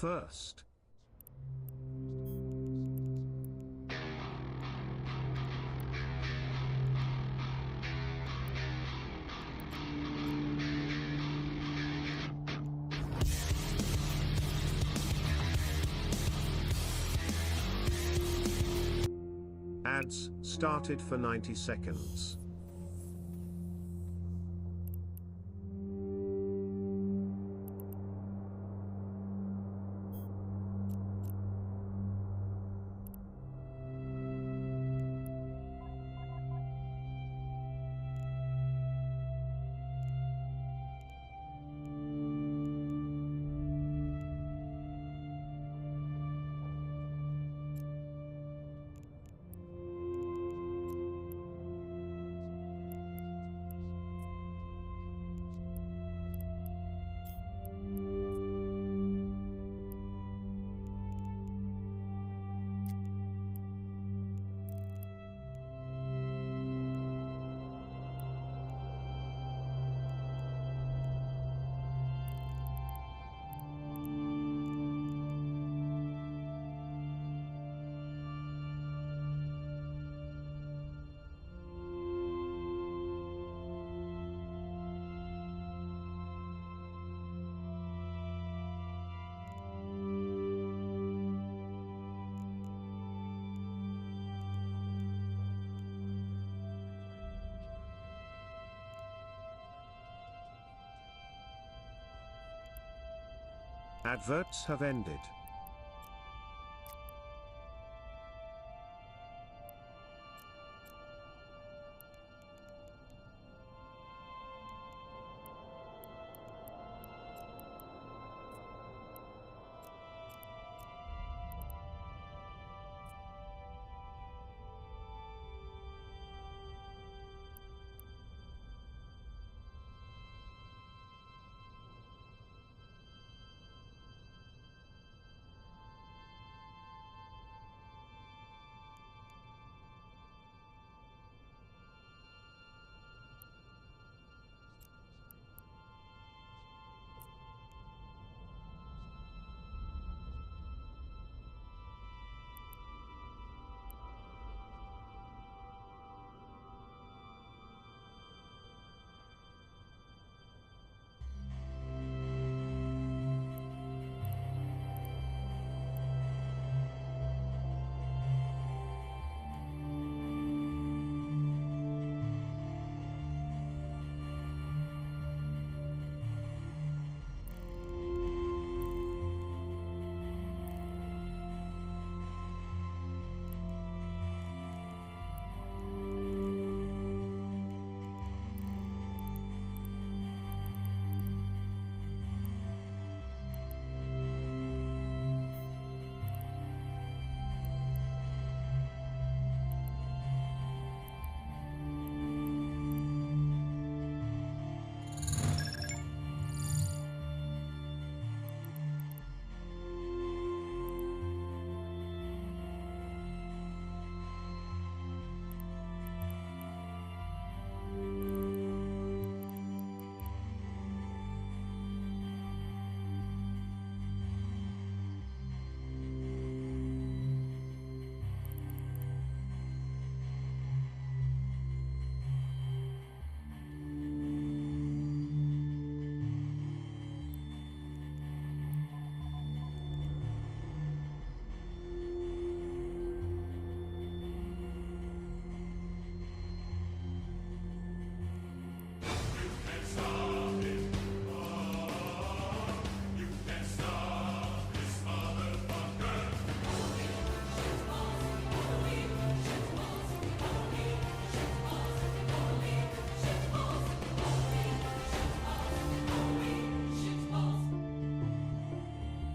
first. Ads started for 90 seconds. Adverts have ended.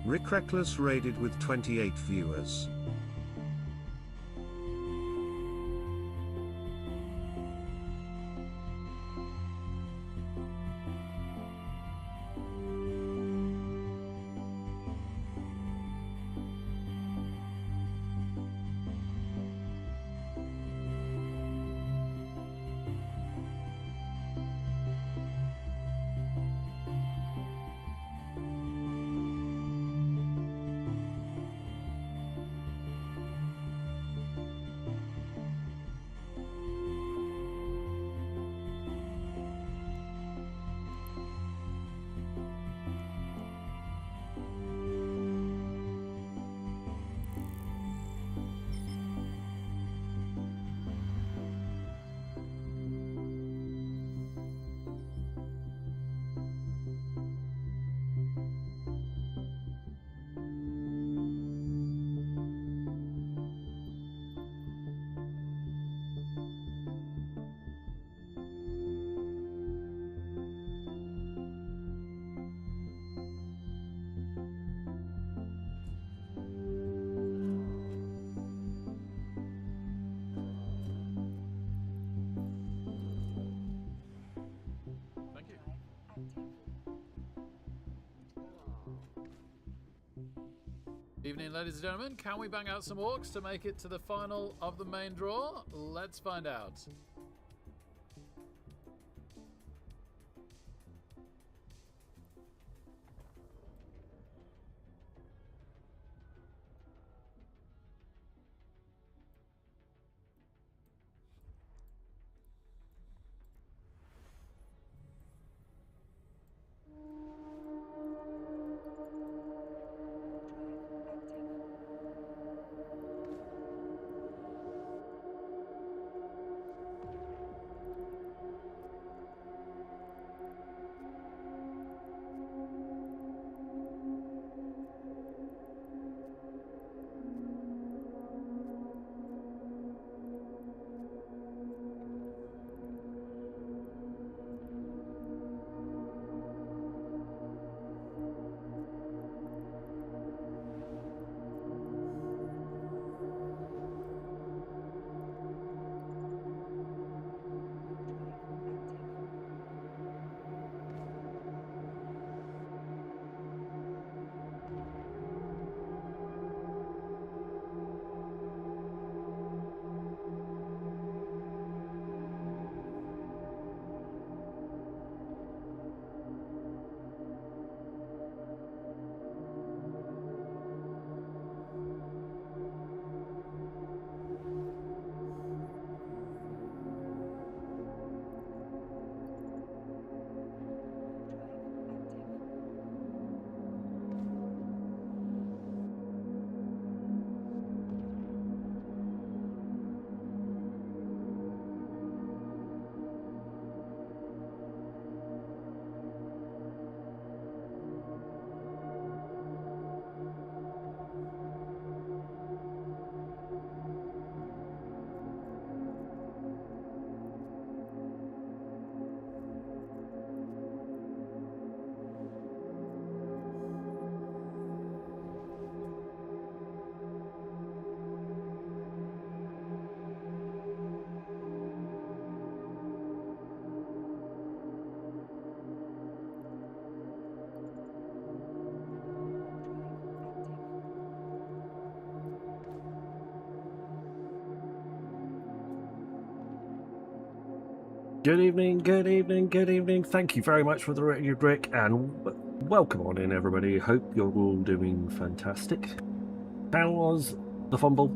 Rick Reckless rated with 28 viewers. Evening, ladies and gentlemen. Can we bang out some orcs to make it to the final of the main draw? Let's find out. Good evening, good evening, good evening. Thank you very much for the radio, Rick, and welcome on in, everybody. Hope you're all doing fantastic. How was the fumble?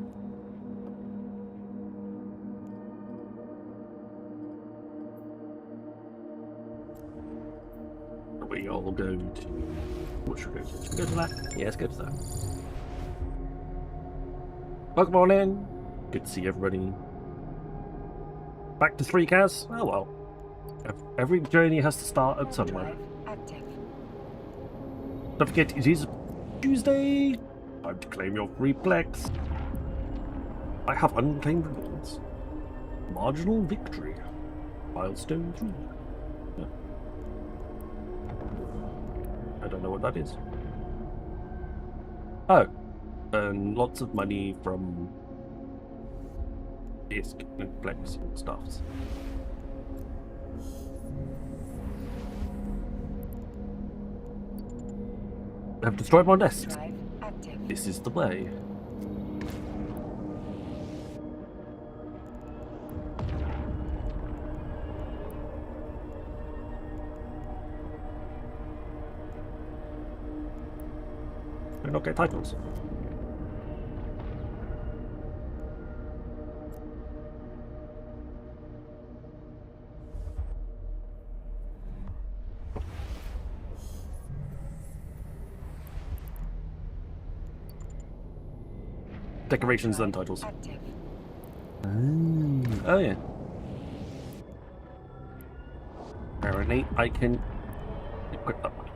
Are we all going to... What should we go to? Should we go to that? Yeah, let's go to that. Welcome on in. Good to see everybody. Back to 3 Kaz? Oh well. Every journey has to start at somewhere. Don't forget, it is Tuesday. Time to claim your free plex. I have unclaimed rewards. Marginal victory. Milestone 3. Yeah. I don't know what that is. Oh. And lots of money from disc and plex and stuffs. I have destroyed my nest. This is the way. Do not get titles. Decorations then titles. Oh yeah. Apparently I can equip that one.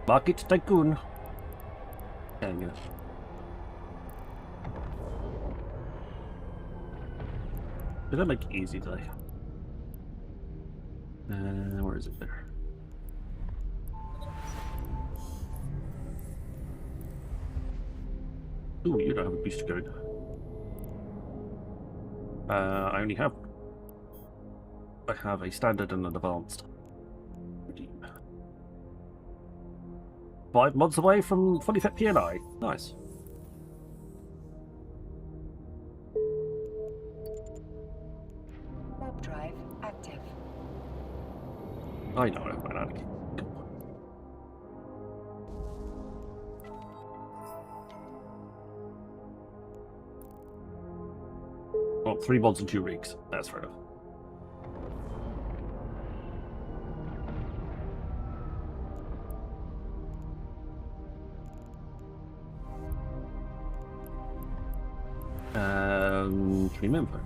Market Tycoon. Hang on. Did I make it easy today? Where is it there? Ooh, you don't have a booster code. I only have... I have a standard and an advanced. Redeem. 5 months away from fully fit PNI. Nice. active. I know, I ran out of keys. Well, 3 mods in 2 weeks. That's fair enough. Stream info.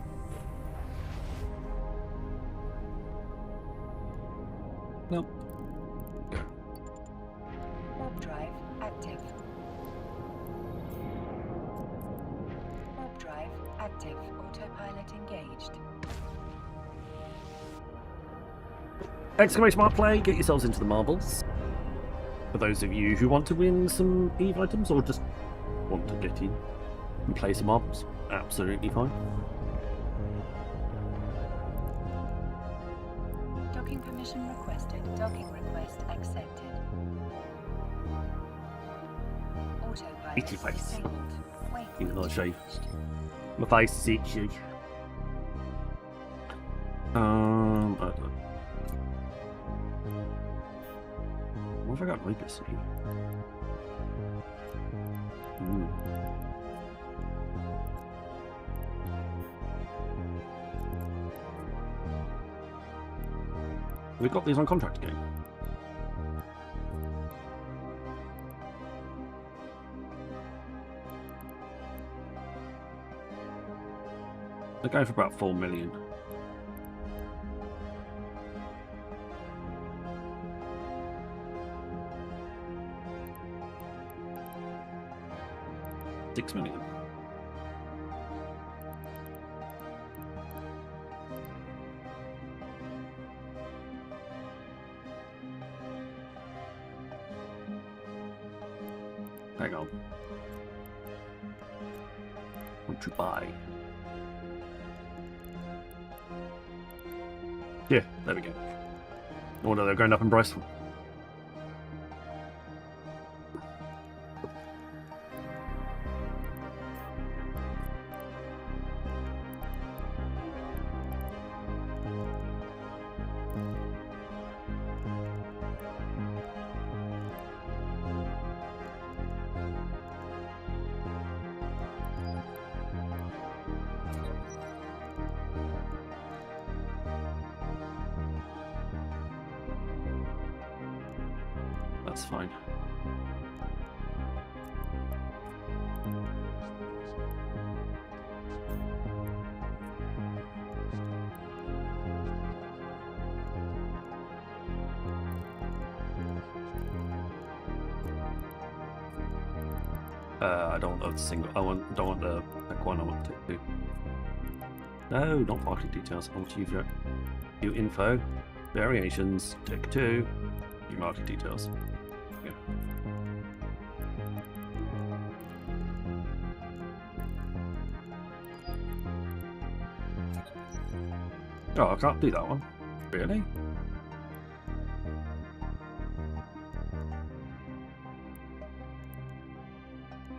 Nope. Warp drive active. Warp drive active. Autopilot engaged. Exclamation mark play, get yourselves into the marbles. For those of you who want to win some EVE items or just want to get in and play some marbles, absolutely fine. Docking permission requested. Docking request accepted. Autopilot Itchy face. disabled. Even though I Waypoint shave. changed. My face is itchy. I don't know. What have I got Reapers here? We've got these on contract again. They're going for about 4 million. $6 million. Hang on. What you buy? Yeah, there we go. Oh no, they're going up in price. That's fine. I don't want the single. Don't want the back one. I want to take 2. No, not marketing details. I want to view info, variations, take 2, view marketing details. Yeah. Oh, I can't do that one. Really?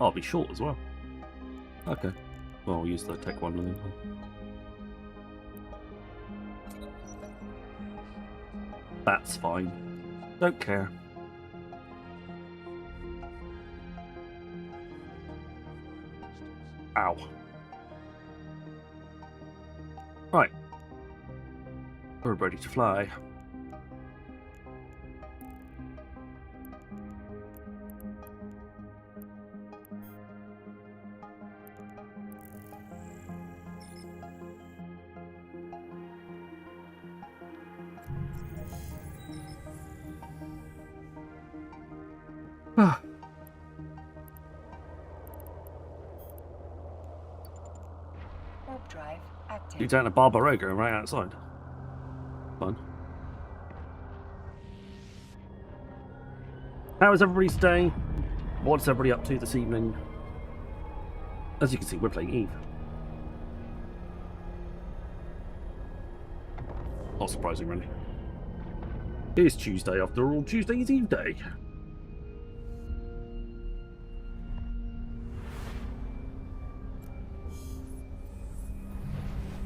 I'll be short as well. Okay. Well, I'll use the tech one then. That's fine. Don't care. Ow. Right. We're ready to fly. Warp drive active. You down to Barbaroga right outside. Fun. How is everybody's day? What's everybody up to this evening? As you can see, we're playing EVE. Not surprising, really. It is Tuesday after all. Tuesday is EVE Day.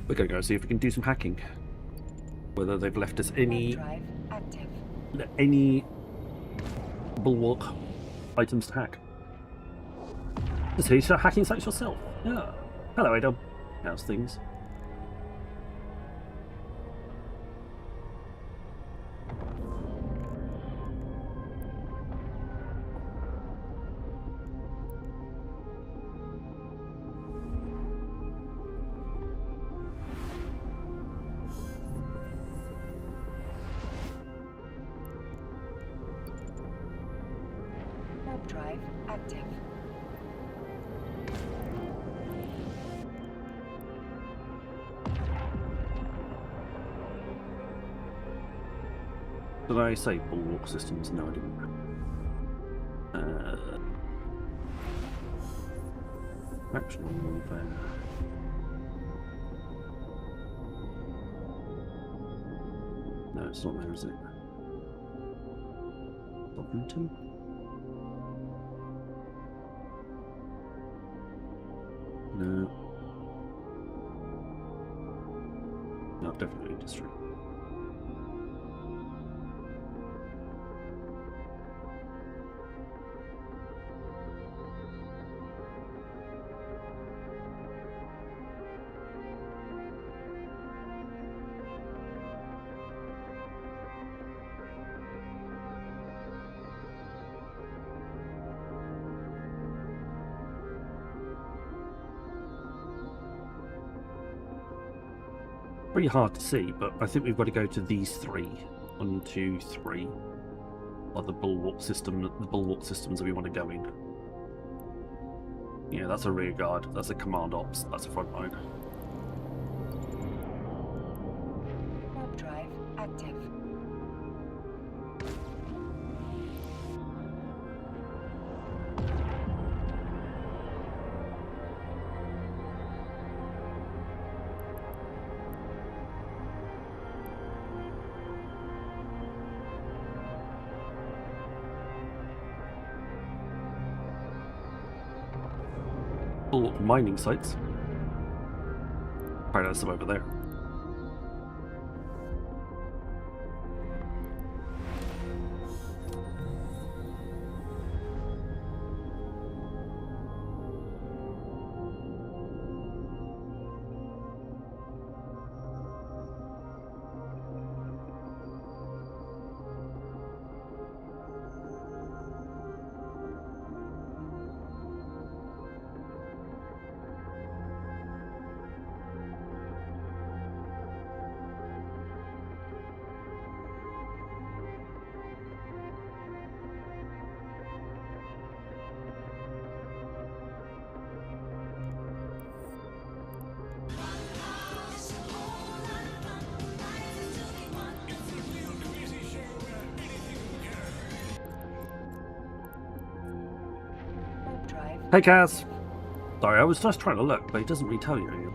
We're going to go see if we can do some hacking. whether they've left us Warp any drive active. bulwark items to hack. Just here, start hacking sites yourself. Yeah. Hello, Adam. How's things? Warp drive active. Did I say bulwark systems? No, I didn't. Fractional warfare. No, it's not there, is it? Sovereignty? No. No, definitely industry. Pretty hard to see, but I think we've got to go to these three. 1, 2, 3. Are the bulwark systems that we want to go in. Yeah, that's a rear guard, that's a command ops, that's a front line. Warp drive active. Bulwark mining sites. Probably there's some over there. Warp drive. Hey Kaz! Sorry, I was just trying to look, but it doesn't really tell you anything.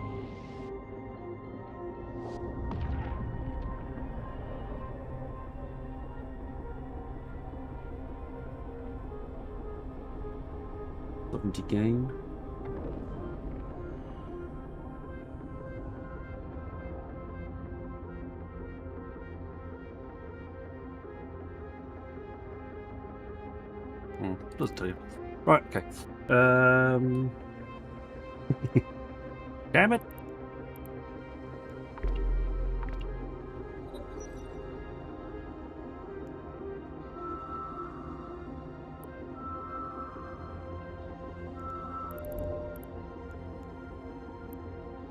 Sovereignty gain. Doesn't tell you. Right, okay. Damn it!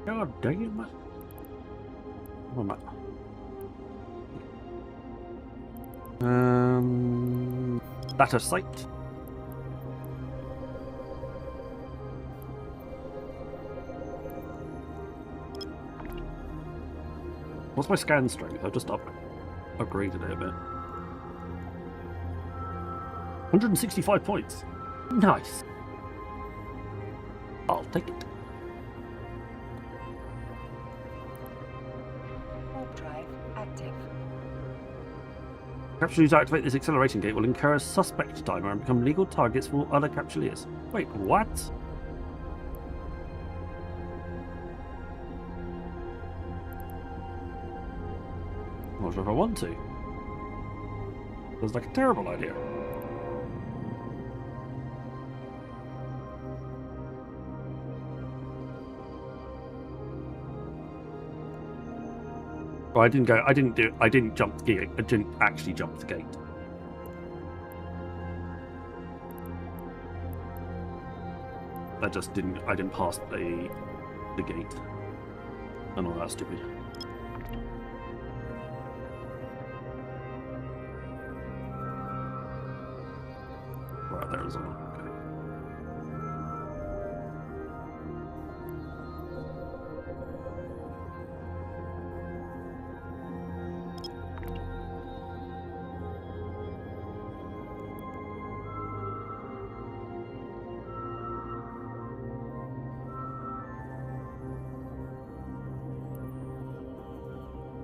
God dang it, man. Come on, data site. What's my scan strength? I've just upgraded it a bit. 165 points. Nice. I'll take it. Warp drive active. Capsuleers who activate this acceleration gate will incur a suspect timer and become legal targets for other capsuleers. Wait, what? I'm not sure if I want to. Feels like a terrible idea. Well, I didn't jump the gate. I didn't actually jump the gate. I didn't pass the gate. I'm not that stupid. Right, there is one. Okay.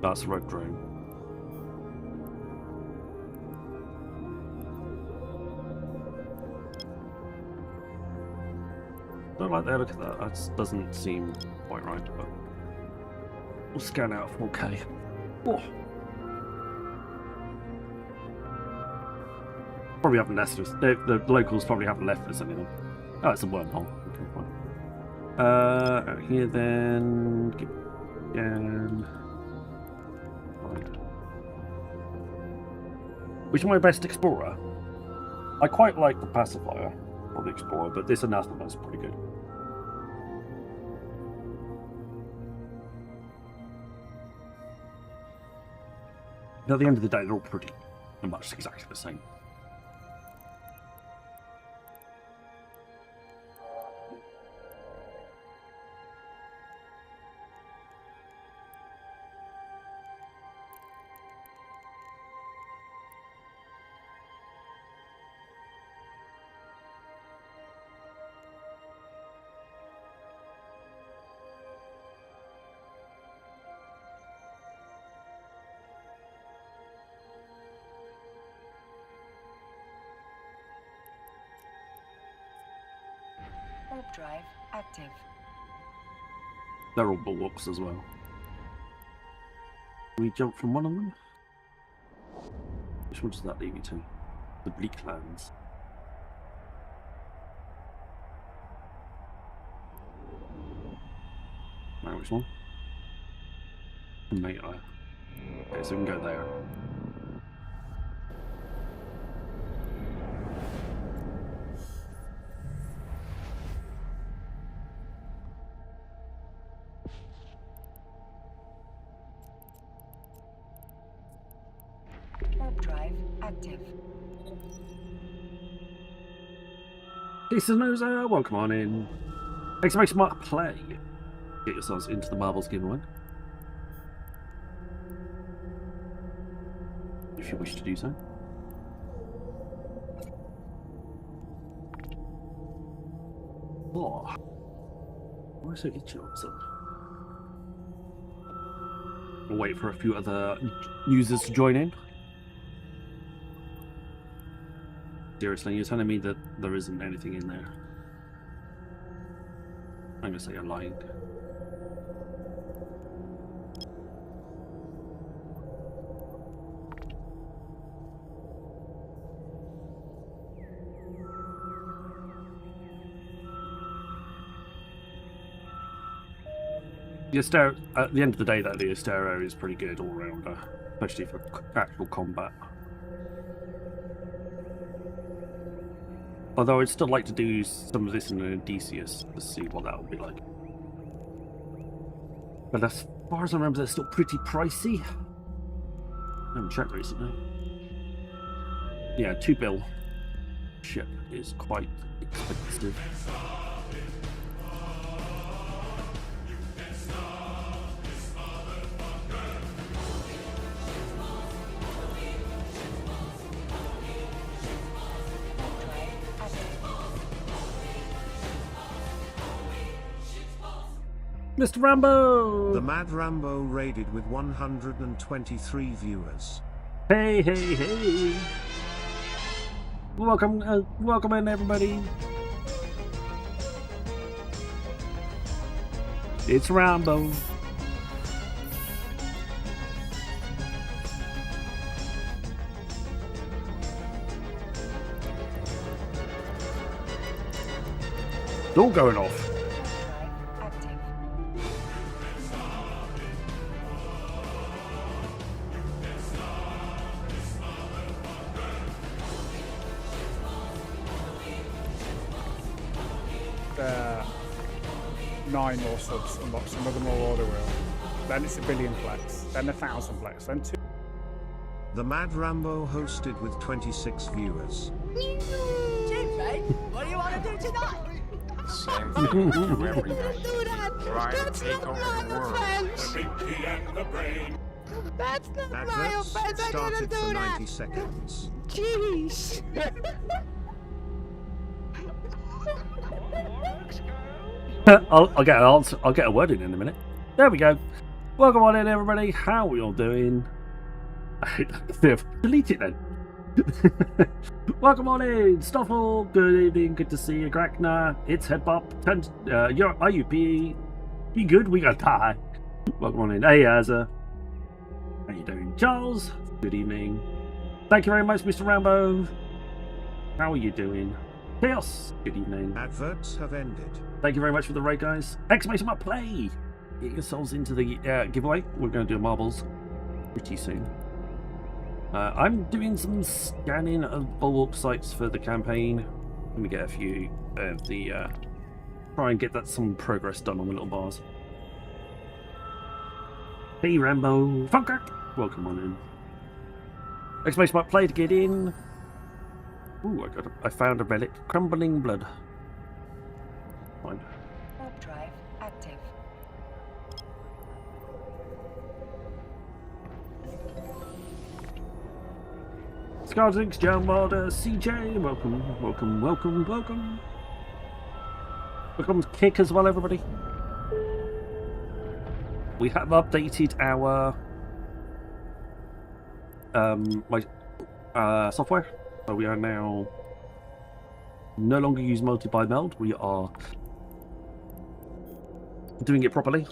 That's a rogue drone. Don't like the look at that. That doesn't seem quite right, but we'll scan out 4K. Oh. Probably haven't left us. The locals probably haven't left us anything. Oh, it's a wormhole. Okay, fine. Out here then. Again. Which is my best explorer? I quite like the pacifier or the explorer, but this anathema is pretty good. At the end of the day, they're all pretty much exactly the same. Warp drive active. They're all bulwarks as well. Can we jump from one of them? Which one does that leave you to? The Bleaklands. Now which one? Mate, okay, so we can go there. Warp drive active. Listeners, welcome on in. Exclamation mark play. Get yourselves into the marbles giveaway. If you wish to do so. Oh. Where's it get you up? We'll wait for a few other users to join in. Seriously, you're telling me that there isn't anything in there? I'm gonna say you're lying. The Astero, at the end of the day, though, the Astero is pretty good all round, especially for actual combat. Although I'd still like to do some of this in an Odysseus to see what that would be like. But as far as I remember, they're still pretty pricey. I haven't checked recently. Yeah, 2 bill ship is quite expensive. Mr. Rambo! The Mad Rambo raided with 123 viewers. Hey, hey, hey! Welcome, welcome in, everybody. It's Rambo. It's all going off. Drive active. There 9 more subs unlock, some of them will order will. Then it's a billion flex, then 1,000 flex, then 2. The Mad Rambo hosted with 26 viewers. James, mate, what do you want to do tonight? Same thing we do every night. Do that. Try to That's take not over my the world. offense. That's not my Adverts offense. I didn't started do for that. 90 seconds. Jeez. I'll get an answer. I'll get a word in a minute. There we go. Welcome on in, everybody. How are you all doing? Delete it then. Welcome on in, Stoffel. Good evening. Good to see you, Grakna. It's Headbop. Your IUP. Be good. We got die. Welcome on in. Hey, Azza. How you doing, Charles? Good evening. Thank you very much, Mr. Rambo. How are you doing? Chaos. Good evening. Adverts have ended. Thank you very much for the raid, guys. Exclamation mark play! Get yourselves into the giveaway. We're going to do marbles pretty soon. I'm doing some scanning of bulwark sites for the campaign. Let me get a few of the... try and get that some progress done on the little bars. Hey, Rambo. Funker! Welcome on in. Exclamation mark play to get in. Ooh, I found a relic. Crumbling blood. Fine. Warp drive active. Skardix, John Wilder, CJ, welcome. Welcome to Kick as well, everybody. We have updated our software, so we are now no longer use multi-buy meld. We are doing it properly.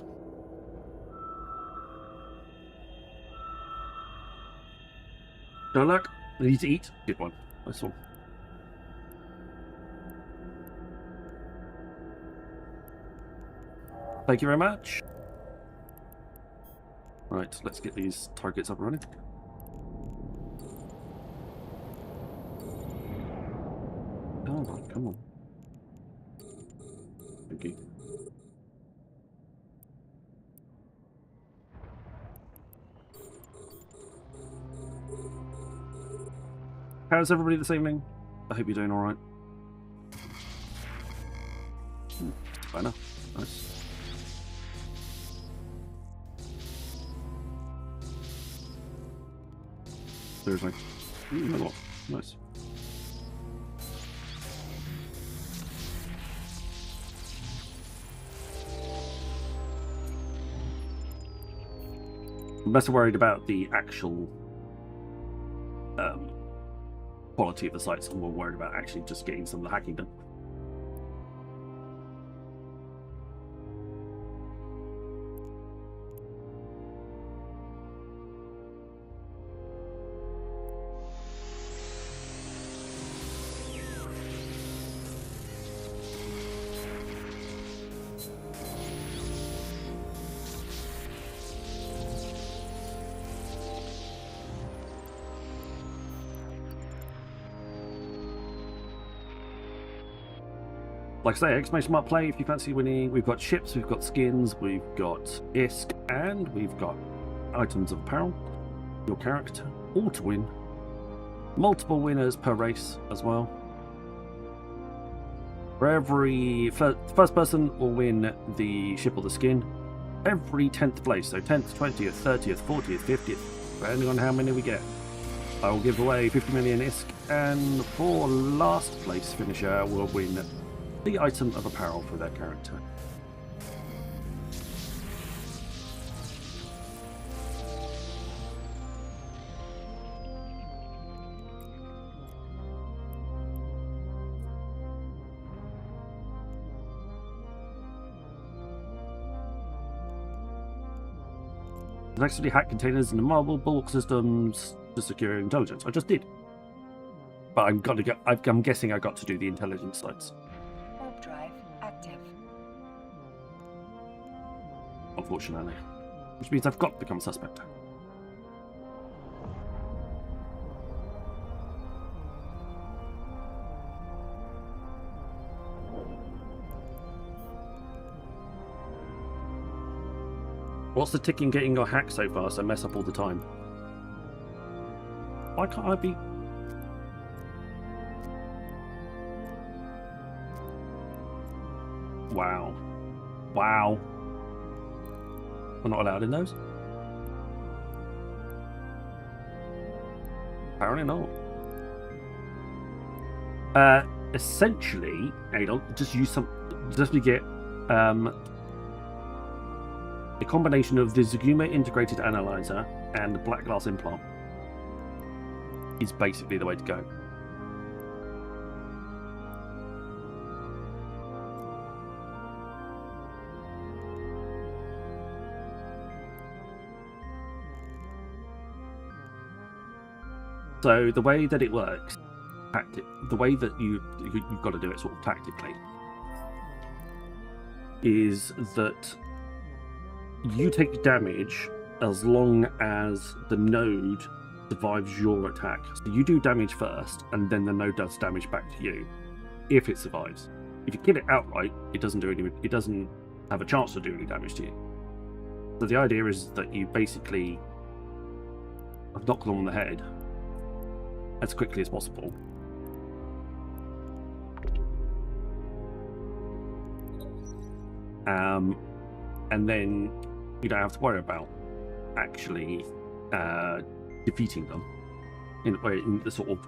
Don't look. I need to eat. Good one. Nice one. Thank you very much. Right, let's get these targets up and running. Come on. Thank you. How's everybody this evening? I hope you're doing alright. Fair enough. Nice. Seriously. Another one. Nice. I'm less worried about the actual quality of the sites. I'm more worried about actually just getting some of the hacking done. Like I say, exclamation mark play if you fancy winning. We've got ships, we've got skins, we've got ISK, and we've got items of apparel. Your character, all to win. Multiple winners per race as well. For every first person will win the ship or the skin. Every 10th place, so 10th, 20th, 30th, 40th, 50th, depending on how many we get. I will give away 50 million ISK, and for last place finisher will win the item of apparel for their character. Successfully hack containers in the marble bulk systems to secure intelligence. I just did, but I'm guessing I got to do the intelligence sites. Warp drive active. unfortunately. Which means I've got to become a suspect. What's the ticking getting your hack so fast I mess up all the time? Why can't I be... Wow. Wow. We're not allowed in those? Apparently not. Essentially, Adol, just use some... Just to get a combination of the Zaguma integrated analyzer and the black glass implant is basically the way to go. So the way that it works, the way that you've got to do it sort of tactically, is that you take damage as long as the node survives your attack. So you do damage first, and then the node does damage back to you, if it survives. If you kill it outright, it doesn't do any. It doesn't have a chance to do any damage to you. So the idea is that you basically knock them on the head as quickly as possible. And then you don't have to worry about actually defeating them in the sort of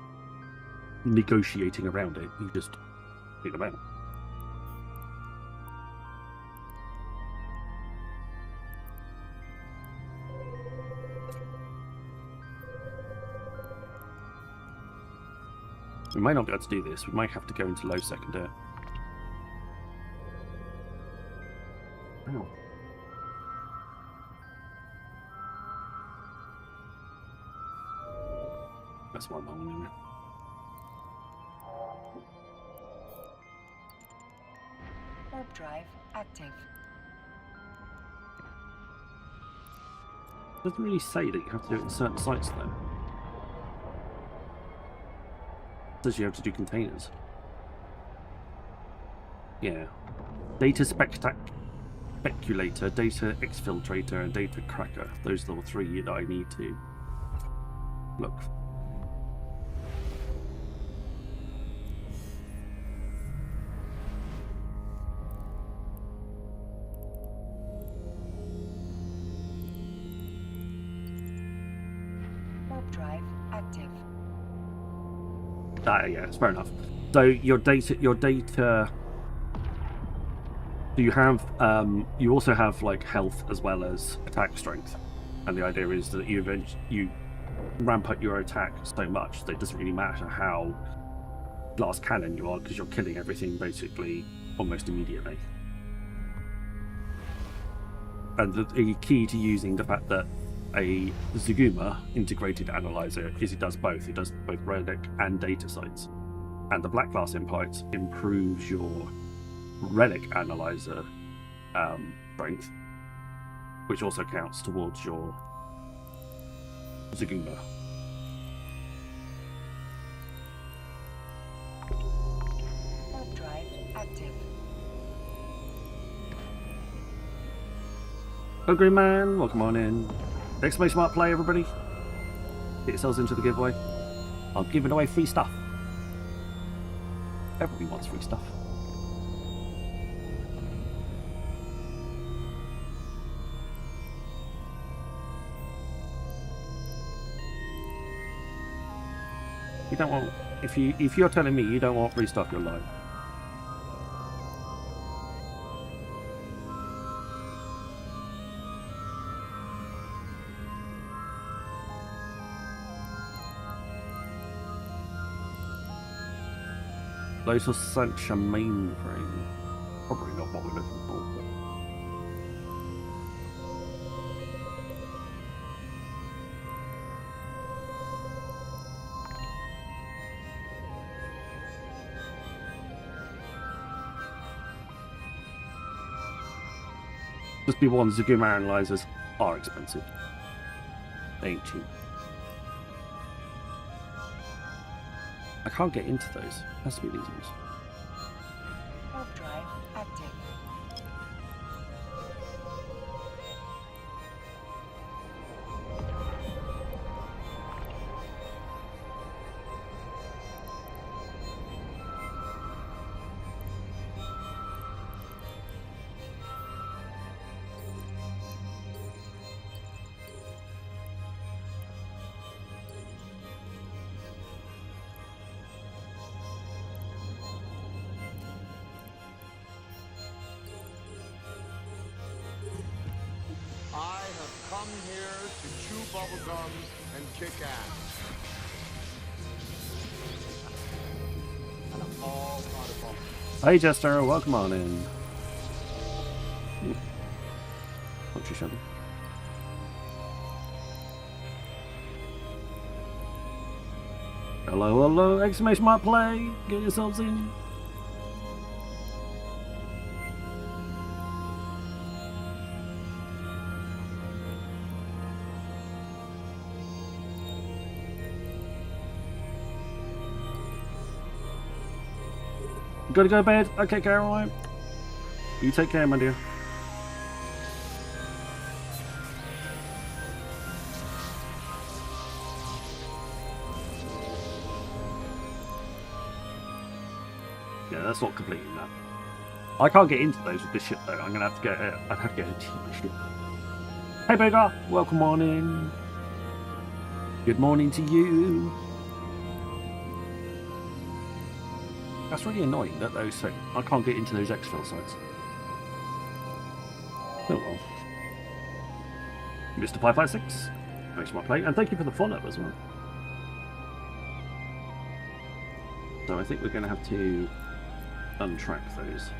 negotiating around it. You just take them out. We might not be able to do this. We might have to go into low secondary. Oh. That's one moment. Warp drive active. It doesn't really say that you have to do it in certain sites, though. It says you have to do containers. Yeah. Data speculator, data exfiltrator, and data cracker. Those are the three that I need to look for. Yeah, it's fair enough. So your data. So you have, you also have like health as well as attack strength, and the idea is that you ramp up your attack so much that it doesn't really matter how glass cannon you are, because you're killing everything basically almost immediately. And the key to using the fact that a Zaguma integrated analyzer is it does both. It does both relic and data sites. And the black glass implant improves your relic analyzer strength, which also counts towards your Zaguma. Warp drive active. Oh, Green Man, welcome on in. Exclamation mark play, everybody. Get yourselves into the giveaway. I'm giving away free stuff. Everybody wants free stuff. You don't want, if you're telling me you don't want free stuff, you're lying. Lotus Sancha mainframe. Probably not what we're looking for. Just be ones, the Guma analyzers are expensive. They ain't cheap. I can't get into those. It has to be these ones. Warp drive active. I have come here to chew bubblegum and kick ass. And I'm all out of bubble. Hey Jester, welcome on in. Don't you shut me. Hello, hello, exclamation mark play. Get yourselves in. Gotta go to bed. Okay, Caroline. You take care, my dear. Yeah, that's not completing that. I can't get into those with this ship though. I'm gonna have to get. I'd have to get a team ship. Hey, Bega. Welcome on in. Good morning to you. That's really annoying that those I can't get into those exfil sites. Oh well. Mr. 556, thanks for my play, and thank you for the follow as well. So I think we're going to have to untrack those.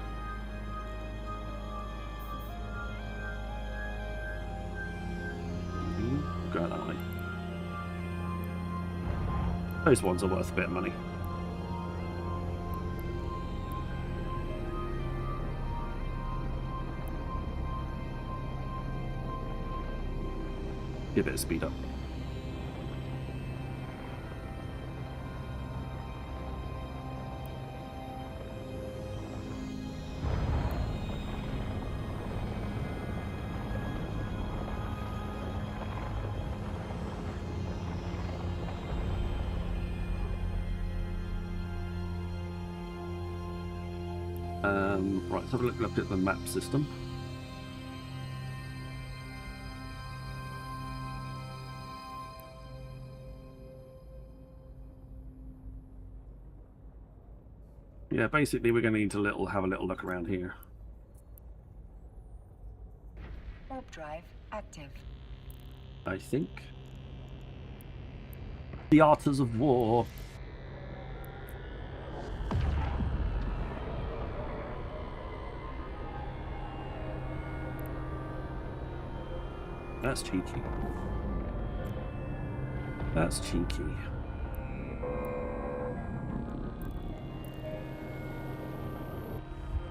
Go that way. Those ones are worth a bit of money. Give it a speed up. Right, let's have a look at the map system. Yeah, basically we're going to need to have a little look around here. Warp drive active. I think. Theaters of War. That's cheeky. That's cheeky.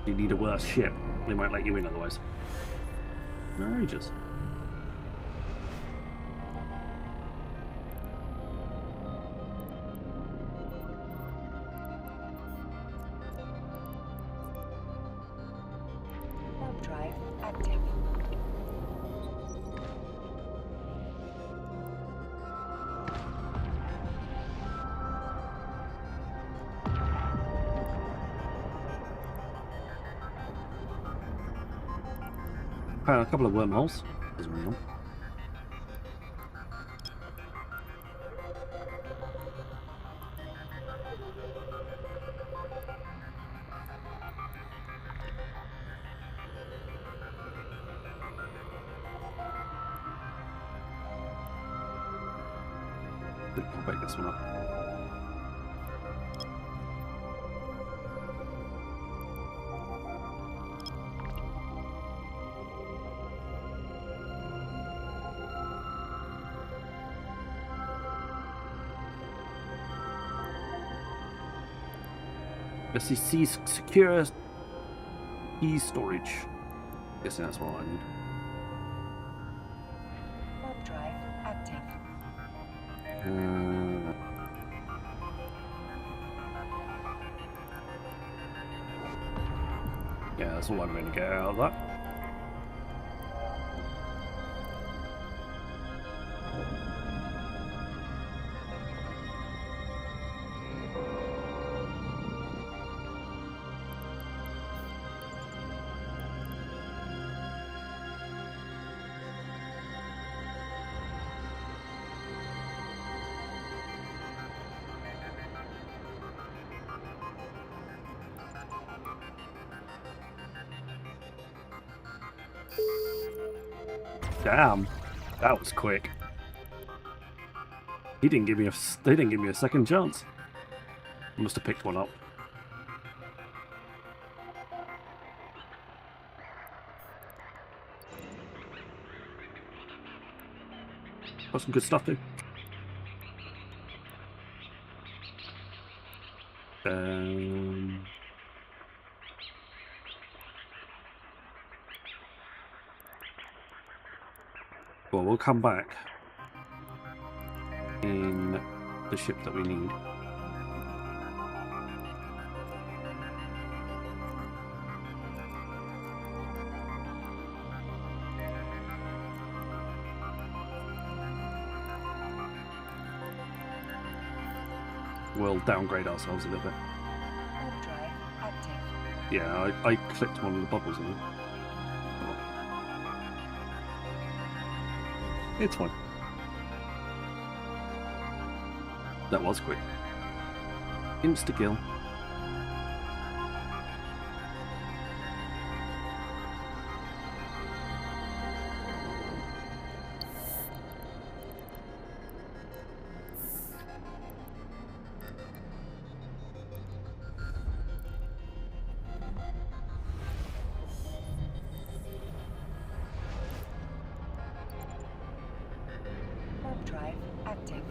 You need a worse ship. They won't let you in otherwise. Outrageous. Warp drive active. Found a couple of wormholes. As we know. I'll back this one up. Let's see, secure key storage. Guessing that's what I need. active. Yeah, that's all I'm going to get out of that. Damn, that was quick. He didn't give me a. They didn't give me a second chance. I must have picked one up. Got some good stuff too. Well, we'll come back in the ship that we need. We'll downgrade ourselves a little bit. Warp drive active. Yeah, I clicked one of the bubbles in it. It's fine. That was quick. Insta-kill. Warp drive active.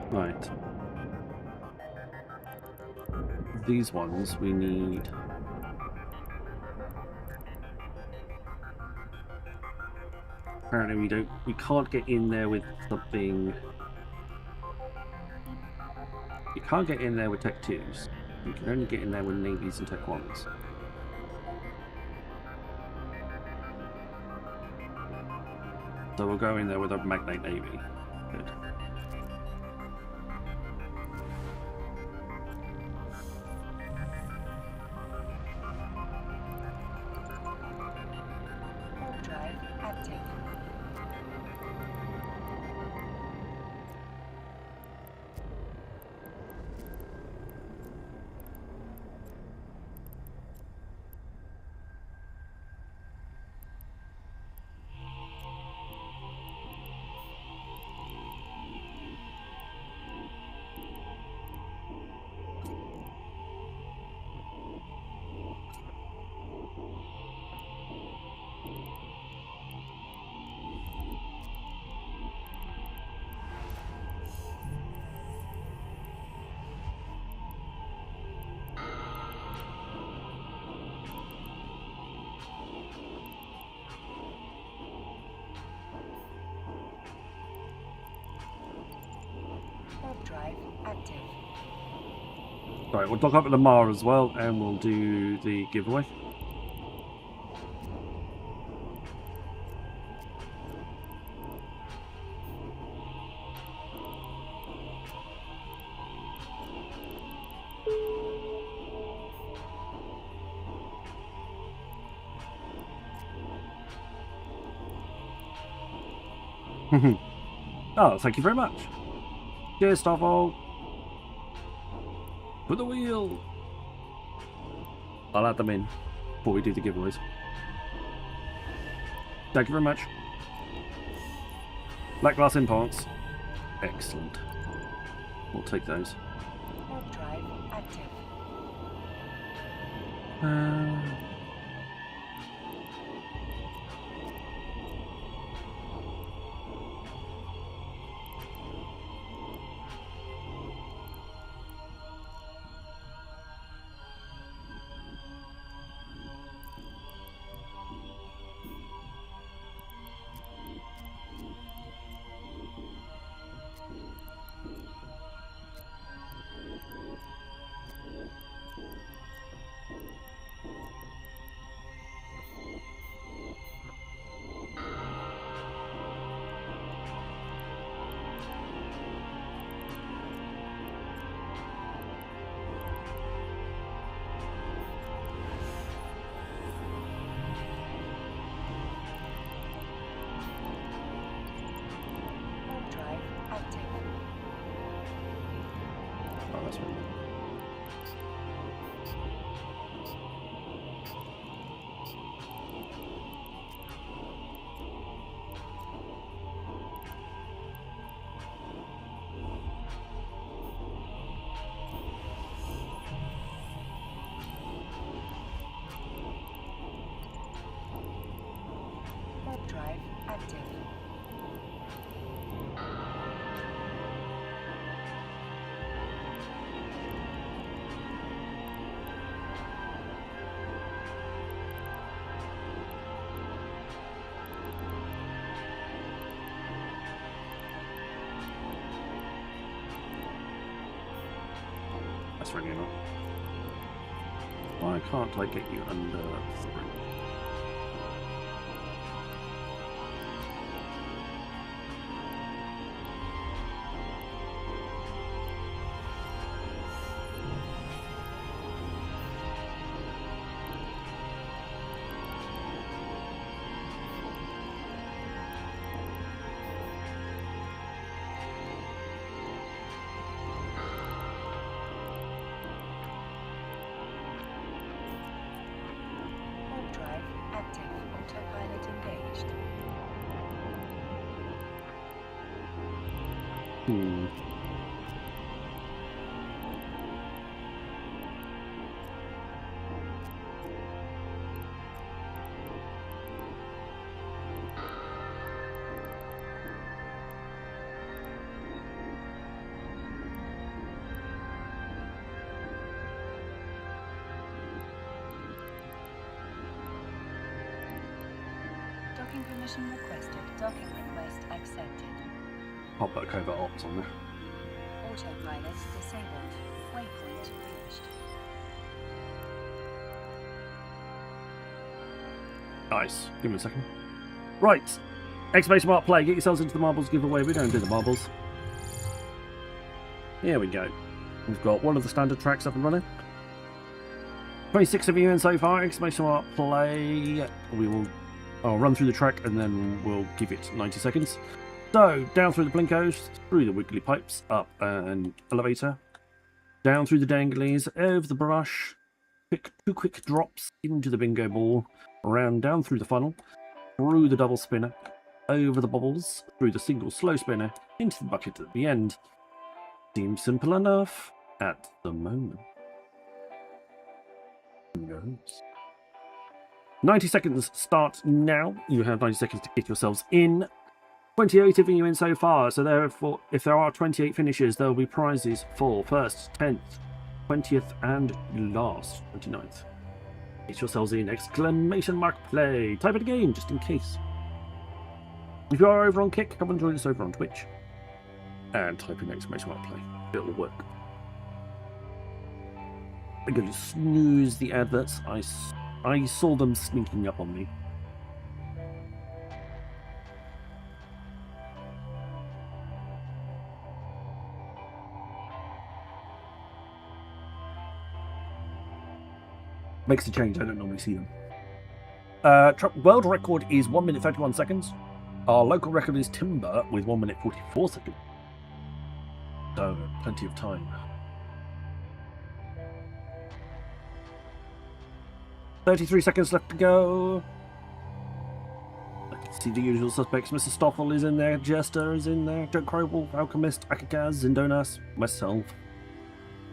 Right. These ones we need. Apparently we can't get in there with something. You can't get in there with Tech 2s. You can only get in there with Navies and Tech 1s. So we'll go in there with a Magnate Navy. Good. Warp drive active. Warp drive active. Right, we'll dock up at the Mar as well, and we'll do the giveaway. Oh, thank you very much. Cheers, Stoffel. Put the wheel. I'll add them in before we do the giveaways. Thank you very much. Black glass implants. Excellent. We'll take those. Warp drive active. active. Oh, that's really good. Warp drive active. That's really annoying. Why can't I get you under 3? Warp drive active. Autopilot engaged. Hmm. Docking permission requested. Docking request accepted. I'll put covert ops on there. Autopilot disabled. Waypoint reached. Nice. Give me a second. Right. Exclamation mark play. Get yourselves into the marbles giveaway. We don't do the marbles. Here we go. We've got one of the standard tracks up and running. 26 of you in so far. Exclamation mark play. I'll run through the track and then we'll give it 90 seconds. So, down through the blinkos, through the wiggly pipes, up an elevator, down through the danglies, over the brush, two quick drops into the bingo ball, around down through the funnel, through the double spinner, over the bubbles, through the single slow spinner, into the bucket at the end. Seems simple enough at the moment. Who knows? 90 seconds start now. You have 90 seconds to get yourselves in. 28 of you in so far, so therefore, if there are 28 finishes, there will be prizes for 1st, 10th, 20th, and last 29th. Get yourselves in! Exclamation mark play! Type it again, just in case. If you are over on Kick, come and join us over on Twitch. And type in exclamation mark play. It'll work. I'm going to snooze the adverts. I saw them sneaking up on me. Makes a change, I don't normally see them. World record is 1 minute 31 seconds. Our local record is Timber with 1 minute 44 seconds. So, plenty of time. 33 seconds left to go. I can see the usual suspects. Mr. Stoffel is in there, Jester is in there, Joe Crowell, Alchemist, Akakaz, Zindonas, myself,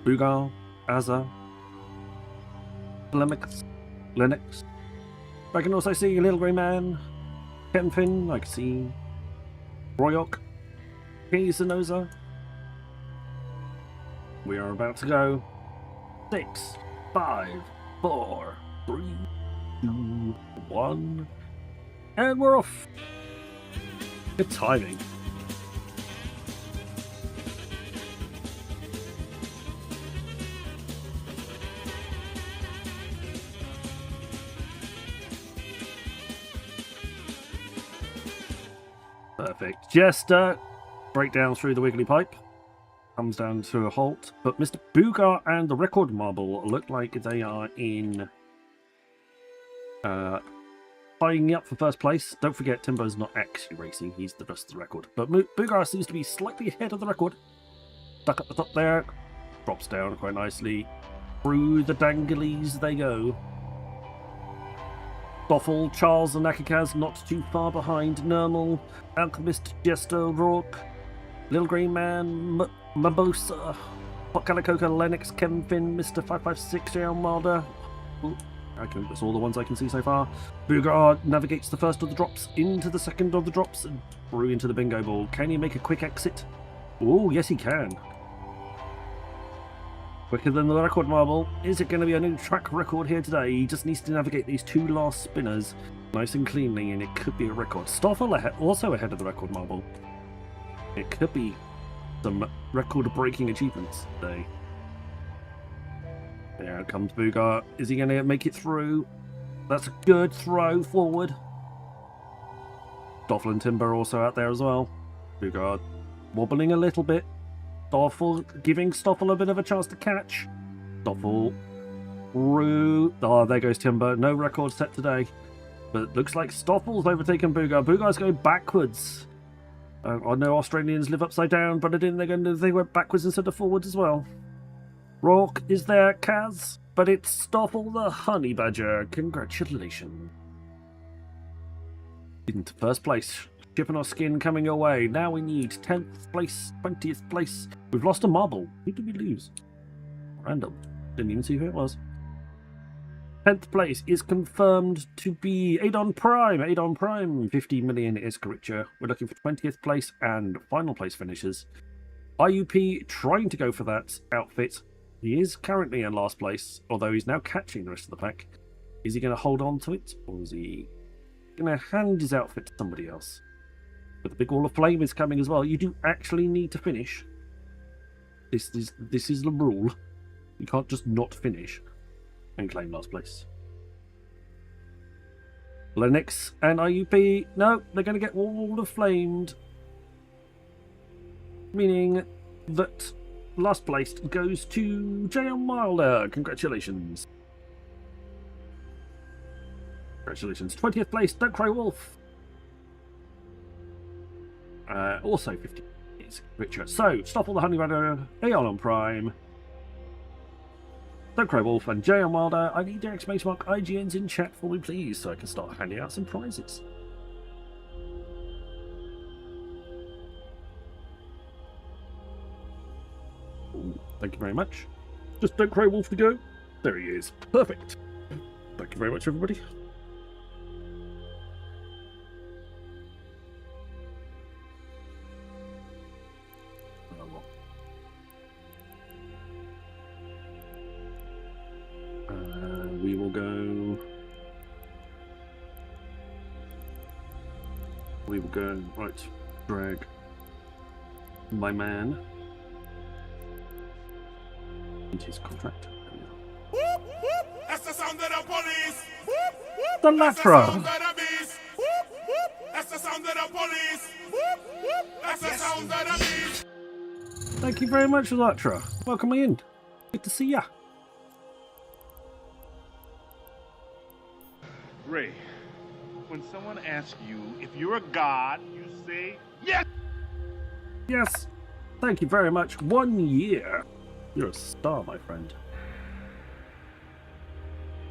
Bugal, Azza, Lennox. I can also see Little Grey Man, Kenfin, I can see Royok, Kizanoza. We are about to go. 6, 5, 4, 3, 2, 1. And we're off. Good timing. Perfect. Jester, break down through the wiggly pipe. Comes down to a halt. But Mr. Boogar and the record marble look like they are in tying up for first place. Don't forget, Timbo's not actually racing, he's the rest of the record. But Boogar seems to be slightly ahead of the record. Stuck at the top there, drops down quite nicely. Through the danglies they go. Stoffel, Charles and Nakikaz not too far behind. Nermal, Alchemist, Jester, Rourke, Little Green Man, Mabosa, Hot Calicoca, Lennox, Kevin Finn, Mr. 556, J.L. Mulder. That's all the ones I can see so far. Boogar navigates the first of the drops into the second of the drops and through into the bingo ball. Can he make a quick exit? Oh, yes he can. Quicker than the record marble. Is it going to be a new track record here today? He just needs to navigate these two last spinners nice and cleanly, and it could be a record. Stoffel also ahead of the record marble. It could be some record-breaking achievements today. There comes Boogar. Is he going to make it through? That's a good throw forward. Stoffel and Timber also out there as well. Boogar wobbling a little bit. Stoffel giving Stoffel a bit of a chance to catch. Stoffel through. Oh, there goes Timber. No record set today. But it looks like Stoffel's overtaken Boogar. Boogar's going backwards. I know Australians live upside down, but I didn't think they went backwards instead of forwards as well. Rourke is there, Kaz, but it's Stoffel the Honey Badger. Congratulations. Into first place. Shipping our skin coming your way. Now we need 10th place, 20th place. We've lost a marble. Who did we lose? Random. Didn't even see who it was. 10th place is confirmed to be Adon Prime. Adon Prime, 50 million is Gritcher. We're looking for 20th place and final place finishers. IUP trying to go for that outfit. He is currently in last place, although he's now catching the rest of the pack. Is he going to hold on to it, or is he going to hand his outfit to somebody else? But the big wall of flame is coming as well. You do actually need to finish. This is the rule. You can't just not finish and claim last place. Lennox and IUP, no, they're going to get wall of flamed. Meaning that last place goes to J.M. Milder. Congratulations. Congratulations. 20th place, Don't Cry Wolf. Also 50 is Richard. So, Stoffel the Honey Badger, Aeon on Prime, Don't Cry Wolf, and J.M. Wilder. I need your exclamation mark IGNs in chat for me, please, so I can start handing out some prizes. Ooh, thank you very much. Just Don't Cry Wolf to go. There he is. Perfect. Thank you very much, everybody. We will go. We will go. Right. Drag my man into his contract. That's the sound of the police. The Latra. That's the sound of the police. That's the sound of the beast. Thank you very much, Latra. Welcome in. Good to see ya. Ray, when someone asks you if you're a god, you say yes. Yes. Thank you very much. 1 year. You're a star, my friend.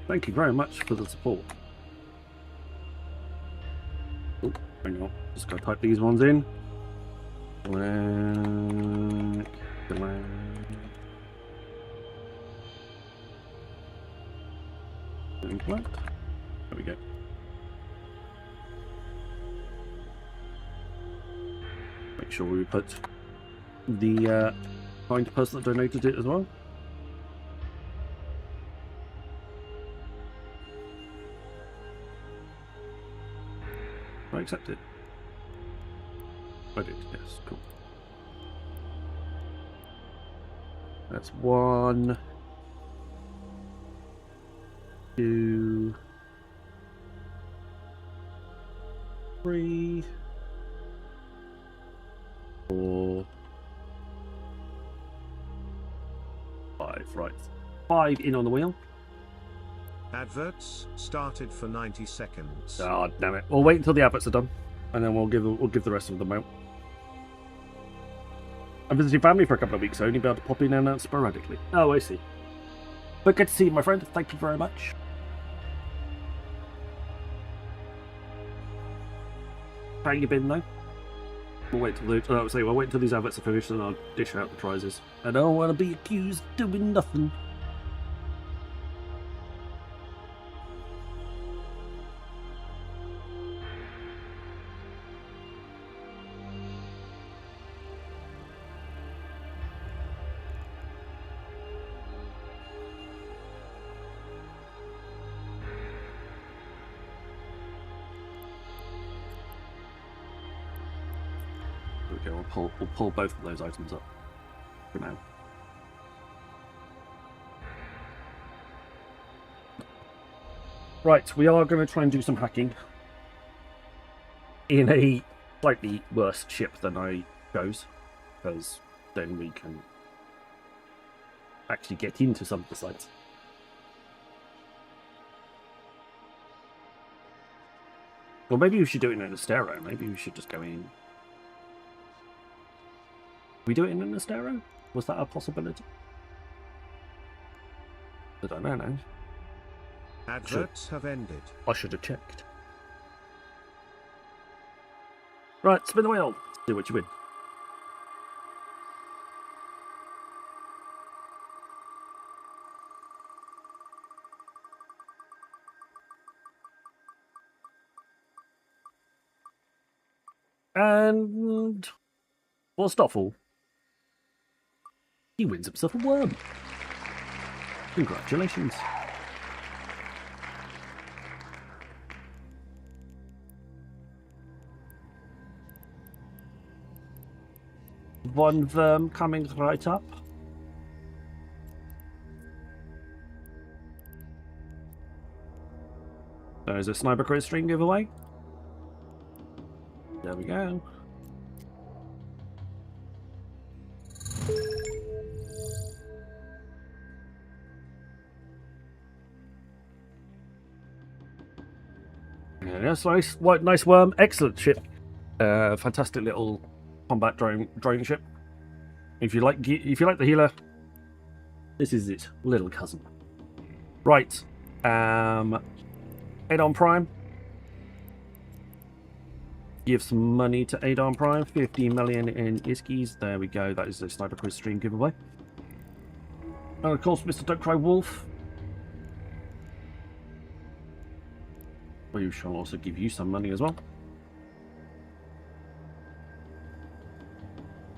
Thank you very much for the support. Oh, hang on. Just gotta type these ones in. Blank. Blank. Blank. There we go. Make sure we put the kind person that donated it as well. I accept it. I did, yes, cool. That's 1, 2, 3, 4, 5, right. 5 in on the wheel. Adverts started for 90 seconds. Oh, damn it. We'll wait until the adverts are done, and then we'll give the rest of them out. I'm visiting family for a couple of weeks, so I'll only be able to pop in and out sporadically. Oh, I see. But good to see you, my friend. Thank you very much. How you been, though? We'll wait till these adverts are finished, and I'll dish out the prizes. I don't want to be accused of doing nothing. Okay, we'll pull both of those items up for now. Right, we are going to try and do some hacking in a slightly worse ship than I chose, because then we can actually get into some of the sites. Well, maybe we should do it in an Astero. Maybe we should just go in. We do it in an Astero? Was that a possibility? I don't know now. Adverts have ended. I should have checked. Right, spin the wheel. See what you win. And for Stoffel, he wins himself a worm. Congratulations. One worm coming right up. There's a Sniper Crit Stream giveaway. There we go. Yeah, that's nice. White, nice worm. Excellent ship. Fantastic little combat drone ship. If you like the healer, this is it, little cousin. Right. Adon Prime. Give some money to Adon Prime. 50 million in Iskies. There we go. That is the Sniper Quiz Stream giveaway. And of course, Mr. Don't Cry Wolf. We shall also give you some money as well.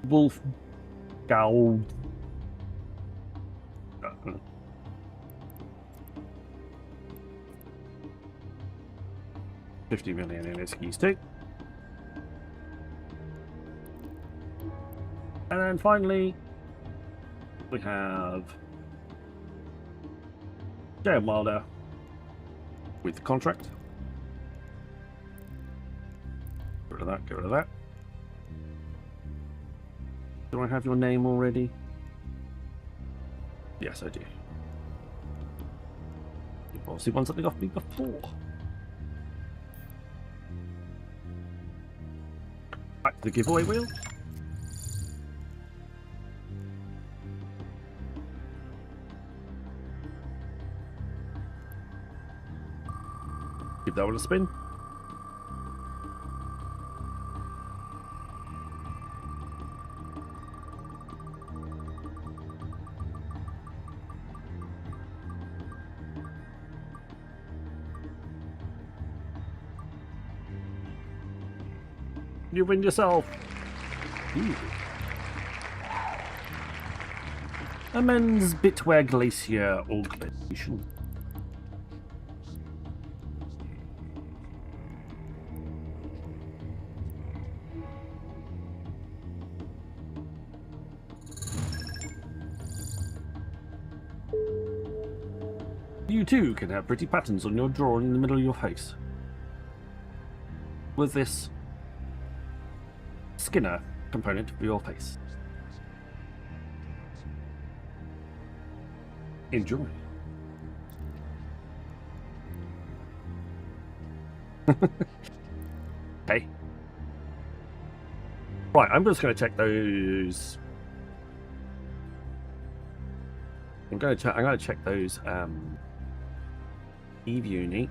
Wolf Gold. 50 million in Iskies too. And then finally, we have J.M. Wilder with the contract. Get rid of that, get rid of that. Do I have your name already? Yes, I do. You've obviously won something off me before. Back to the giveaway wheel. Give that one a spin. You win yourself. Ooh. A men's Bitware Glacier augmentation. You too can have pretty patterns on your jaw in the middle of your face. With this Skinner component for your face. Enjoy. Okay. Right, I'm just going to check those. I'm going to check those. Eve Uni.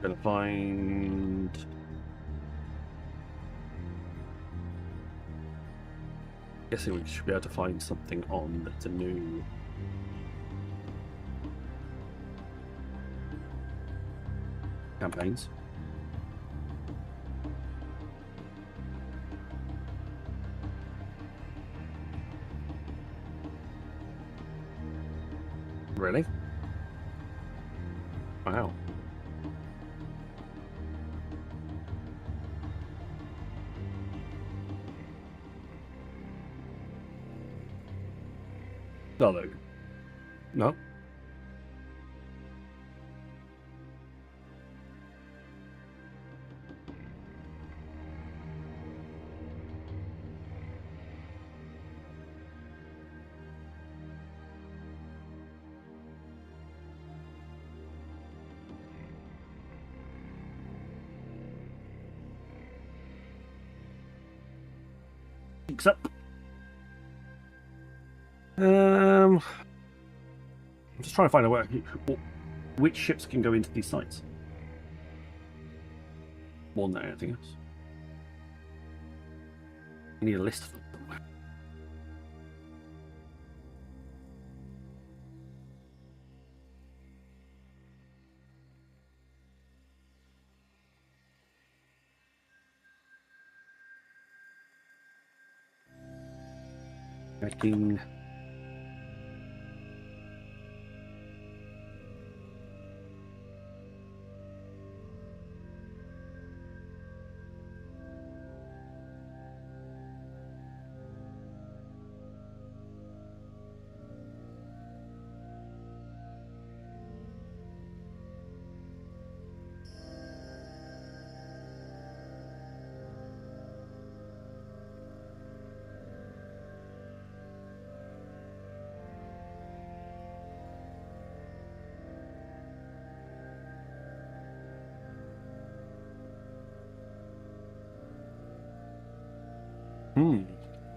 Going to find. Guessing we should be able to find something on the new. Campaigns. Really? Wow. No. No. Up. I'm just trying to find out which ships can go into these sites. More than anything else. I need a list of them. Checking.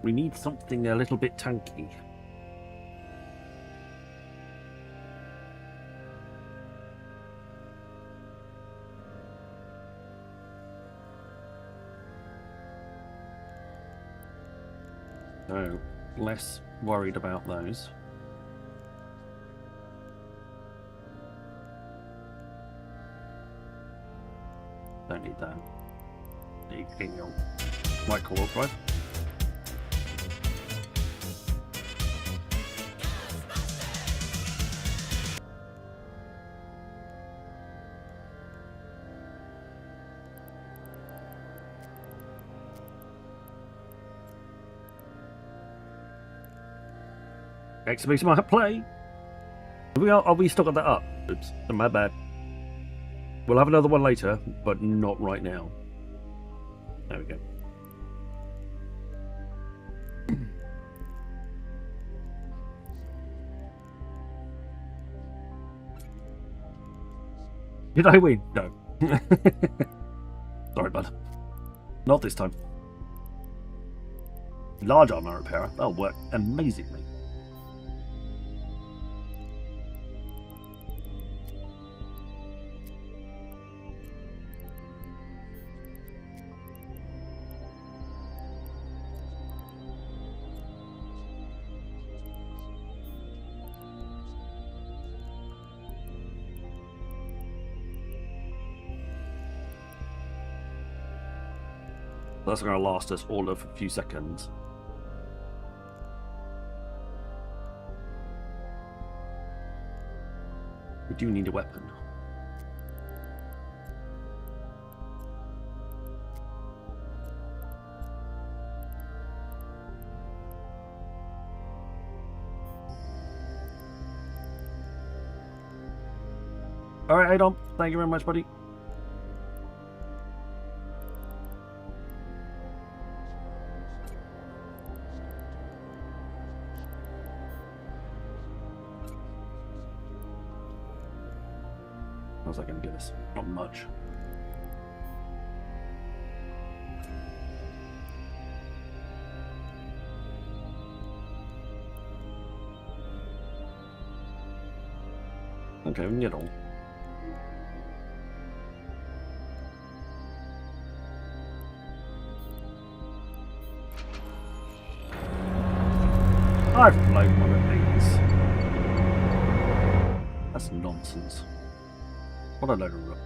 We need something a little bit tanky. So, less worried about those. Don't need that. Need your micro drive. Exclamation mark play. Are we still got that up? Oops, my bad. We'll have another one later, but not right now. There we go. Did I win? No. Sorry, bud. Not this time. Large armor repairer. That'll work amazingly. That's going to last us all of a few seconds. We do need a weapon. Alright, Adon. Thank you very much, buddy. How's that going to get us? Not much. Okay, we can get on. I've blown one of these. That's nonsense. What a load of rubbish.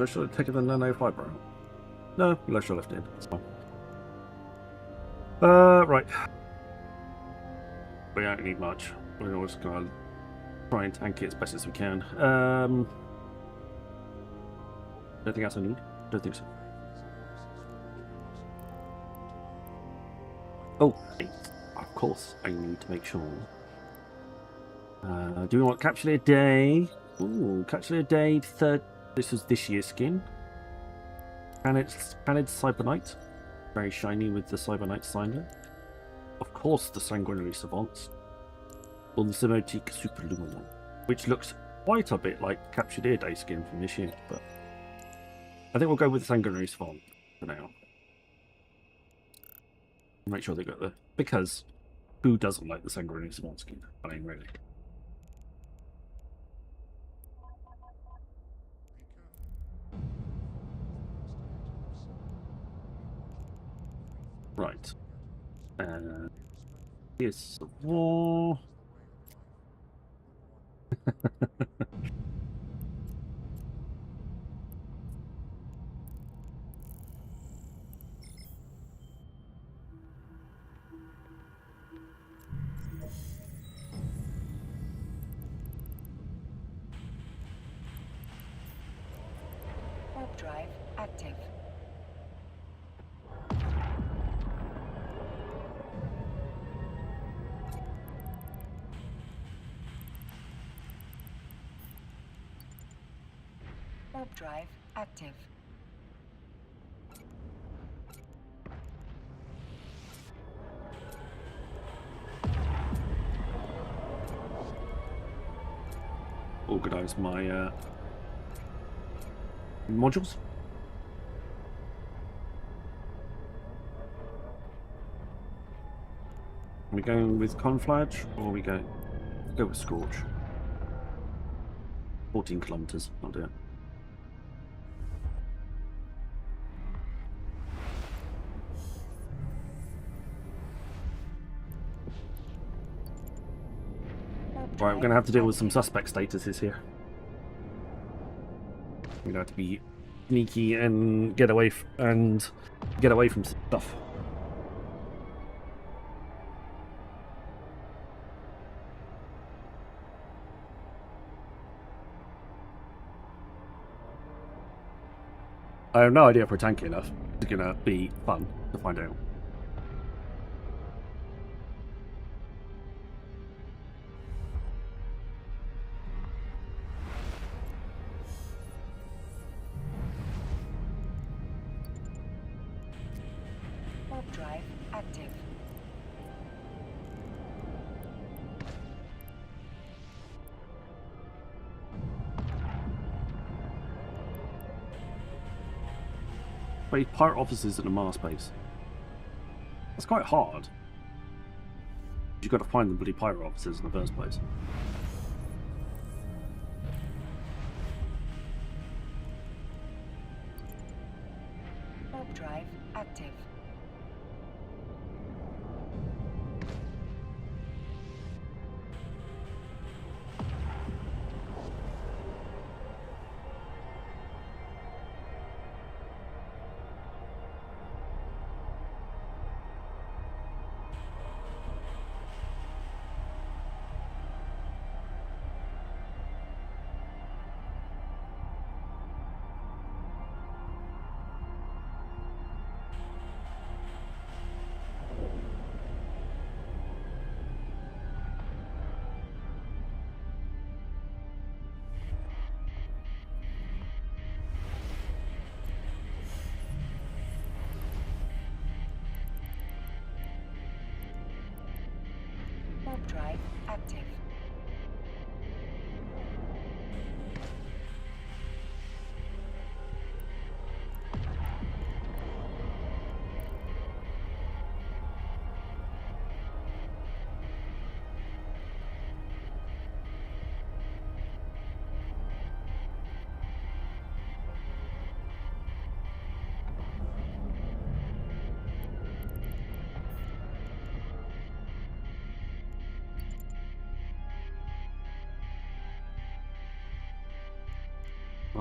I should have taken the nano fiber out. No, I should have left it in. It's fine. Right. We don't need much. We're just gonna try and tank it as best as we can. Anything else I need? Don't think so. Oh, of course, I need to make sure. Do we want capture a day? Ooh, capture a day, third. This is this year's skin. And it's Cybernite. Very shiny with the Cybernite sign. Of course, the Sanguinary Savants. Or the Semotique Superluminal one. Which looks quite a bit like Captured Ear Day skin from this year. But I think we'll go with the Sanguinary Savant for now. Make sure they got the. Because who doesn't like the Sanguinary Savant skin? I mean, really. Right. Here's the war. Warp drive active. Warp drive active. Organize my modules. Are we going with Conflage or are we go with Scorch? 14 kilometers, I'll do it. Right, we're going to have to deal with some suspect statuses here. We're going to have to be sneaky and get away from stuff. I have no idea if we're tanky enough. It's going to be fun to find out. Warp drive active. Wait, pirate officers at the Mars base. That's quite hard. You've got to find the bloody pirate officers in the first place. Warp drive active. drive active.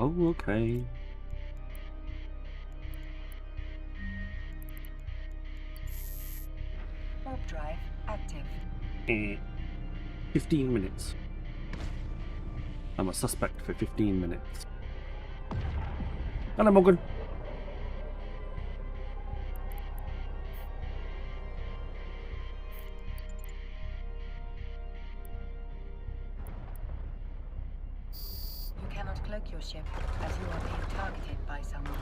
Oh, okay. Warp drive active. 15 minutes. I'm a suspect for 15 minutes. Hello, Morgan. You cannot cloak your ship as you are being targeted by someone.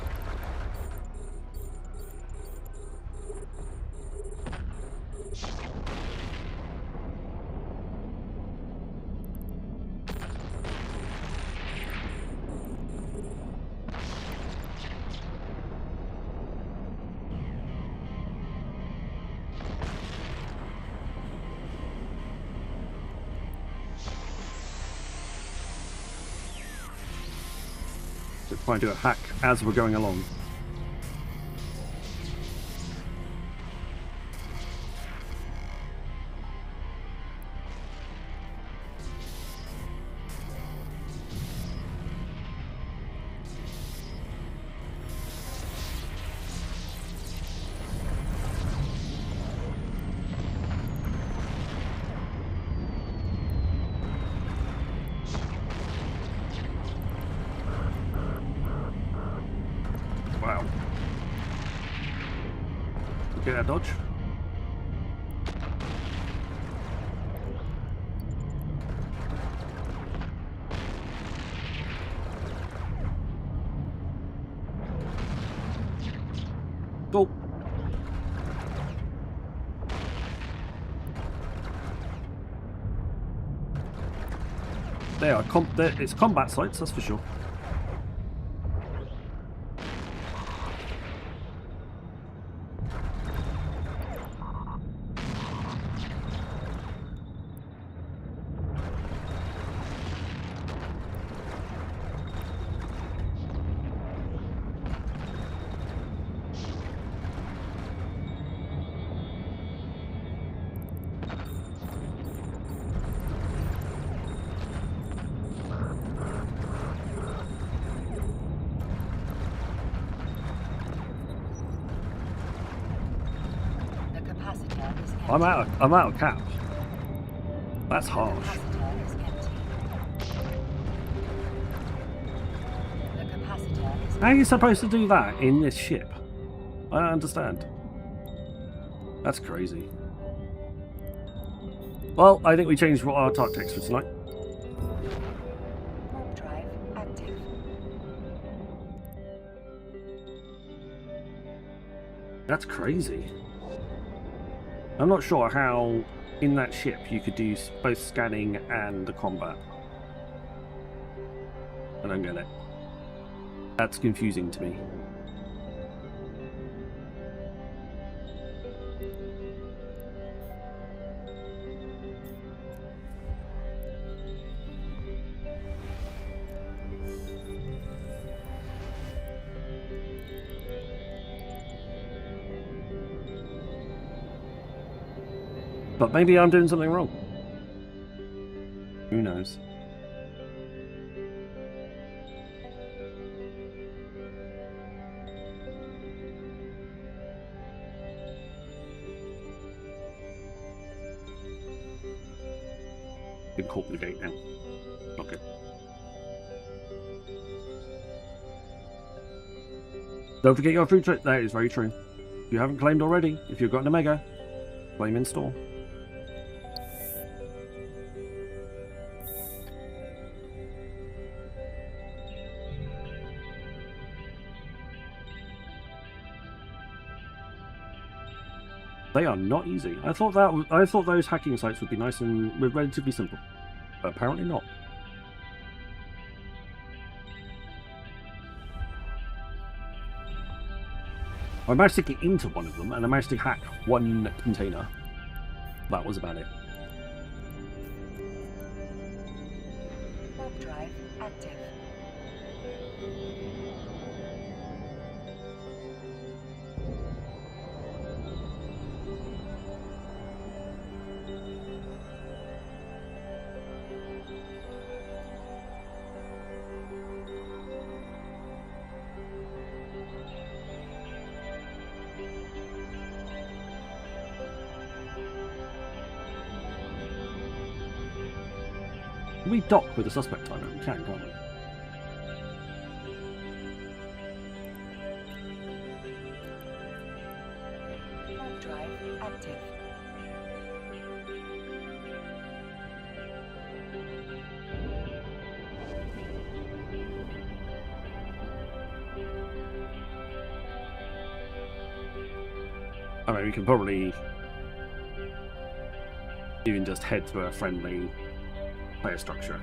So try and do a hack as we're going along. Wow. Okay, that dodge. Go. They are it's combat sites, that's for sure. The capacitor is empty. I'm out of cap. That's The harsh. capacitor is empty. The capacitor is How are you supposed to do that in this ship? I don't understand. That's crazy. Well, I think we changed what our tactics for tonight. warp drive active. That's crazy. I'm not sure how in that ship you could do both scanning and the combat. I don't get it. That's confusing to me. But maybe I'm doing something wrong. Who knows? Been caught in the gate now. Okay. Don't forget your food trip. That is very true. If you haven't claimed already, if you've got an Omega, claim in store. They are not easy. I thought those hacking sites would be nice and relatively simple, but apparently not. I managed to get into one of them, and I managed to hack one container. That was about it. Warp drive active. Can we dock with the suspect timer? We can, can't we? Warp drive active. I mean, we can probably even just head to a friendly player structure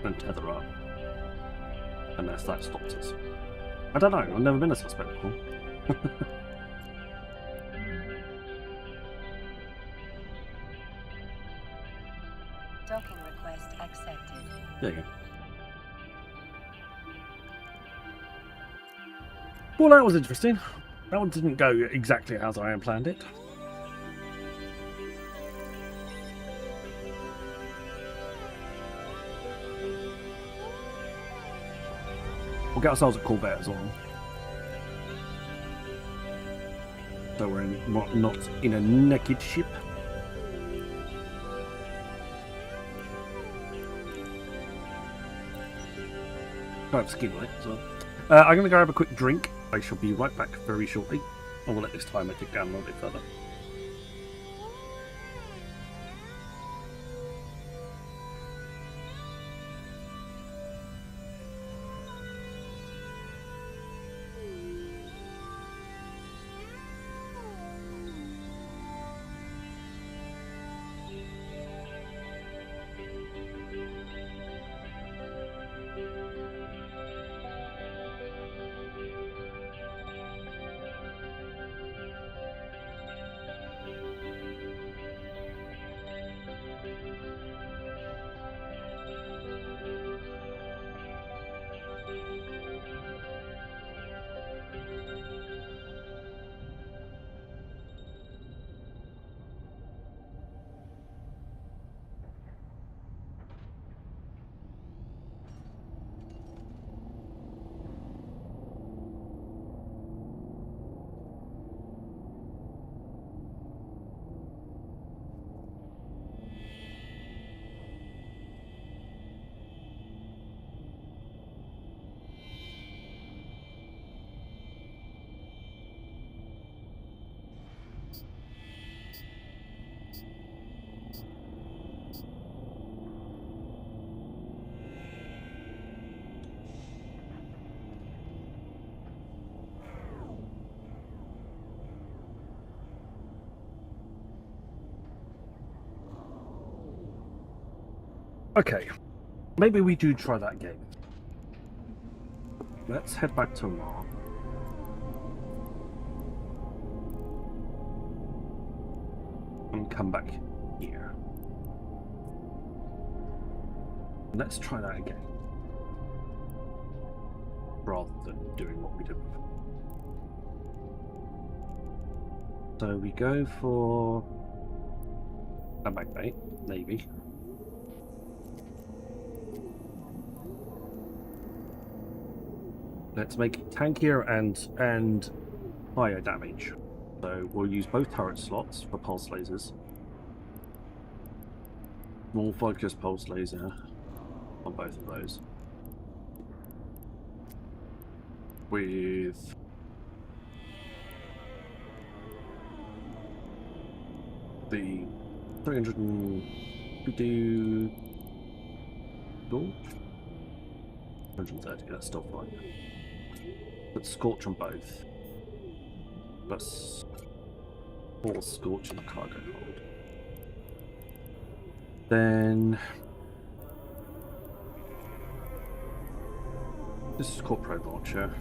and tether up, unless that stops us. I don't know, I've never been a suspect before. Docking request accepted. There you go. Well, that was interesting. That one didn't go exactly as I had planned it. We'll get ourselves a Corvette as well. So we're not in a naked ship. I have skin light as well. I'm going to grab a quick drink. I shall be right back very shortly. I will let this timer tick down a little bit further. Okay, maybe we do try that game. Let's head back to Ra. And come back here. Let's try that again. Rather than doing what we did before. So we go for a magnate, maybe. Let's make it tankier and higher damage. So we'll use both turret slots for pulse lasers. Small focus pulse laser on both of those. With the 350 gold? 130, that's still fine. But Scorch on both. Plus Or Scorch in the cargo hold. Then this is Corpro launcher.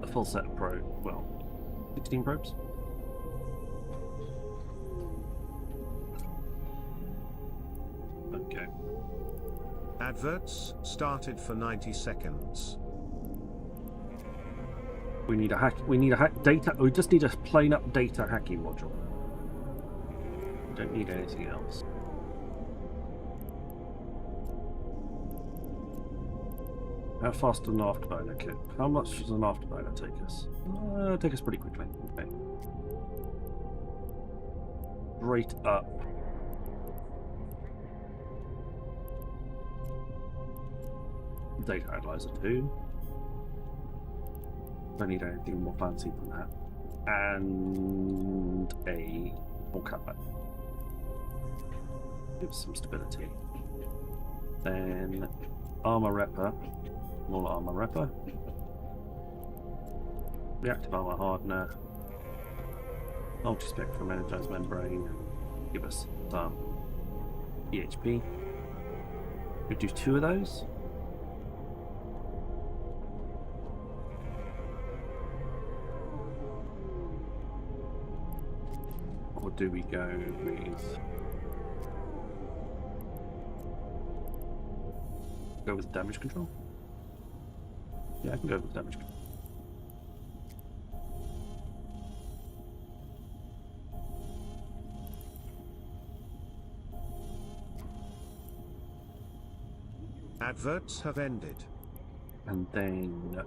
A full set of 16 probes. Okay. Adverts started for 90 seconds. We need a hack data. We just need a plain up data hacking module. We don't need anything else. How fast does an afterburner kick? How much does an afterburner take us? Take us pretty quickly. Okay. Straight up. Data analyzer 2. Don't need anything more fancy than that. And a more cutback. Gives some stability. Then armor repper. More armor repper. Reactive armor hardener. Multi-spectrum energized membrane. Give us some EHP. We do 2 of those. Or do we go with damage control? Yeah, I can go with damage control. Adverts have ended. And then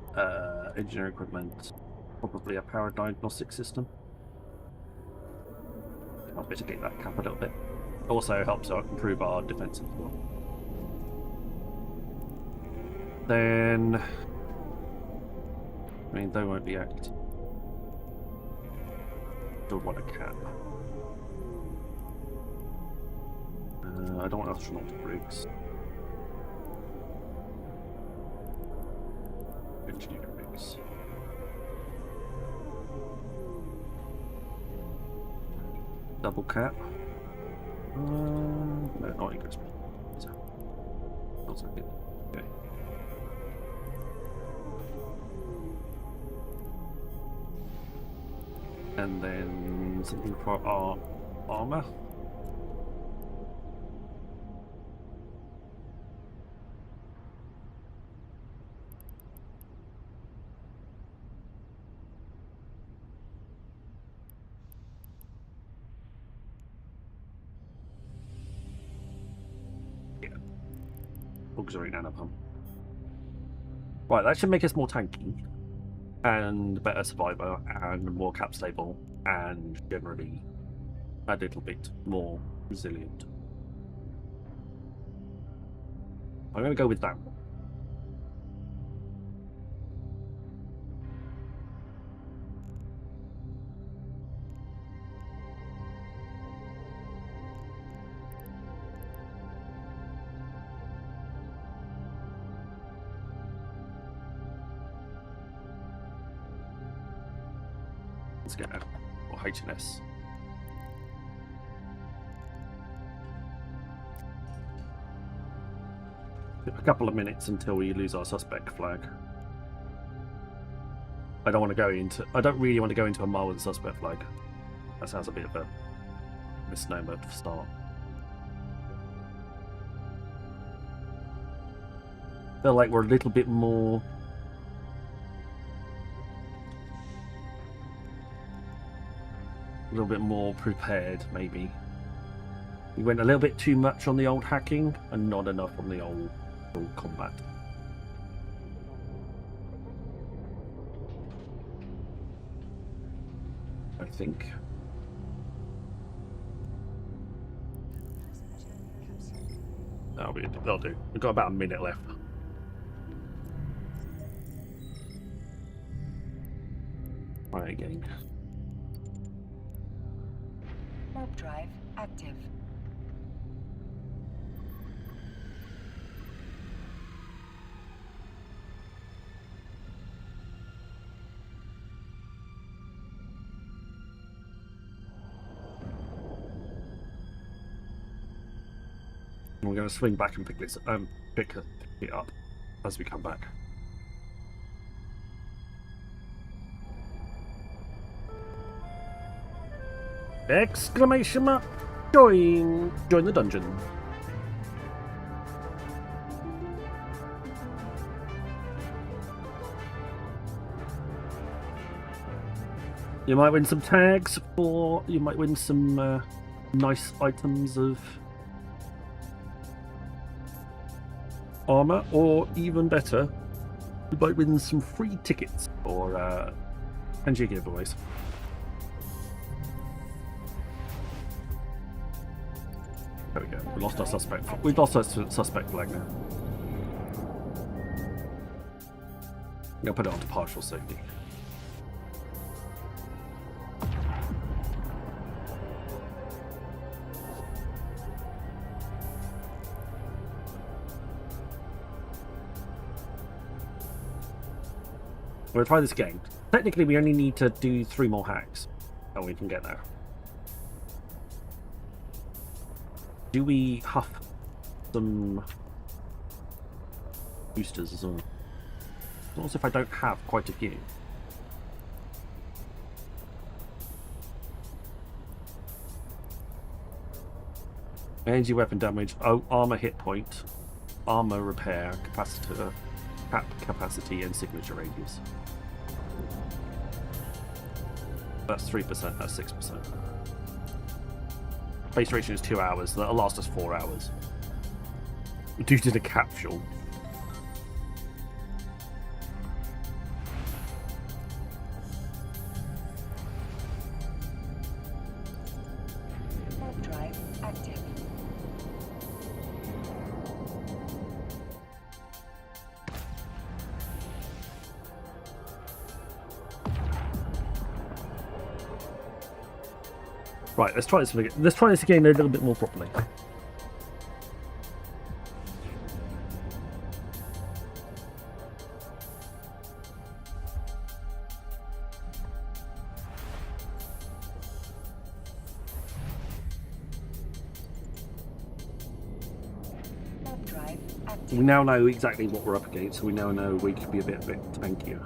engineering equipment, probably a power diagnostic system. I'll mitigate that cap a little bit. Also helps improve our defense as well. Then, I mean, they won't be active. Don't want a cap. I don't want astronaut rigs. Engineer rigs. Double cap. No, not Ingress. So, also good. Okay. And then something for our armor. Auxiliary nanopump. Right, that should make us more tanky and better survivor and more cap stable and generally a little bit more resilient. I'm going to go with that. Let's get a or HNS. A couple of minutes until we lose our suspect flag. I don't really want to go into a mile with a suspect flag. That sounds a bit of a misnomer to start. Feel like we're a little bit more prepared, maybe. We went a little bit too much on the old hacking and not enough on the old combat. I think. That'll do. We've got about a minute left. Right again. Warp drive active. we're going to swing back and pick it up as we come back. Exclamation mark! Join the dungeon. You might win some tags, or you might win some nice items of armor, or even better, you might win some free tickets or NG giveaways. There we go. We lost our suspect. We've lost our suspect flag now. I'm gonna put it onto partial safety. We'll try this again. Technically, we only need to do 3 more hacks, and we can get there. Do we huff some boosters as well? Also, if I don't have quite a few. Energy weapon damage, armor hit point, armor repair, capacitor, cap capacity, and signature radius. That's 3%, that's 6%. Base duration is 2 hours, that'll last us 4 hours. Due to the capsule. Warp drive active. Right, let's try this again. Let's try this again a little bit more properly. Warp drive active. We now know exactly what we're up against, so we now know we could be a bit tankier.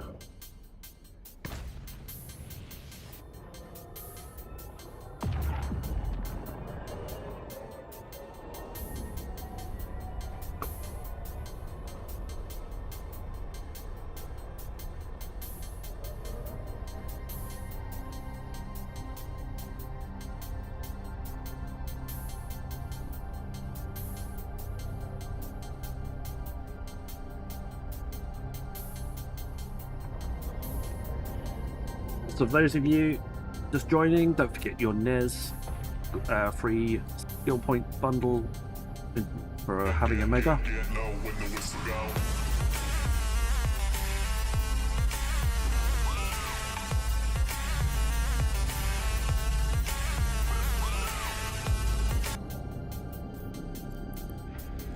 So for those of you just joining, don't forget your NES free skill point bundle for having a mega.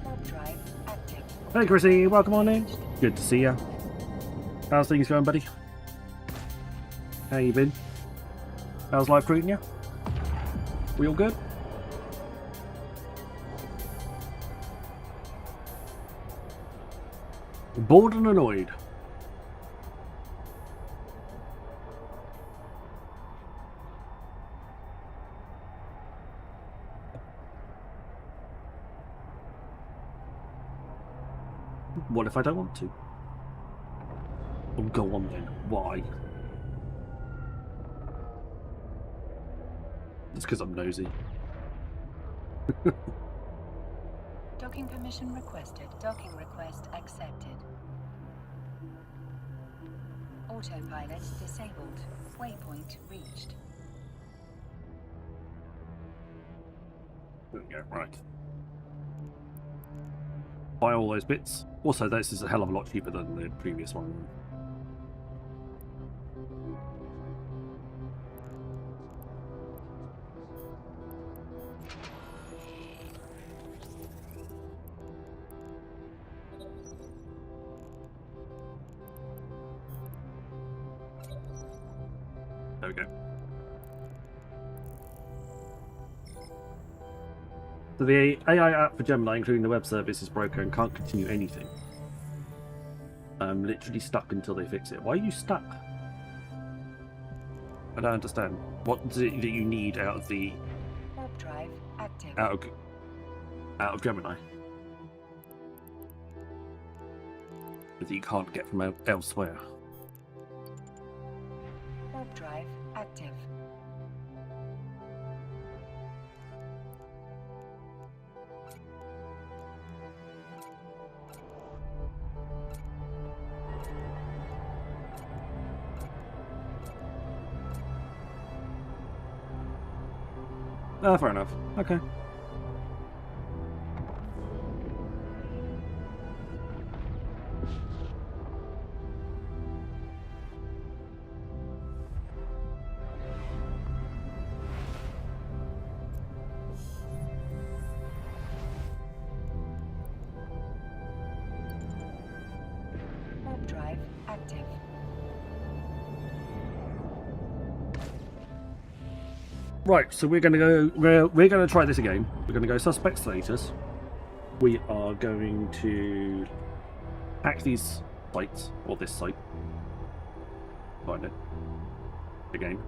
Warp drive active. Hey Chrissy, welcome on in. Good to see ya. How's things going, buddy? How you been? How's life treating you? We all good? Bored and annoyed. What if I don't want to? Oh, go on then. Why? It's because I'm nosy. Docking permission requested. Docking request accepted. Autopilot disabled. Waypoint reached. There we go, right. Buy all those bits. Also, this is a hell of a lot cheaper than the previous one. There we go. So the AI app for Gemini, including the web service, is broken and can't continue anything. I'm literally stuck until they fix it. Why are you stuck? I don't understand. What is it that you need out of the Warp drive active. out of Gemini that you can't get from elsewhere? Warp drive active. Fair enough. Okay. Warp drive active. Right, so we're gonna go. We're gonna try this again. We're gonna go suspect status. We are going to hack these sites, or this site. Find it again,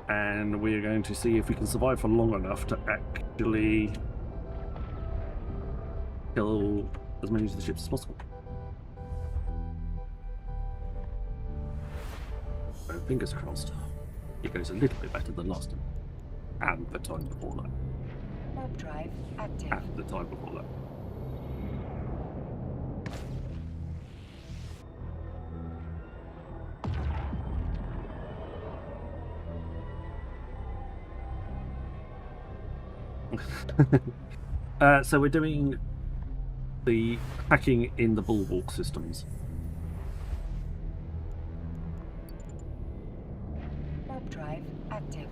and we're going to see if we can survive for long enough to actually kill as many of the ships as possible. So fingers crossed. It goes a little bit better than last time. And the time before that. Warp drive active. And the time before that. So we're doing the hacking in the bulwark systems. Warp drive active.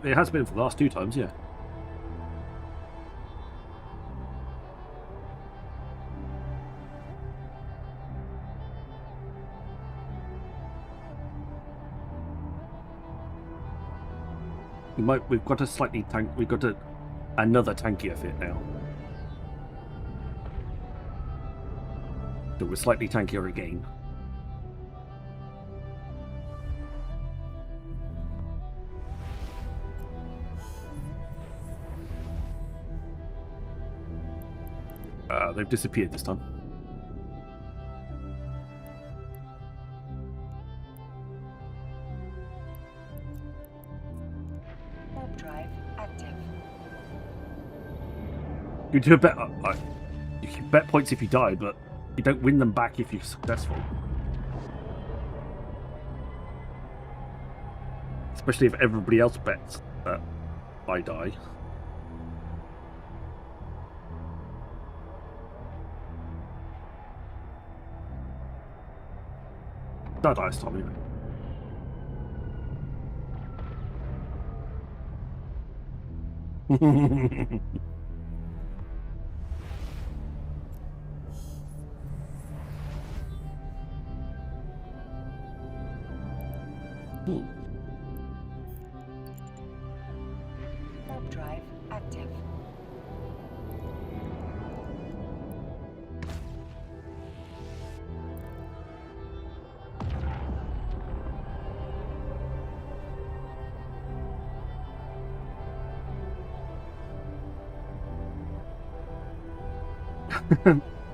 It has been for the last 2 times, yeah. We've got a slightly we've got another tankier fit now. So we're slightly tankier again. They've disappeared this time. Warp drive active. You do a bet. You can bet points if you die, but you don't win them back if you're successful. Especially if everybody else bets that I die. Don't die this time, anyway. Warp drive active.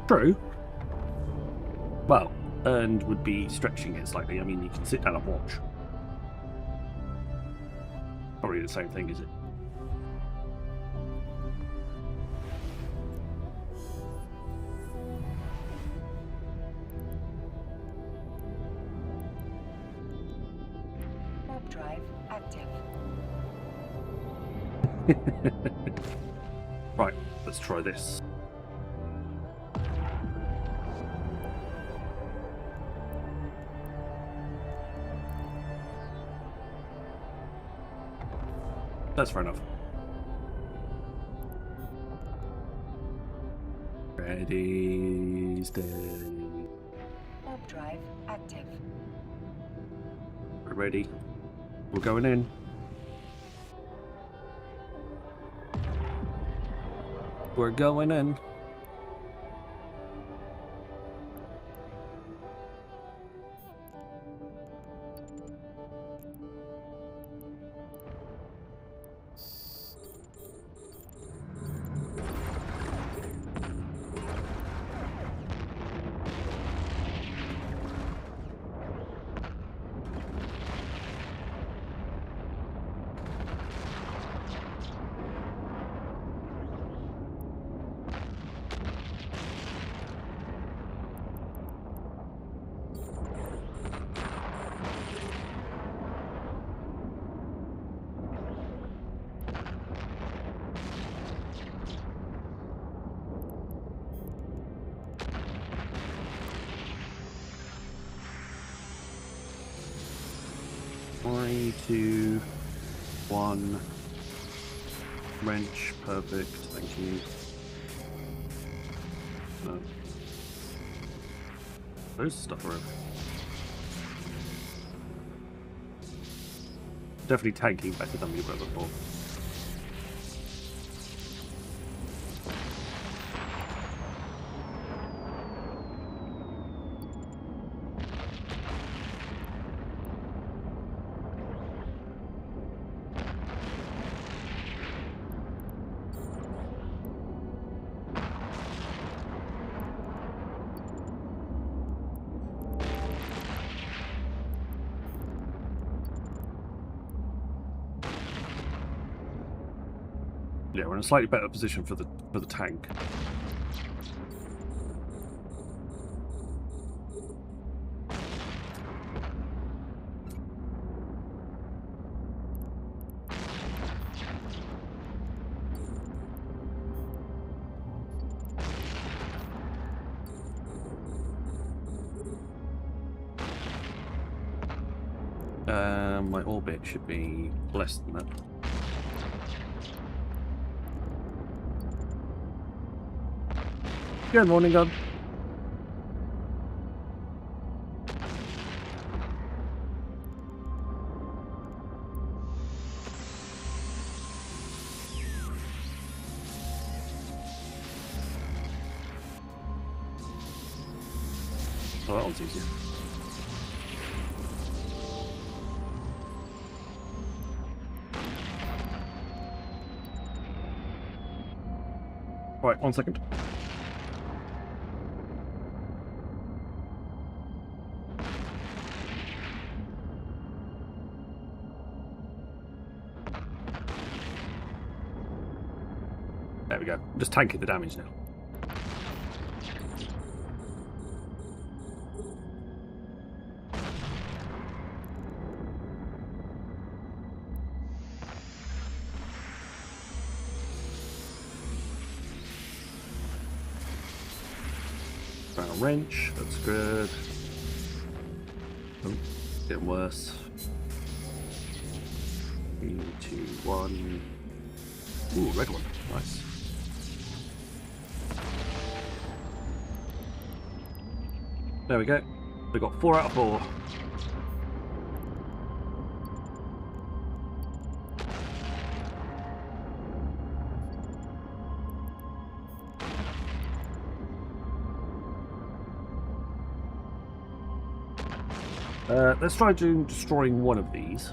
True. Well, earned would be stretching it slightly. I mean, you can sit down and watch. Probably the same thing, is it? Warp drive active. Right, let's try this. That's fair enough. Steady, steady. Warp drive active. We're ready. We're going in. We're going in. Three, two, one. Wrench, perfect, thank you. No. There's stuff around. Definitely tanking better than we were before. Yeah, we're in a slightly better position for the tank. My orbit should be less than that. Good morning, God. Oh, that one's easier. Right, 1 second. There we go. Just tanking the damage now. Found a wrench. That's good. Oh, getting worse. 3, 2, 1. Ooh, red one. Nice. There we go. We got 4 out of 4. Let's try destroying one of these.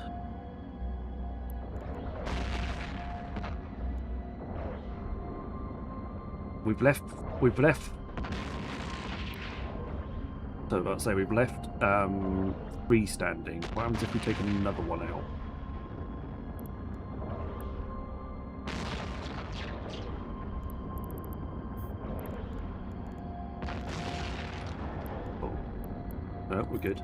We've left. So let's say we've left 3 standing. What happens if we take another one out? Oh, no, we're good.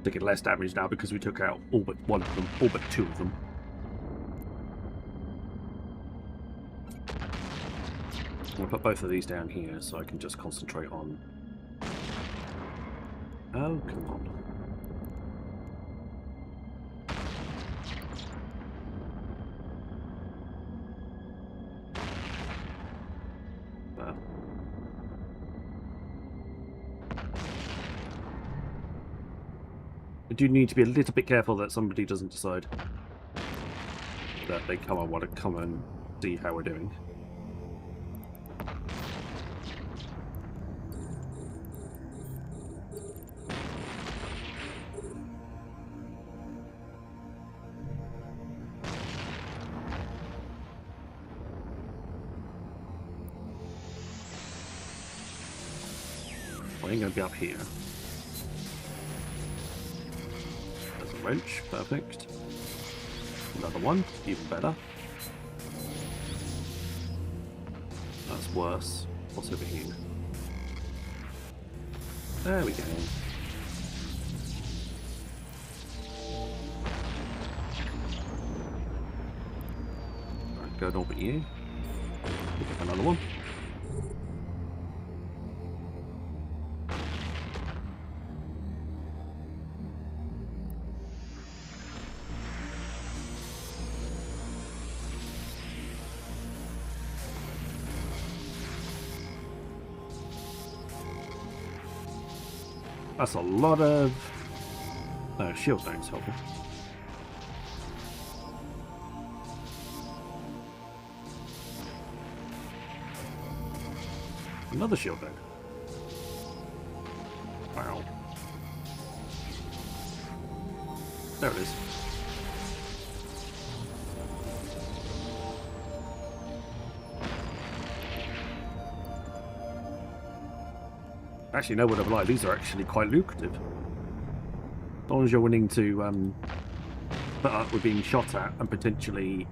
taking less damage now because we took out all but one of them, all but two of them. I'm going to put both of these down here so I can just concentrate on... Oh, come on. There. I do need to be a little bit careful that somebody doesn't decide that they want to come and see how we're doing. I ain't going to be up here. There's a wrench, perfect. Another one, even better. That's worse. What's over here? There we go. Alright, go and orbit you. Pick up another one. That's a lot of... No, shield bank's helpful. Another shield bank. Wow. There it is. Actually, no word of a lie, these are actually quite lucrative. As long as you're willing to put up with being shot at and potentially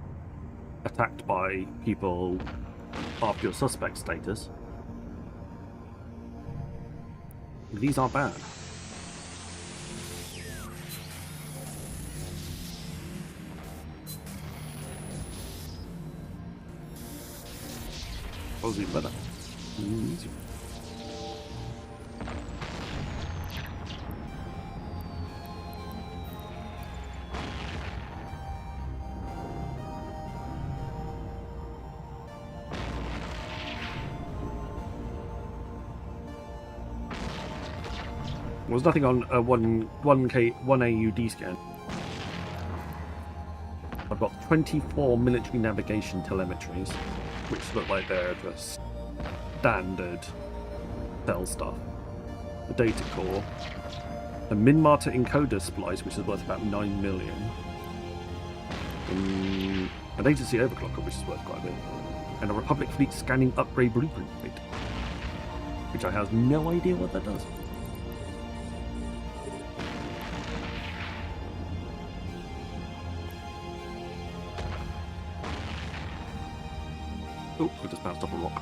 attacked by people after your suspect status. These are bad. Was even better. Easy. There's nothing on a 1 AUD scan. I've got 24 military navigation telemetries, which look like they're just standard cell stuff. A data core, a Minmatar encoder splice, which is worth about 9 million. An agency overclocker, which is worth quite a bit. And a Republic fleet scanning upgrade blueprint plate, which I have no idea what that does. Oh, we just bounced off a rock.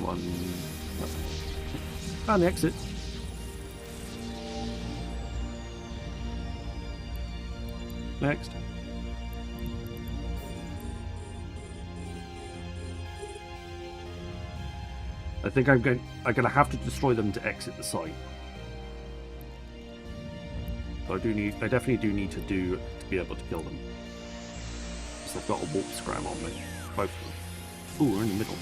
One. And the exit. Next. I think I'm going to have to destroy them to exit the site. So I definitely do need to be able to kill them. So I've got a warp scram on me. Both of them. Ooh, we're in the middle.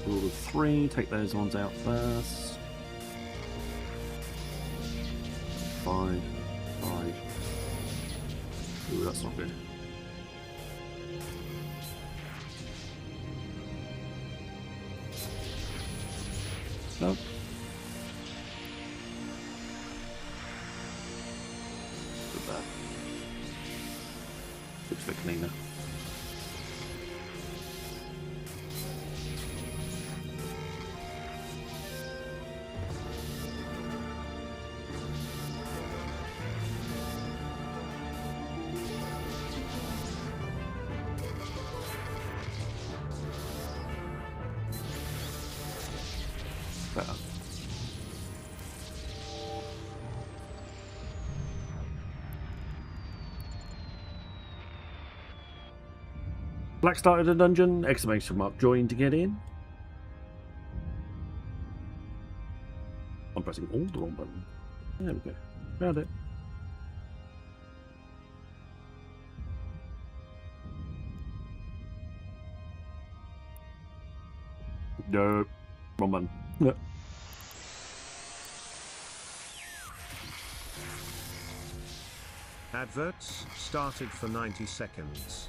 Rule of 3, take those ones out first. 5. Ooh, that's not good. Nope. cleaner. Better. Black started a dungeon, exclamation mark, join to get in. I'm pressing all the wrong button. There we go. Found it. No. Wrong button. No. Adverts started for 90 seconds.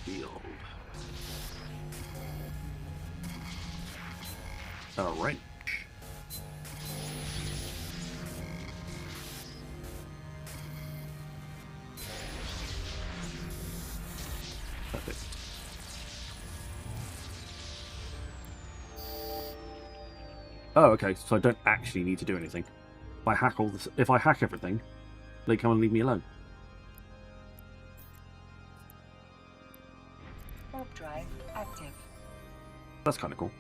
Field. A wrench. Perfect. Oh, okay. So I don't actually need to do anything. If I hack all this, if I hack everything, they come and leave me alone. Warp drive active. That's kind of cool.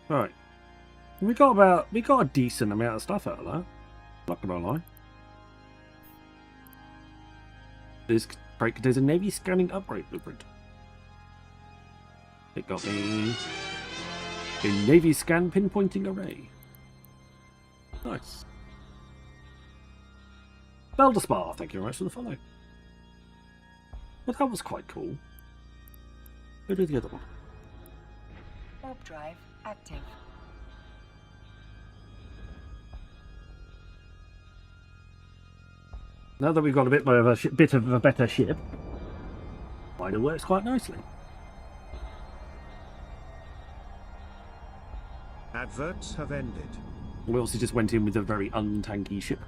Right. We got a decent amount of stuff out of that. Not gonna lie. This crate contains a Navy scanning upgrade blueprint. It got me a Navy scan pinpointing array. Nice. Belderspar, thank you very much for the follow. Well, that was quite cool. Go do the other one. Warp drive active. Now that we've got a bit more of a bit of a better ship, Spider works quite nicely. Adverts have ended. We also just went in with a very untanky ship.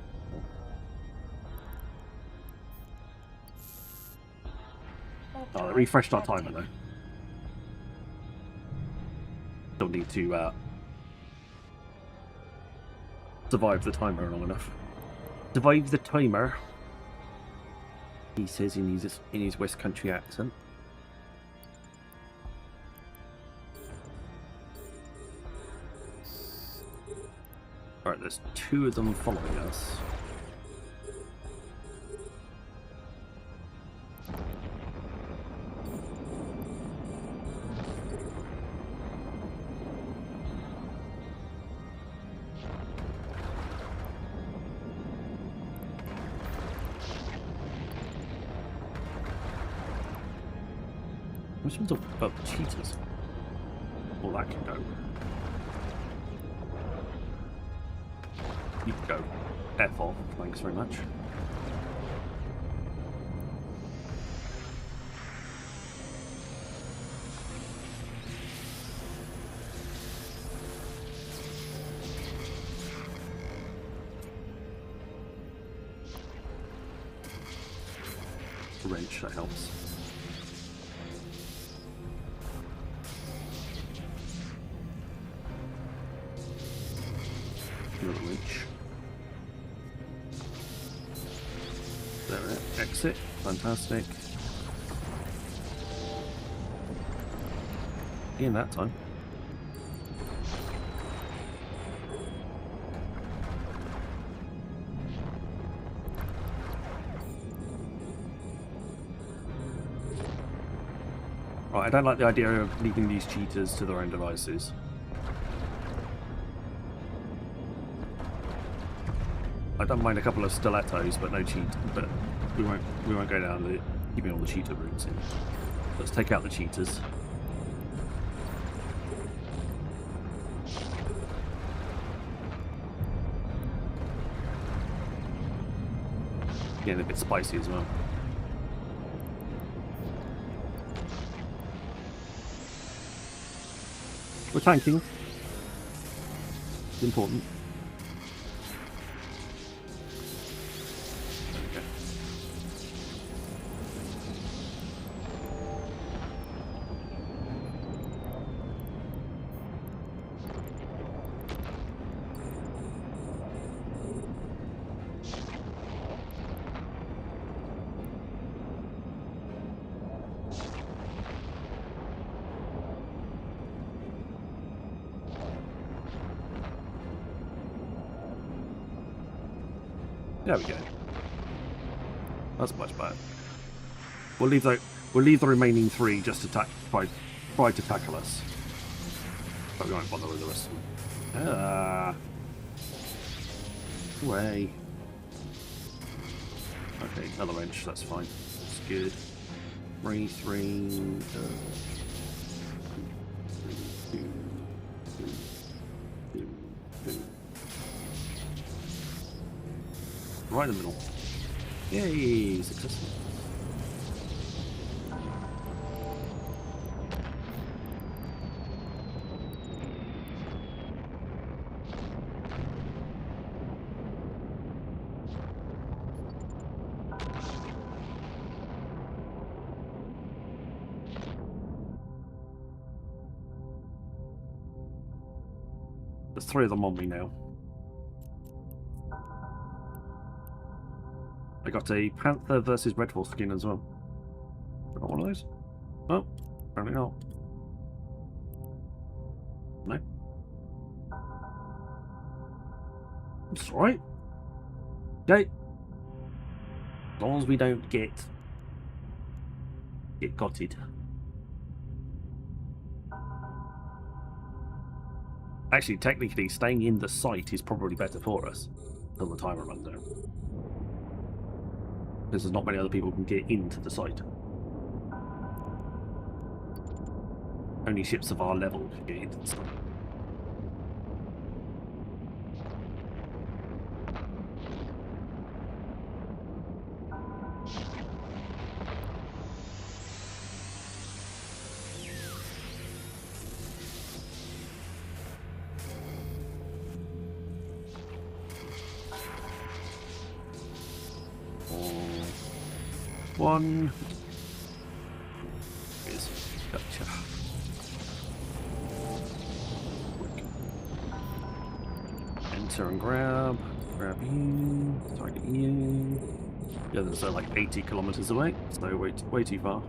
Warp Oh, it drive refreshed our active. timer though. Don't need to survive the timer long enough. Survive the timer, he says in his West Country accent. Alright, there's two of them following us. Which one's about the cheaters? Well, that can go. You can go. F off, thanks very much. Wrench, that helps. Another wrench. There, exit. Fantastic. In that time. Right, I don't like the idea of leaving these cheaters to their own devices. I don't mind a couple of stilettos, but no cheat. But we won't go down the keeping all the cheater routes in. Let's take out the cheaters. Getting a bit spicy as well. We're tanking. It's important. There we go. That's much better. We'll leave the remaining 3 just to try to tackle us. But we won't bother with the rest of them. Way. Okay, another wrench, that's fine. That's good. 3, 2. Right in the middle. Yay, successful. There's 3 of them on me now. I got a Panther versus Red Horse skin as well. Got one of those? Oh, apparently not. No. It's alright. Okay. As long as we don't get gotted. Actually, technically, staying in the site is probably better for us until the timer runs out. Because there's not many other people who can get into the site. Only ships of our level can get into the site. One is gotcha. Enter and grab you, target you. The others are like 80 kilometers away, so way too far.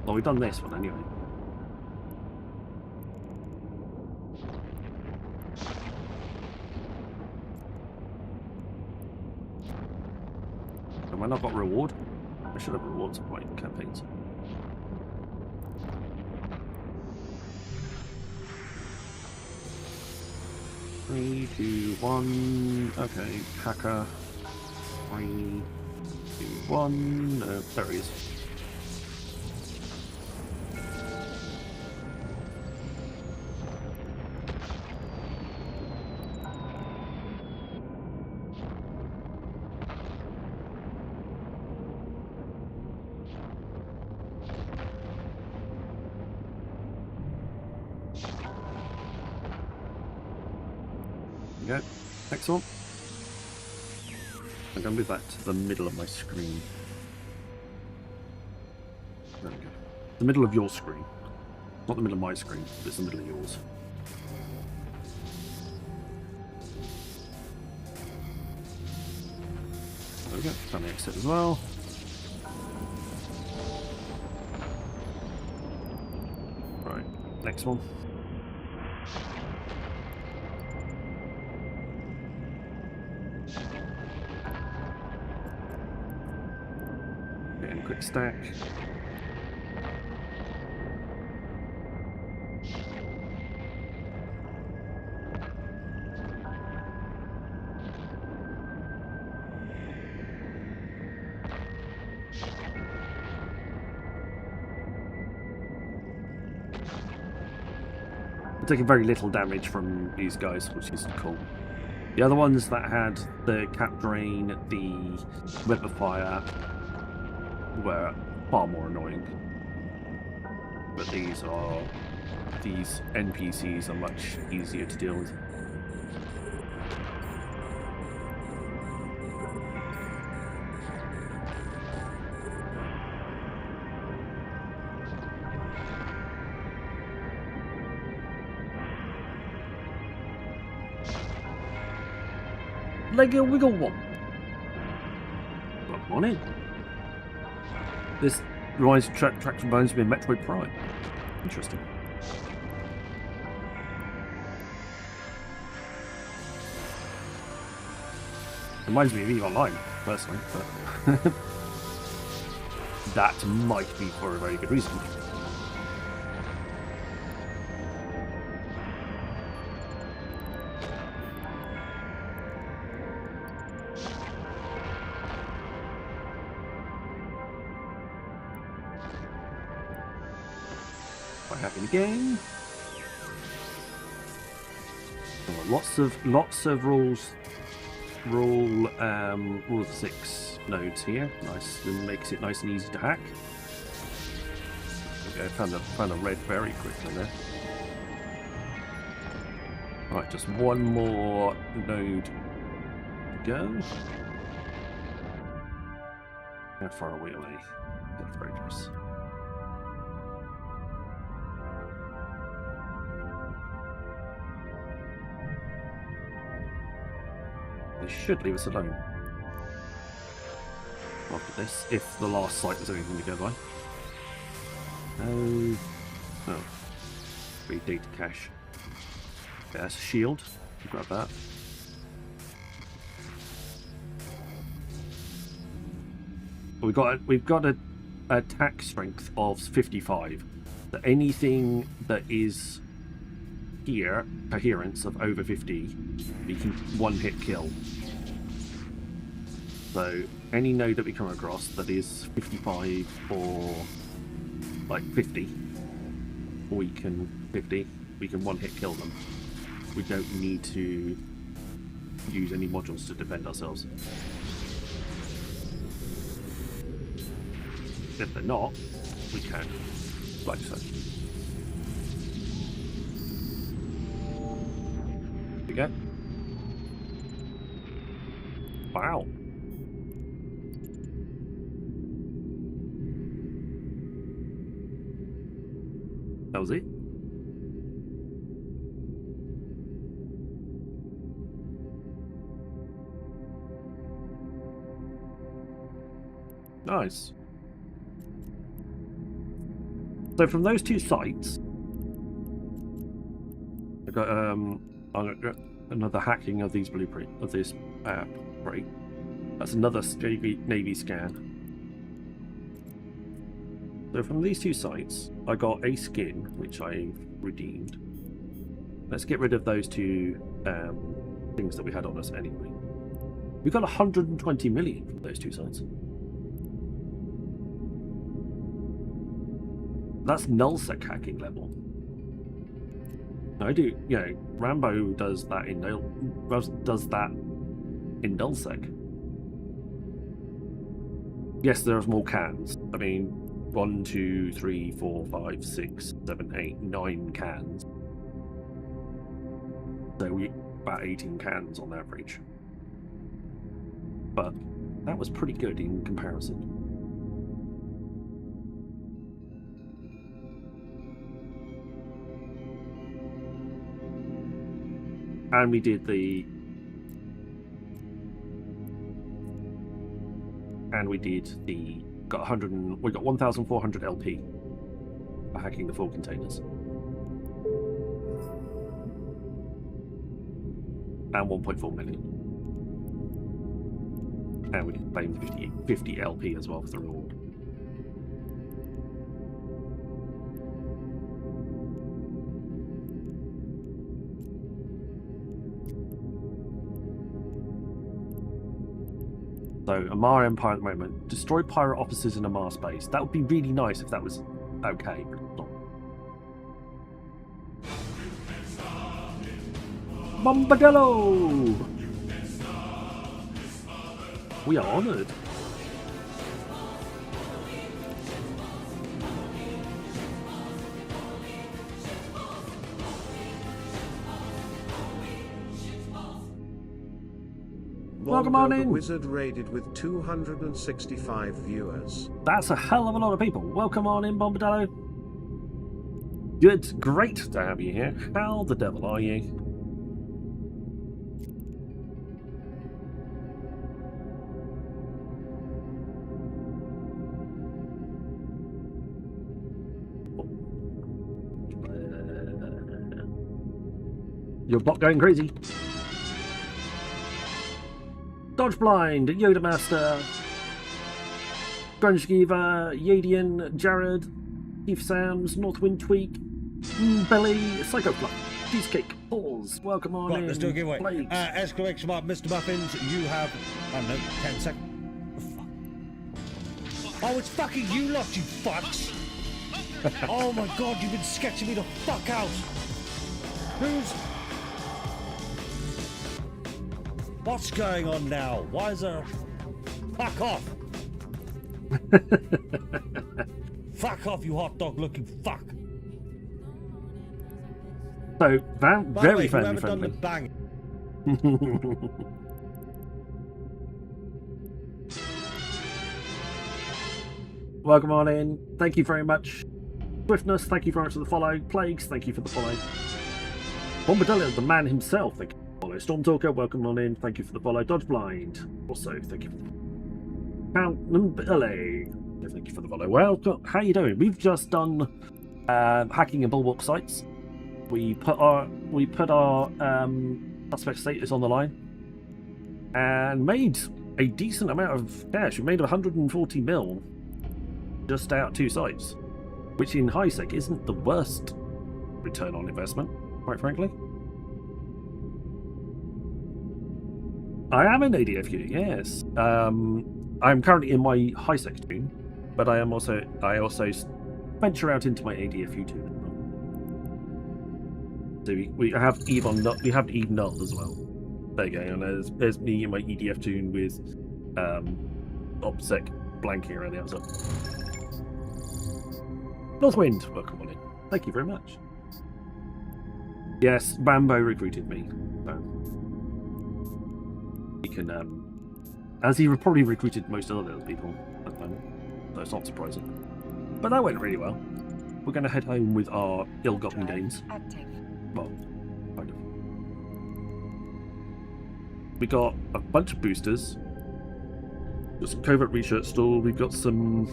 Well, we've done this one anyway. Have I not got reward? I should have rewards for my campaigns. Three, 2, 1. Okay, hacker. 3, 2, 1. There he is. Go. Next one. I'm going to move that to the middle of my screen. There we go. The middle of your screen. Not the middle of my screen, but it's the middle of yours. There we go. Done the exit as well. Right. Next one. Quick stack. I'm taking very little damage from these guys, which is cool. The other ones that had the cap drain, the web of fire, were far more annoying. But these NPCs are much easier to deal with. Lego Wiggle One. Come on in. This reminds Traction Bones of being Metroid Prime. Interesting. Reminds me of EVE Online, personally, but that might be for a very good reason. Quite happy again. Lots of rules of 6 nodes here. Nice, and makes it nice and easy to hack. Okay, found a red very quickly there. Right, just one more node to go. How far away are they? That's very close. They should leave us alone after this, if the last site is anything to go by. Oh, free data cache. Okay, that's a shield. Grab that. We've got a attack strength of 55. So anything that is here, coherence of over 50, we can one-hit kill. So any node that we come across that is 55 or like 50, we can one-hit kill them. We don't need to use any modules to defend ourselves. If they're not, we can, like so. There we go. Wow. That was it. Nice. So from those 2 sites, I got another hacking of these blueprint of this crate. That's another Navy scan. So from these 2 sites, I got a skin which I redeemed. Let's get rid of those 2 things that we had on us anyway. We got 120 million from those 2 sites. That's nullsec hacking level. I do, you know, Rambo does that in nullsec. Yes, there's more cans. I mean, 1, 2, 3, 4, 5, 6, 7, 8, 9 cans. So we about 18 cans on average. But that was pretty good in comparison. And we did got 1,400 LP for hacking the 4 containers. And 1.4 million. And we claimed 50 LP as well for the reward. So, Amar Empire at the moment. Destroy pirate officers in Amar space. That would be really nice if that was okay, but it's not. Bombadillo! We are honoured. Welcome on in. The Wizard raided with 265 viewers. That's a hell of a lot of people. Welcome on in, Bombadillo. It's great to have you here. How the devil are you? Your bot going crazy. Dodge Blind, Yoda Master, Grunge Giver, Yadian, Jared, Keith Sams, Northwind Tweak, Belly, Psycho Fluff, Cheesecake, Pause, welcome on Right, in. let's do a giveaway. Blades. Exclamation mark, Mr. Muffins, you have, I don't know, 10 seconds. Oh, it's fucking you lot, you fucks! Oh my god, you've been sketching me the fuck out! What's going on now? Why is there... Fuck off! Fuck off, you hot dog looking fuck! So, By the very way, family whoever done the friendly. bang... Welcome on in. Thank you very much. Swiftness, thank you very much for the follow. Plagues, thank you for the follow. Bombadillo, the man himself, thank you for the follow. Stormtalker, welcome on in. Thank you for the follow. Dodge Blind, also thank you for the follow. Count Billy, thank you for the follow. Well, how you doing? We've just done hacking and bulwark sites. We put our suspect status on the line and made a decent amount of cash. We made 140 mil just out 2 sites, which in HiSec isn't the worst return on investment, quite frankly. I am an ADFU, yes. I'm currently in my HiSec tune, but I also venture out into my ADFU tune. So we have Eve on we have Eve Null as well. There you go, and there's me in my EDF tune with OPSEC blanking around the outside. Northwind, welcome on in. Thank you very much. Yes, Rambo recruited me. So he can, as he probably recruited most other people at the moment. So it's not surprising. But that went really well. We're going to head home with our ill-gotten gains. Well, kind of. We got a bunch of boosters. Got some covert research stall. We've got some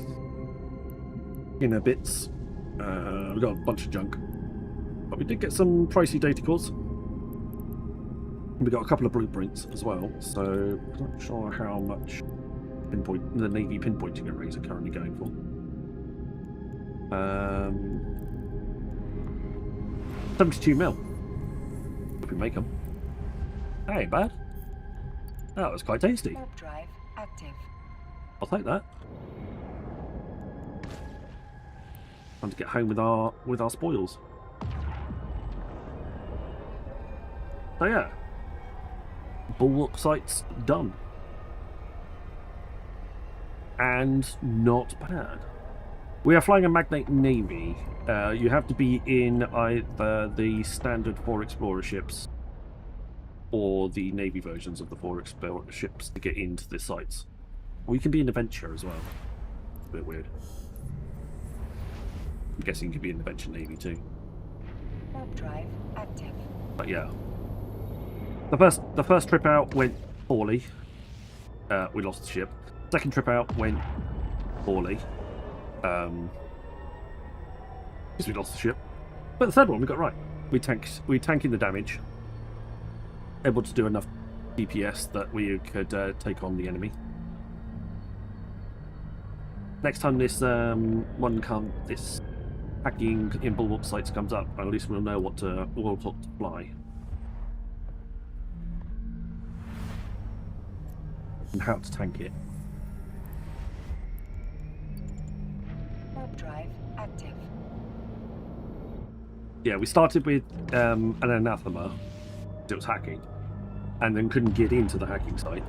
inner bits. We got a bunch of junk, but we did get some pricey data cores. We got a couple of blueprints as well, so I'm not sure how much the Navy pinpointing arrays are currently going for. 72 mil. If we make them. That ain't bad. That was quite tasty. Warp drive active. I'll take that. Time to get home with our spoils. So yeah, bulwark sites done, and not bad. We are flying a Magnate Navy. You have to be in either the standard 4 Explorer ships or the Navy versions of the 4 Explorer ships to get into the sites. Or you can be an Adventure as well. It's a bit weird. I'm guessing you could be in the Adventure Navy too. Warp drive active. But yeah, the first trip out went poorly. We lost the ship. Second trip out went poorly. Because we lost the ship. But the third one we got right. We tanking the damage. Able to do enough DPS that we could take on the enemy. Next time this this hacking in bulwark sites comes up, at least we'll know what to fly and how to tank it. Warp drive active. Yeah, we started with an anathema. It was hacking, and then couldn't get into the hacking site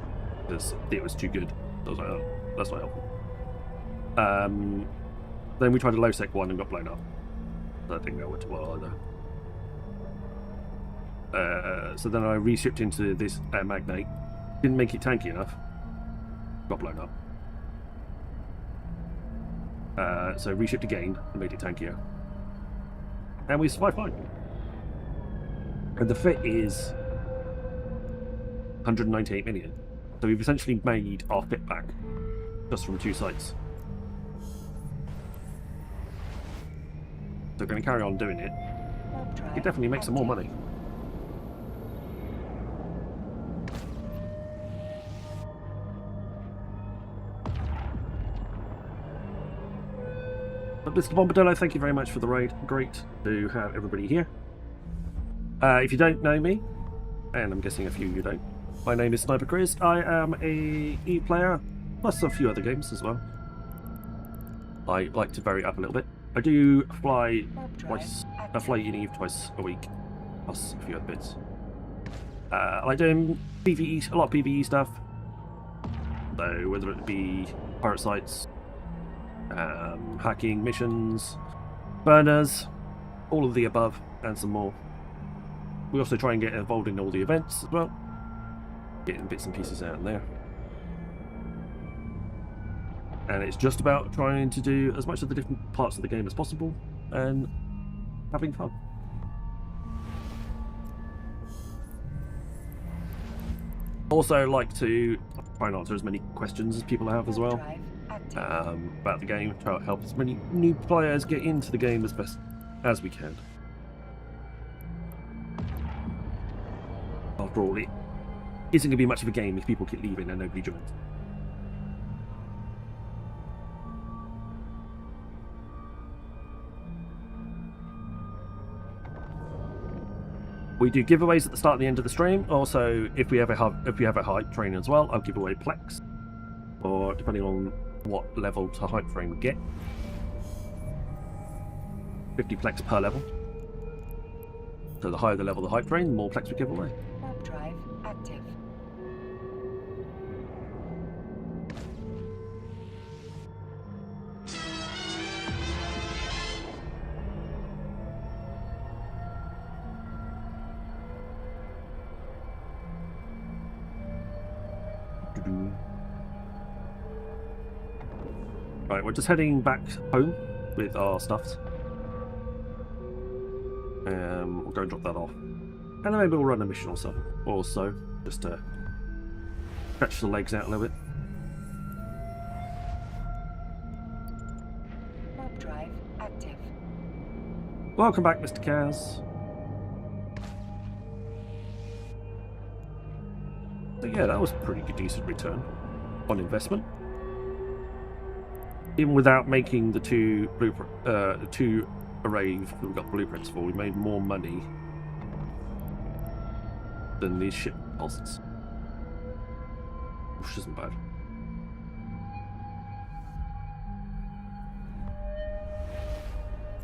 because it was too good. I was like, oh, that's not helpful. Then we tried a low sec one and got blown up. That didn't go too well either. So then I reshipped into this Magnate. Didn't make it tanky enough. Got blown up. So reshipped again and made it tankier. And we survived fine. And the fit is 198 million. So we've essentially made our fit back just from 2 sites. So we're going to carry on doing it. You can definitely make some more money. But Mr. Bombadillo, thank you very much for the raid. Great to have everybody here. If you don't know me, and I'm guessing a few of you don't, my name is Sniper Chris. I am a Eve player, plus a few other games as well. I like to vary up a little bit. I do fly twice. I fly in Eve twice a week, plus a few other bits. I like doing PvE, a lot of PvE stuff. So whether it be pirate sites, hacking missions, burners, all of the above, and some more. We also try and get involved in all the events as well, getting bits and pieces out in there. And it's just about trying to do as much of the different parts of the game as possible and having fun. Also like to try and answer as many questions as people have as well about the game, try to help as many new players get into the game as best as we can. After all, it isn't going to be much of a game if people keep leaving and nobody joins. We do giveaways at the start and the end of the stream. Also, if we have a hype train as well, I'll give away Plex, or depending on what level to hype train we get, 50 Plex per level. So the higher the level of the hype train, the more Plex we give away. Warp drive active. Right, we're just heading back home with our stuffs. We'll go and drop that off. And then maybe we'll run a mission or so, just to stretch the legs out a little bit. Warp drive active. Welcome back, Mr. Kaz. So yeah, that was a pretty good, decent return on investment. Even without making the two arrays that we got blueprints for, we made more money than these ship costs, which isn't bad.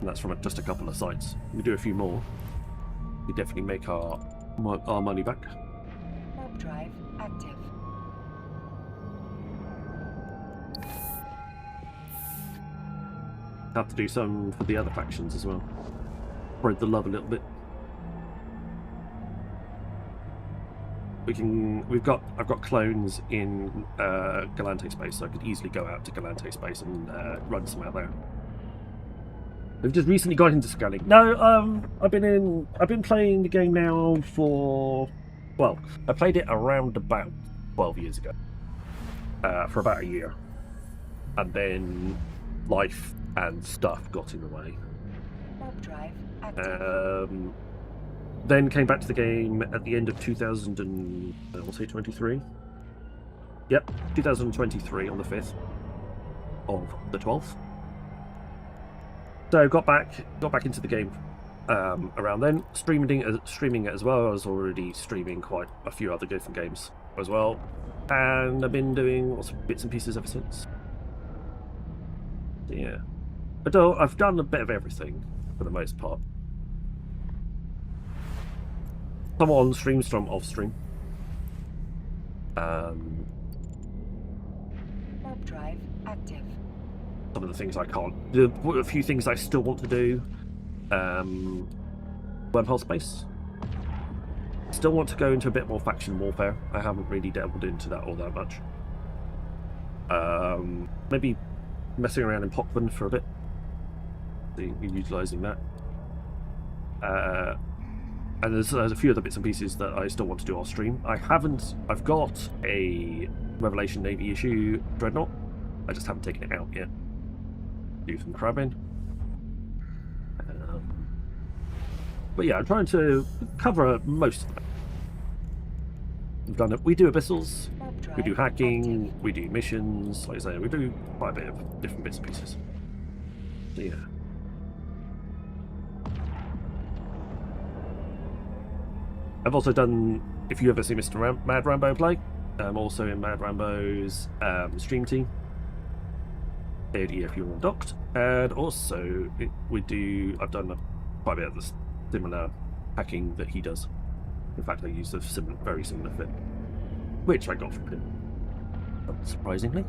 And that's from just a couple of sites. We do a few more, we definitely make our money back. Warp drive active. Have to do some for the other factions as well. Spread the love a little bit. I've got clones in Galante space, so I could easily go out to Galante space and run some out there. We've just recently got into scaling. No, I've been playing the game now for, well, I played it around about 12 years ago, for about a year, and then life and stuff got in the way. Warp drive active. Then came back to the game at the end of 2023. Yep, 2023 on the 5th of the 12th. So got back into the game around then, streaming it as well. I was already streaming quite a few other different games as well, and I've been doing lots of bits and pieces ever since. So, yeah, but I've done a bit of everything for the most part. Some on stream, some off stream. Warp drive active. Some of the things I can't. A few things I still want to do. Wormhole space. Still want to go into a bit more faction warfare. I haven't really delved into that all that much. Maybe messing around in Pockman for a bit. Utilising that. And there's a few other bits and pieces that I still want to do off stream. I've got a Revelation Navy issue Dreadnought. I just haven't taken it out yet. Do some crabbing. But yeah, I'm trying to cover most of that. We've done it. We do abyssals, we do hacking, we do missions. Like I say, we do quite a bit of different bits and pieces. So, yeah. I've also done, if you ever see Mr. Mad Rambo play, I'm also in Mad Rambo's stream team. If you're undocked. And also, I've done quite a bit of the similar hacking that he does. In fact, I use a very similar fit, which I got from him, surprisingly.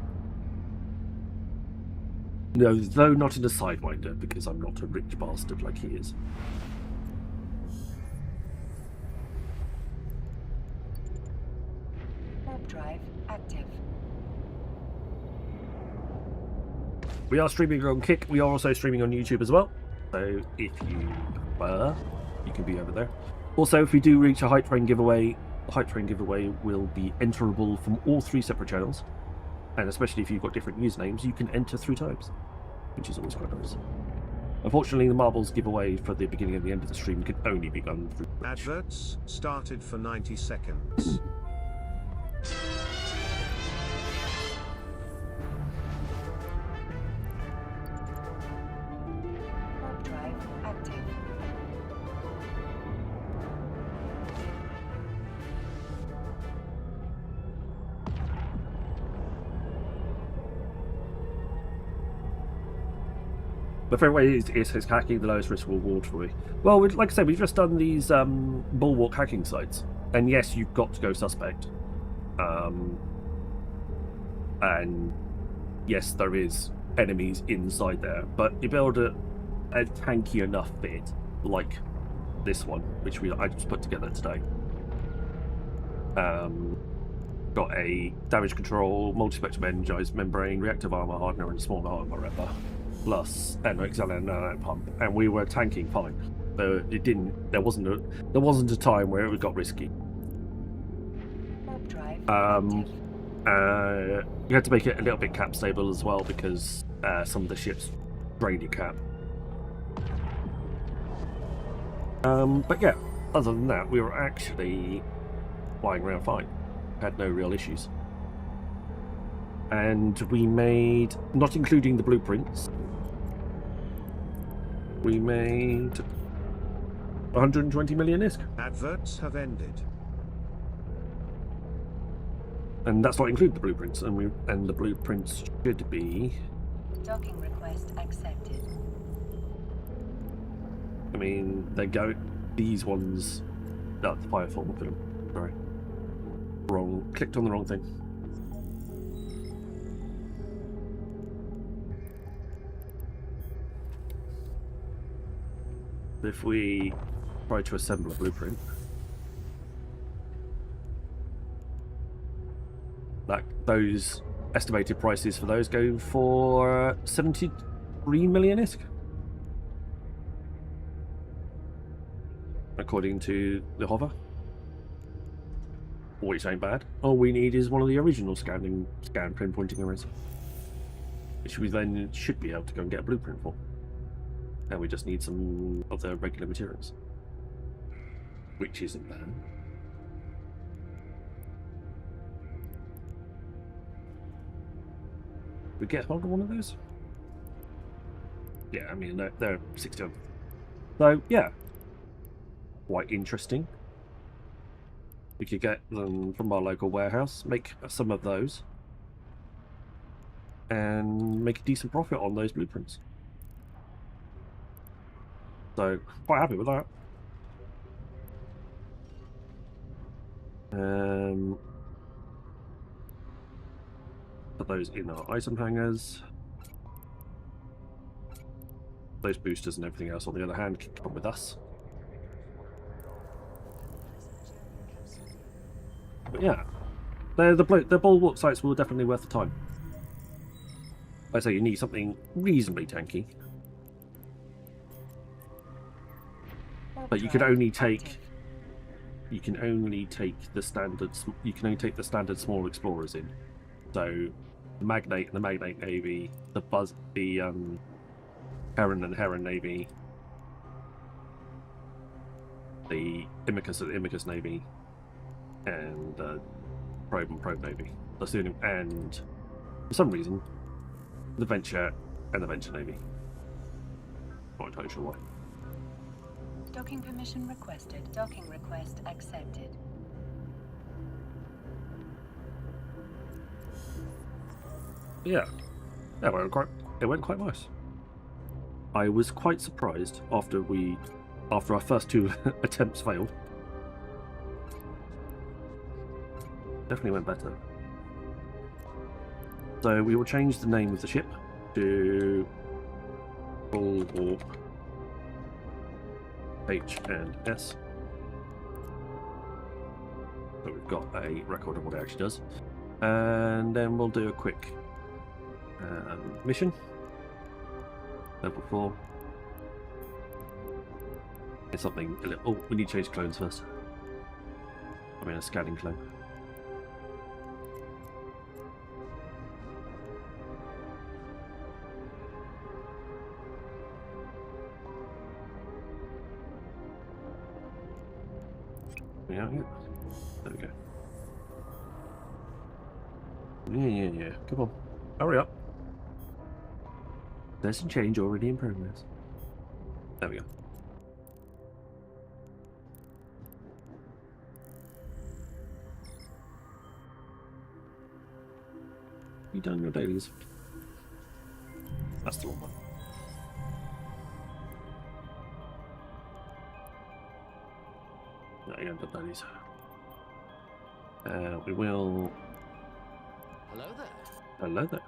No, though not in a Sidewinder, because I'm not a rich bastard like he is. Warp drive active. We are streaming on Kick. We are also streaming on YouTube as well. So if you prefer, you can be over there. Also, if we do reach a Hype Train giveaway, the Hype Train giveaway will be enterable from all 3 separate channels. And especially if you've got different usernames, you can enter 3 times, which is always quite nice. Unfortunately, the marbles giveaway for the beginning and the end of the stream can only be done through Twitch. Adverts started for 90 seconds. Warp drive active. My favourite way is hacking the lowest risk reward for me. Well, like I said, we've just done these Bulwark hacking sites. And yes, you've got to go suspect. And yes, there is enemies inside there. But you build a tanky enough bit, like this one, which I just put together today. Got a damage control, multi-spectrum energized membrane, reactive armor hardener, and a small armor repper. Plus an auxiliary pump, and we were tanking fine. So it didn't. There wasn't a time where it got risky. Warp drive You had to make it a little bit cap stable as well because some of the ships drained your cap. But yeah, other than that, we were actually flying around fine. Had no real issues. And we made, not including the blueprints, we made 120 million ISK. Adverts have ended. And that's not including the blueprints, and the blueprints should be. docking request accepted. I mean, they go. These ones. No, the Firefall film. Sorry. Wrong. Clicked on the wrong thing. If we try to assemble a blueprint, like those estimated prices for those go for 73 million ISK, according to the hover. Which ain't bad. All we need is one of the original scan pinpointing arrays, which we then should be able to go and get a blueprint for. And we just need some of the regular materials, which isn't bad. We get hold of one of those? Yeah, I mean, they're 60. So, yeah. Quite interesting. We could get them from our local warehouse, make some of those, and make a decent profit on those blueprints. So, quite happy with that. Put those in our item hangers. Those boosters and everything else, on the other hand, can come with us. But yeah, the Bulwark sites were definitely worth the time. Like I say, you need something reasonably tanky. But you can only take the standard. You can only take the standard small explorers in. So the Magnate and the Magnate Navy, the Heron and Heron Navy, the Imicus and Imicus Navy, and Probe and Probe Navy. That's the only, and for some reason, the Venture and the Venture Navy. Not entirely sure why. Docking permission requested. Docking request accepted. Yeah, it went quite nice. I was quite surprised after our first 2 attempts failed. Definitely went better. So we will change the name of the ship to Bulwark H&S. So we've got a record of what it actually does. And then we'll do a quick mission. Level 4. It's something a little... Oh, we need to change clones first. I mean, a scanning clone. Yeah, there we go. Yeah. Come on. Hurry up. There's some change already in progress. There we go. You done your dailies? That's the wrong one. No, you haven't done dailies. We will... Hello there. Hello there.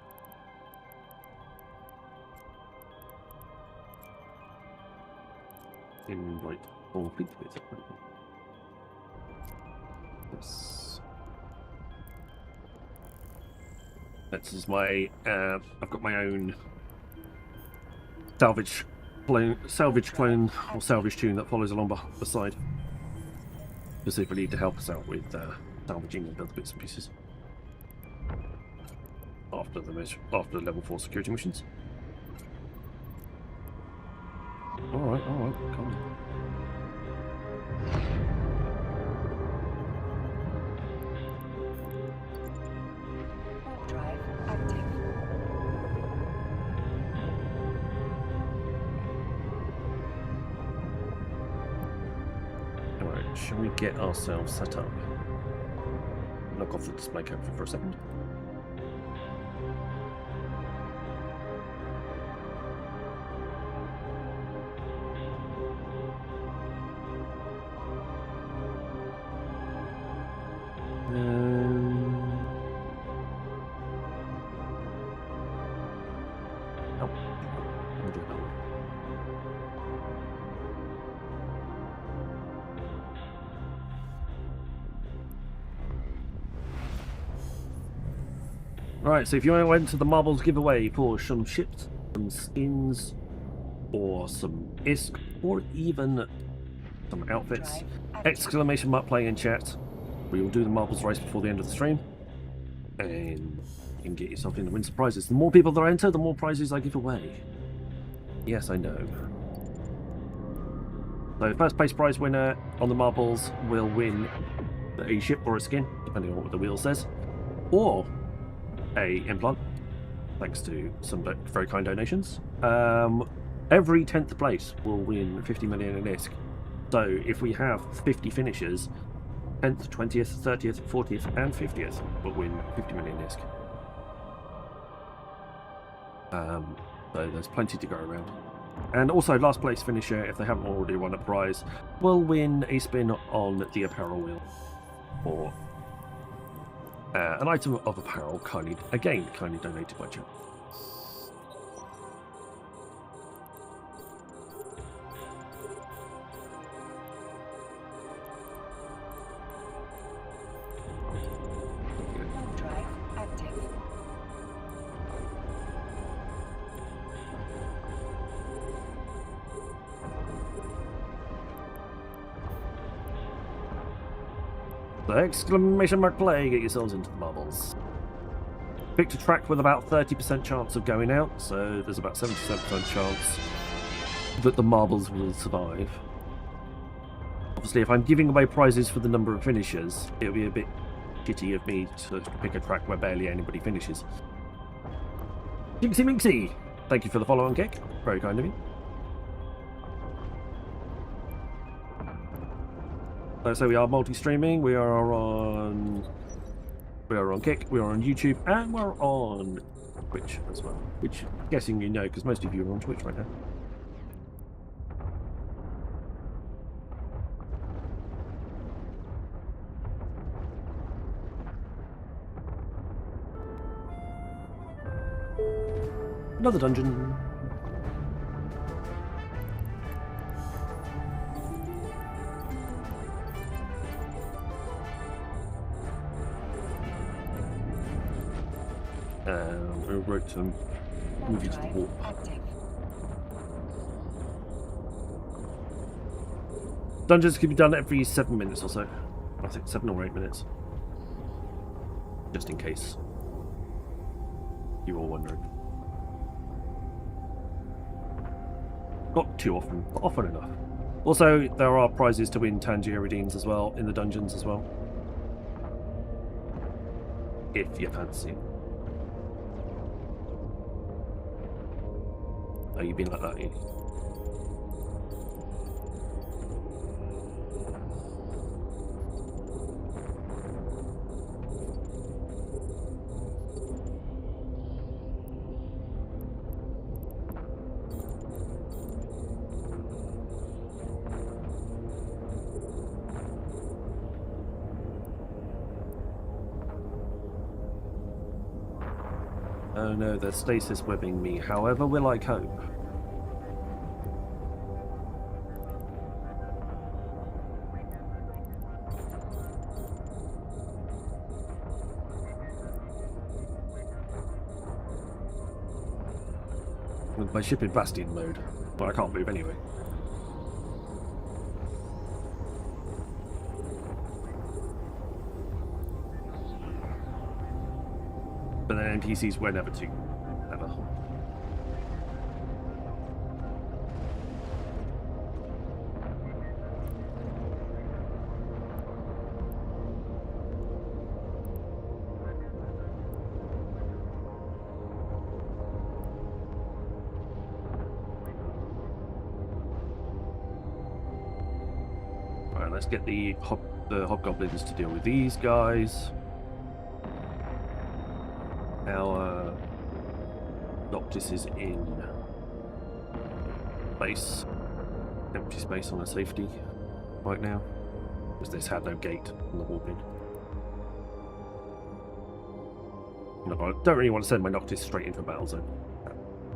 Invite complete with it. Yes. This is my I've got my own salvage clone or salvage tune that follows along beside. Specifically need to help us out with salvaging and other bits and pieces after the level 4 security missions. Alright, come on. Warp drive active. Alright, shall we get ourselves set up? Knock off the display capture for a second. Right, so if you went to the Marbles giveaway for some ships, some skins, or some ISK, or even some outfits, exclamation mark playing in chat. We will do the Marbles race before the end of the stream, and you can get yourself in to win some prizes. The more people that enter, the more prizes I give away. Yes, I know. So first place prize winner on the Marbles will win a ship or a skin, depending on what the wheel says, or a implant, thanks to some very kind donations. Every 10th place will win 50 million in ISK. So if we have 50 finishers, 10th, 20th, 30th, 40th and 50th will win 50 million ISK. So there's plenty to go around. And also last place finisher, if they haven't already won a prize, will win a spin on the apparel wheel, or an item of apparel kindly donated by chat. Warp drive active. So exclamation mark play, get yourselves into the Marbles. Picked a track with about 30% chance of going out, so there's about 77% chance that the Marbles will survive. Obviously, if I'm giving away prizes for the number of finishers, it'll be a bit shitty of me to pick a track where barely anybody finishes. Jinxie Minxie! Thank you for the follow-on kick. Very kind of you. So we are multi-streaming. We are on Kick. We are on YouTube, and we're on Twitch as well. Which, I'm guessing you know, because most of you are on Twitch right now. Another dungeon. We wrote some move you to the Drive wall. active. Dungeons can be done every 7 minutes or so. I think 7 or 8 minutes. Just in case you were wondering. Not too often, but often enough. Also, there are prizes to win Tangier redeems as well in the dungeons as well. If you fancy. Oh, you've been like that, you? Oh no, they're stasis webbing me. However will I cope? With my ship in Bastion mode. Well, I can't move anyway. But then NPCs were never too. Ever. Alright, let's get the hobgoblins to deal with these guys. Our Noctis is in space, empty space on a safety right now, because this had no gate on the warp in. I don't really want to send my Noctis straight into a battle zone.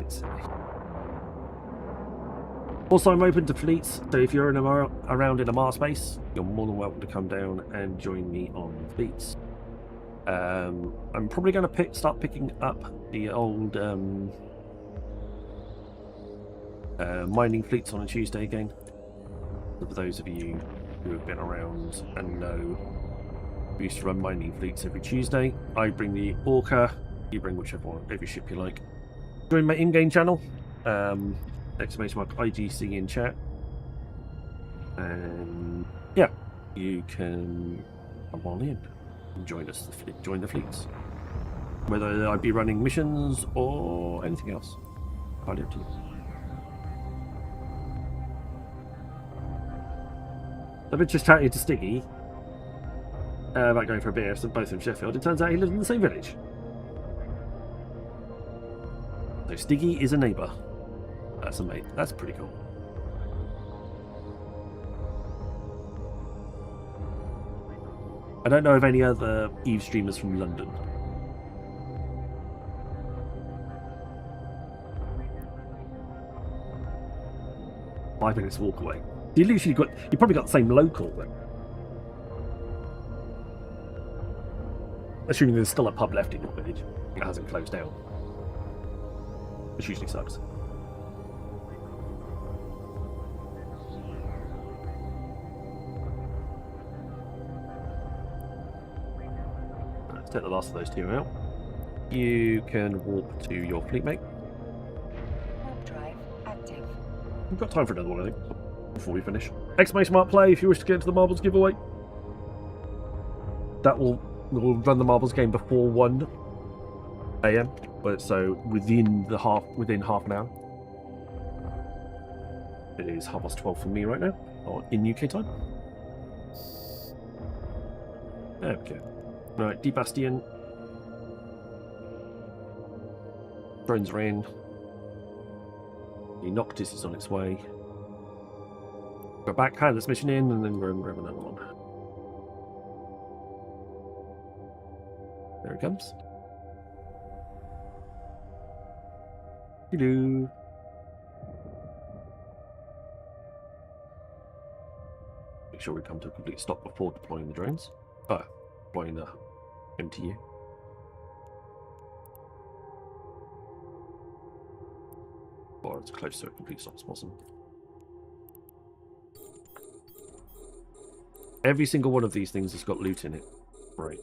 It's silly. Also, I'm open to fleets, so if you're around in a Mars base, you're more than welcome to come down and join me on fleets. I'm probably going to start picking up the old mining fleets on a Tuesday again. For those of you who have been around and know, we used to run mining fleets every Tuesday. I bring the Orca, you bring every ship you like. Join my in-game channel, exclamation mark IGC in chat, and yeah, you can come on in. Join us, join the fleets. Whether I be running missions or anything else, entirely up to you. I've been just chatting to Stiggy about going for a beer, so both from Sheffield. It turns out he lives in the same village. So Stiggy is a neighbour. That's a mate. That's pretty cool. I don't know of any other Eve streamers from London. Five minutes walk away. You probably got the same local then. Assuming there's still a pub left in your village. It hasn't closed down. Which usually sucks. Take the last of those two out. You can warp to your fleet mate. Warp drive active. We've got time for another one, I think, before we finish. Exclamation mark play if you wish to get into the marbles giveaway. That will run the marbles game before 1 AM, but so within half an hour. It is 12:30 for me right now, or in UK time. There we go. Right, D Bastion. Drones are in. The Noctis is on its way. Go back, hand this mission in, and then go and grab another one. There it comes. Hello. Make sure we come to a complete stop before deploying the drones. Deploying the MTU. Or as close to a complete stop as possible. Every single one of these things has got loot in it. Right.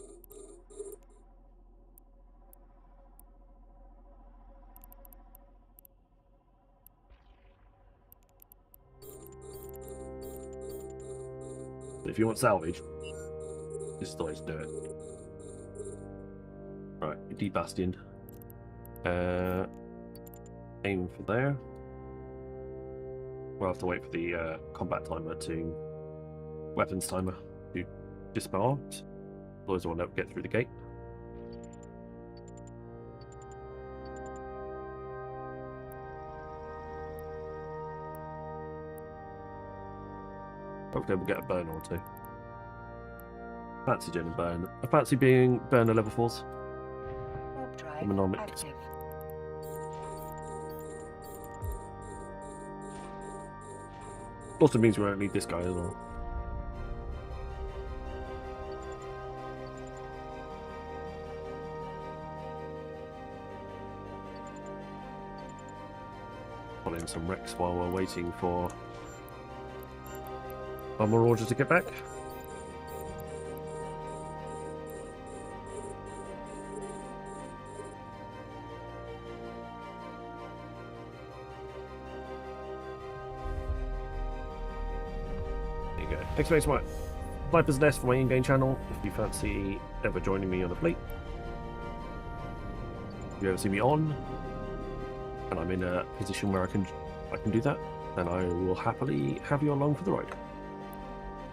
If you want salvage, this is the way to do it. Right, D Bastion. Aim for there. We'll have to wait for the combat timer to... weapons timer to disbar. Otherwise I will never get through the gate. Hopefully we'll get a burner or two. Fancy doing a burn. I fancy being burner level 4s. Warp drive Monomic. active. Also means we won't need this guy as well. Put in some wrecks while we're waiting for Armor Order to get back. There you go. Exclamation mark. Sniper's Nest for my in-game channel if you fancy ever joining me on the fleet. If you ever see me on and I'm in a position where I can do that, then I will happily have you along for the ride.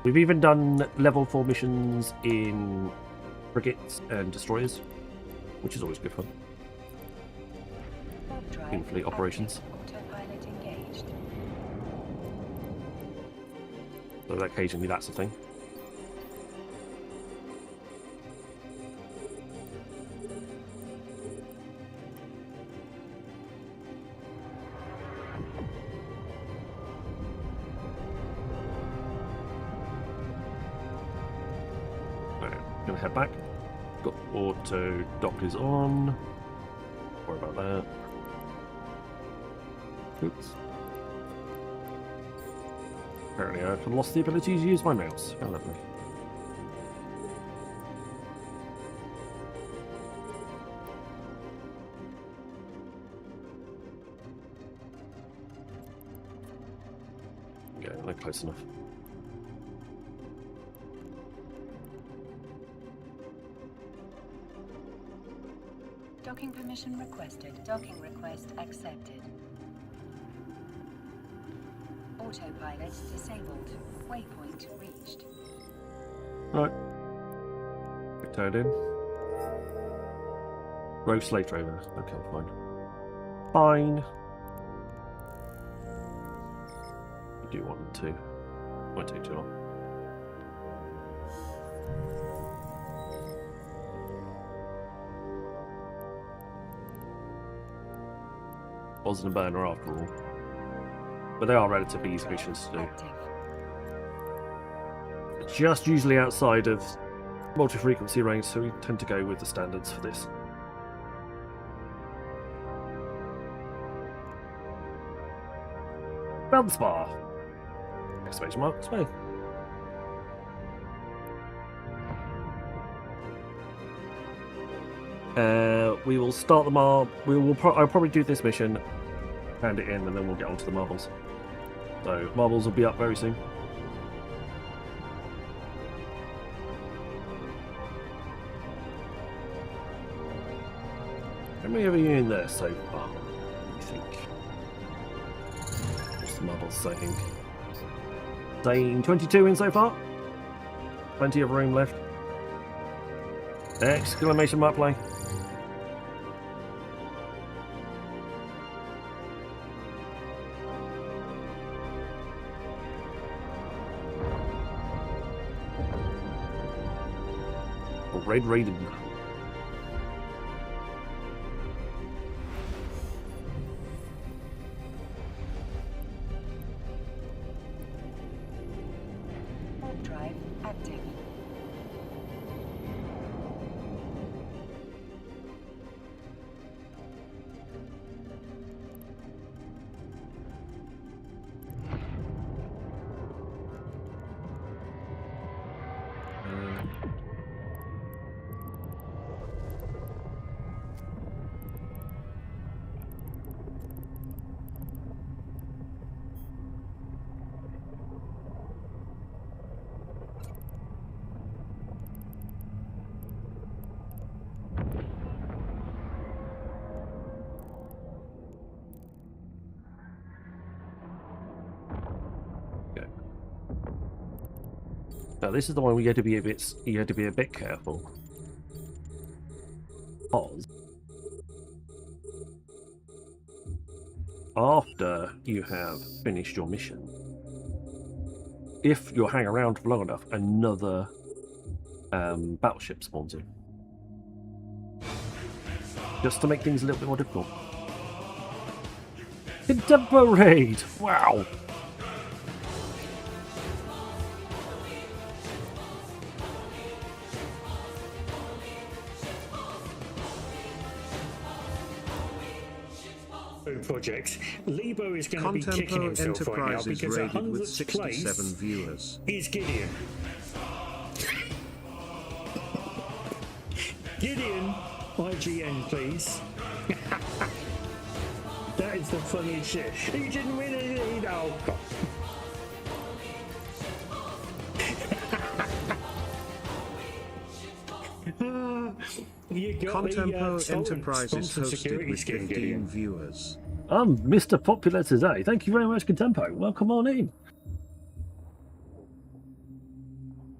We've even done level 4 missions in frigates and destroyers, which is always good fun. Warp drive In fleet operations. Autopilot engaged. So occasionally that's a thing. Gonna head back. Got auto dock is on. Don't worry about that. Oops. Apparently I've lost the ability to use my mouse. How lovely. Okay, not close enough. Docking permission requested. Docking request accepted. Autopilot disabled. Waypoint reached. Right. Turned in. Rogue slave trader. Okay, fine. Fine. You do 1 and 2. Won't take too long. Wasn't a burner after all. But they are relatively easy missions to do. Just usually outside of multi-frequency range, so we tend to go with the standards for this. Belspar! Exclamation mark, space. We will start the I'll probably do this mission, hand it in, and then we'll get onto the marbles. So marbles will be up very soon. How many of you in there so far? I think. What's the marbles saying? Saying 22 in so far. Plenty of room left. Exclamation mark play. Red Raiden. Warp drive active. Now this is the one where you had to be a bit careful. Because after you have finished your mission, if you hang around for long enough, another battleship spawns in. Just to make things a little bit more difficult. Contemporary! Wow! Project. Lebo is going to be kicking Contempo himself right now Enterprises because rated with 100th 67 place viewers. is Gideon. Gideon, IGN, please. That is the funniest shit. He didn't win anything. Oh, God. You got Contempo the, Enterprises Sponsor hosted security with skin, 15 Gideon. viewers. I'm Mr. Popular today. Thank you very much, Contempo. Welcome on in.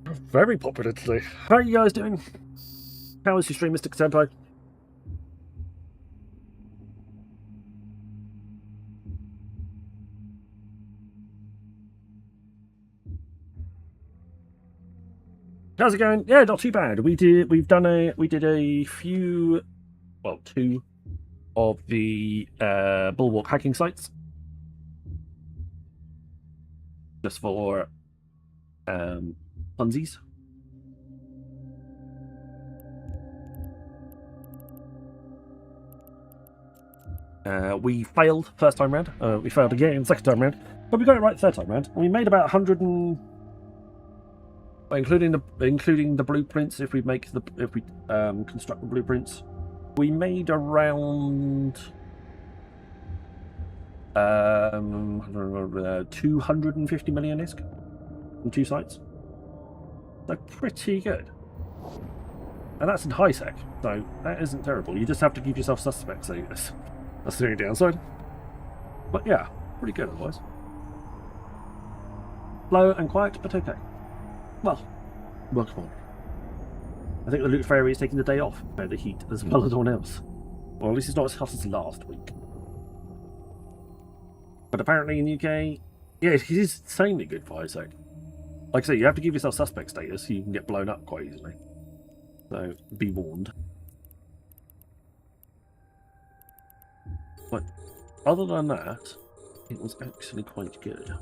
Very popular today. How are you guys doing? How was your stream, Mr. Contempo? How's it going? Yeah, not too bad. We did a few, well, 2 of the Bulwark hacking sites, just for funsies. We failed first time round. We failed again second time round, but we got it right third time round. We made about 100 and, including the blueprints. If we construct the blueprints, we made around 250 million ISK from 2 sites. So pretty good. And that's in high sec, so that isn't terrible. You just have to keep yourself suspect, so that's the only downside. But yeah, pretty good otherwise. Slow and quiet, but okay. Well, welcome on. I think the Loot Fairy is taking the day off by the heat as well as everyone else. Well, at least it's not as hot as last week. But apparently in the UK, yeah, it is insanely good for ISAC. Like I say, you have to give yourself suspect status so you can get blown up quite easily. So, be warned. But other than that, it was actually quite good.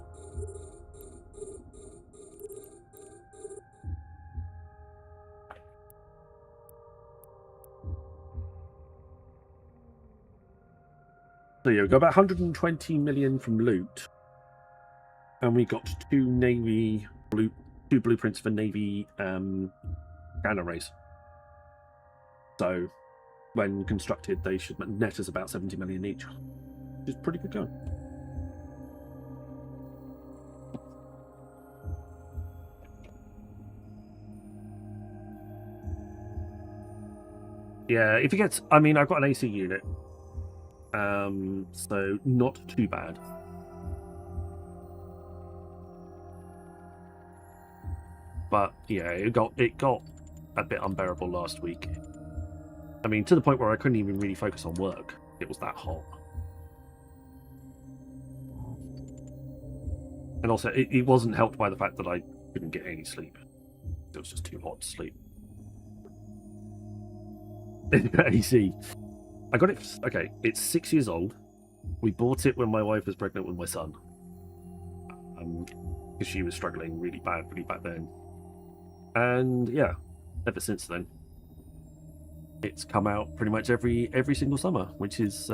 So yeah, we got about 120 million from loot, and we got 2 blueprints for Navy gamma rays. So when constructed, they should net us about 70 million each, which is pretty good going. Yeah, if it gets, I mean, I've got an AC unit. So not too bad. But yeah, it got a bit unbearable last week. I mean, to the point where I couldn't even really focus on work. It was that hot. And also, it wasn't helped by the fact that I couldn't get any sleep. It was just too hot to sleep. AC. I got it. Okay, it's 6 years old. We bought it when my wife was pregnant with my son. Because she was struggling really badly back then. And yeah, ever since then, it's come out pretty much every single summer, which is,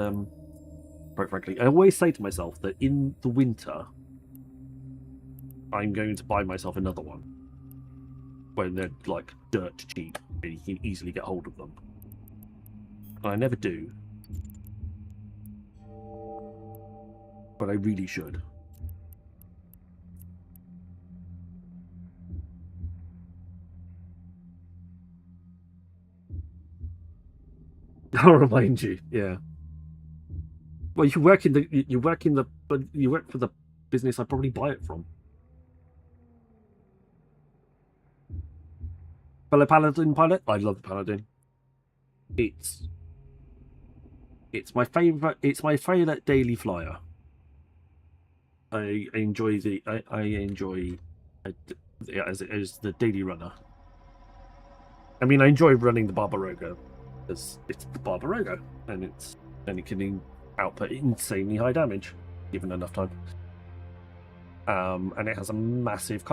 quite frankly, I always say to myself that in the winter, I'm going to buy myself another one when they're like dirt cheap and you can easily get hold of them. And I never do, but I really should. I'll remind you, yeah. Well, you work for the business I probably buy it from. Fellow Paladin pilot, I love the Paladin. It's my favorite. It's my favorite daily flyer. I enjoy it as the daily runner. I mean, I enjoy running the Barbaroga because it's the Barbaroga, and it can output insanely high damage given enough time. And it has a massive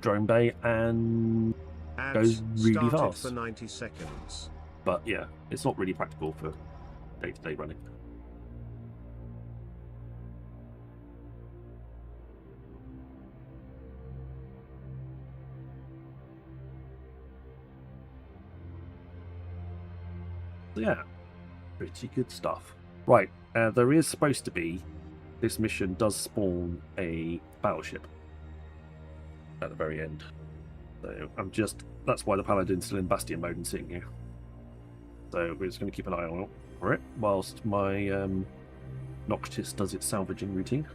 drone bay and goes really fast. For 90 seconds. But yeah, it's not really practical for day-to-day running. So yeah, pretty good stuff. Right, there is supposed to be, this mission does spawn a battleship at the very end. So that's why the Paladin's still in Bastion mode and sitting here. So we're just going to keep an eye on for it whilst my Noctis does its salvaging routine.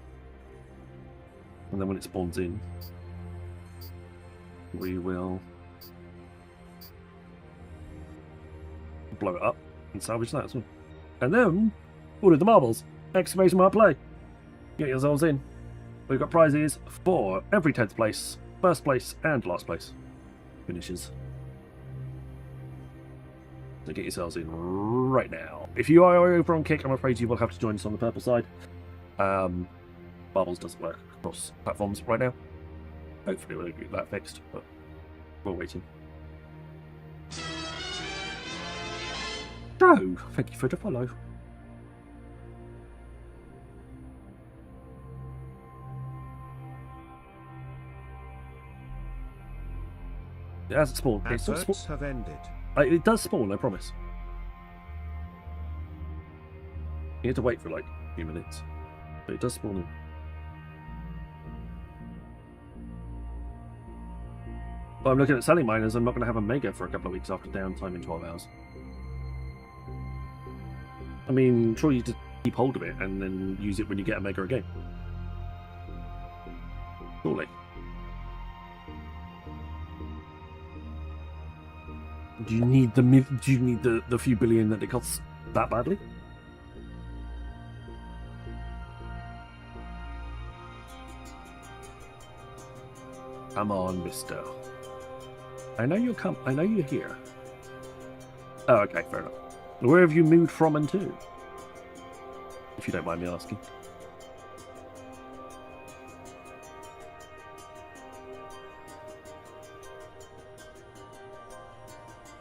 And then when it spawns in, we will blow it up and salvage that as well. And then, all of the marbles. Exclamation mark play. Get yourselves in. We've got prizes for every 10th place, first place, and last place finishes. So get yourselves in right now. If you are over on Kick, I'm afraid you will have to join us on the purple side. Marbles doesn't work across platforms right now. Hopefully we'll get that fixed, but we're waiting. Joe, thank you for the follow. It hasn't spawned. Adverts have ended. It does spawn, I promise. You have to wait for like a few minutes, but it does spawn in. But I'm looking at selling mine as I'm not going to have a mega for a couple of weeks after downtime in 12 hours. I mean, sure, you just keep hold of it and then use it when you get a mega again. Surely. Do you need the few billion that it costs that badly? Come on, mister. I know you're here. Oh, okay, fair enough. Where have you moved from and to? If you don't mind me asking.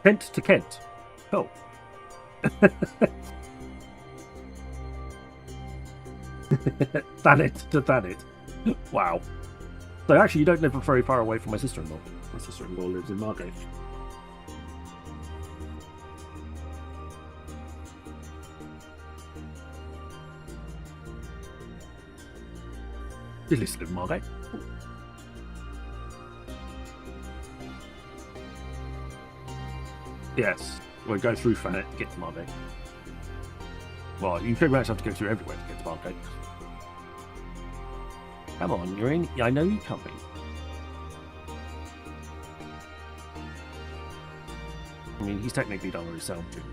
Kent to Kent. Oh. Thanet to Thanet. Wow. So actually you don't live very far away from my sister-in-law. My sister-in-law lives in Margate. You live in Margate? Yes, we'll go through Thanet to get to Margate. Well, you pretty much have to go through everywhere to get to Margate. Come on, you're in. I know you're coming. I mean, he's technically done himself too.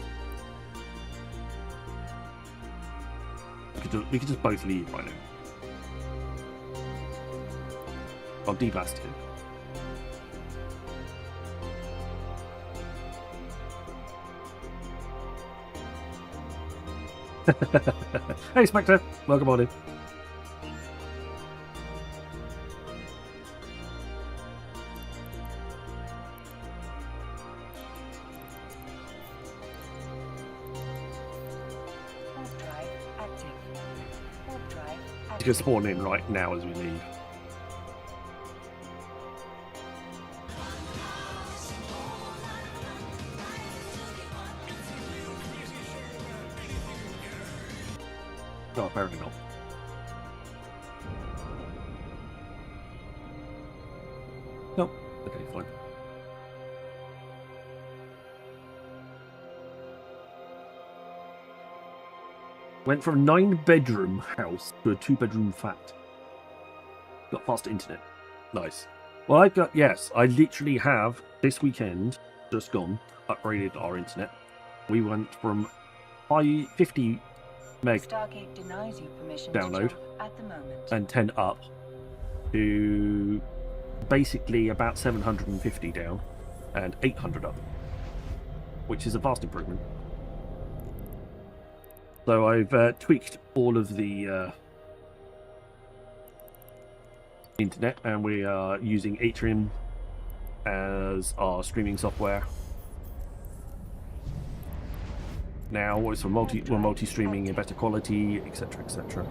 We could just both leave right now. I'll deblast him. Hey Spectre, welcome on in. Warp drive active. Warp drive He's active. going to spawn in right now as we leave. No, apparently not. Nope. Okay, fine. Went from a 9-bedroom house to a 2-bedroom flat. Got faster internet. Nice. Well, I literally have this weekend, just gone, upgraded our internet. We went from 50 meg Stargate denies you permission download to jump at the moment. and 10 up to basically about 750 down and 800 up, which is a vast improvement. So I've tweaked all of the internet, and we are using Atrium as our streaming software. Now it's for we're multi-streaming in better quality, etc., etc.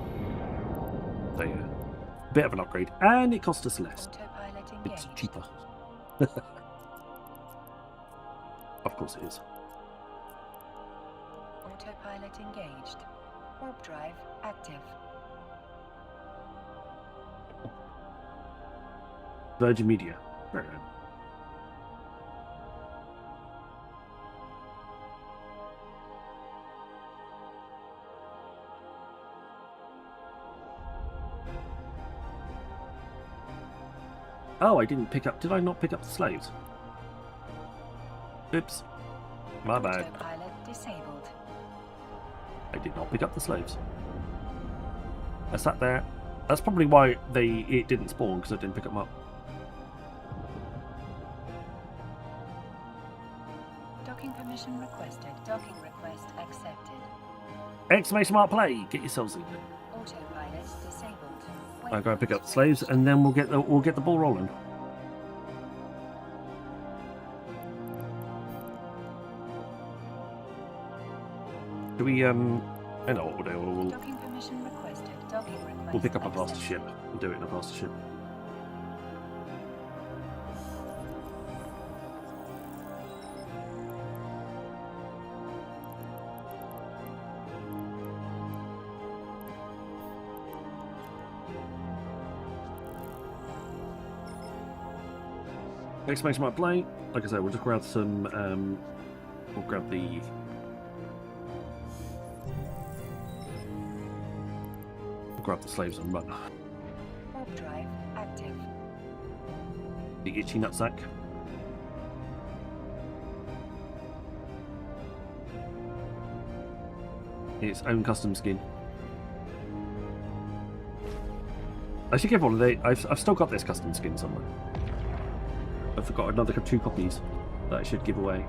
So yeah, bit of an upgrade, and it cost us less. Autopilot It's engaged. cheaper. Of course it is. Autopilot engaged. Warp drive active. Virgin Media. Very good. Oh, I didn't pick up. Did I not pick up the slaves? Oops. My bad. Autopilot disabled. I did not pick up the slaves. I sat there. That's probably why it didn't spawn, because I didn't pick them up. Docking permission requested. Docking request accepted. Exclamation mark play! Get yourselves in there. Autopilot disabled. I'll go and pick up the slaves, and then we'll get the ball rolling. Do we I know what we'll do. Docking permission requested. Docking request We'll pick up a faster accepted. ship. We'll do it in a faster ship. Exclamation mark play. Like I said, we'll just grab some. We'll grab the. We'll grab the slaves and run. Warp drive active. The itchy nutsack. Its own custom skin. I should give one of the. I've still got this custom skin somewhere. I forgot another 2 copies that I should give away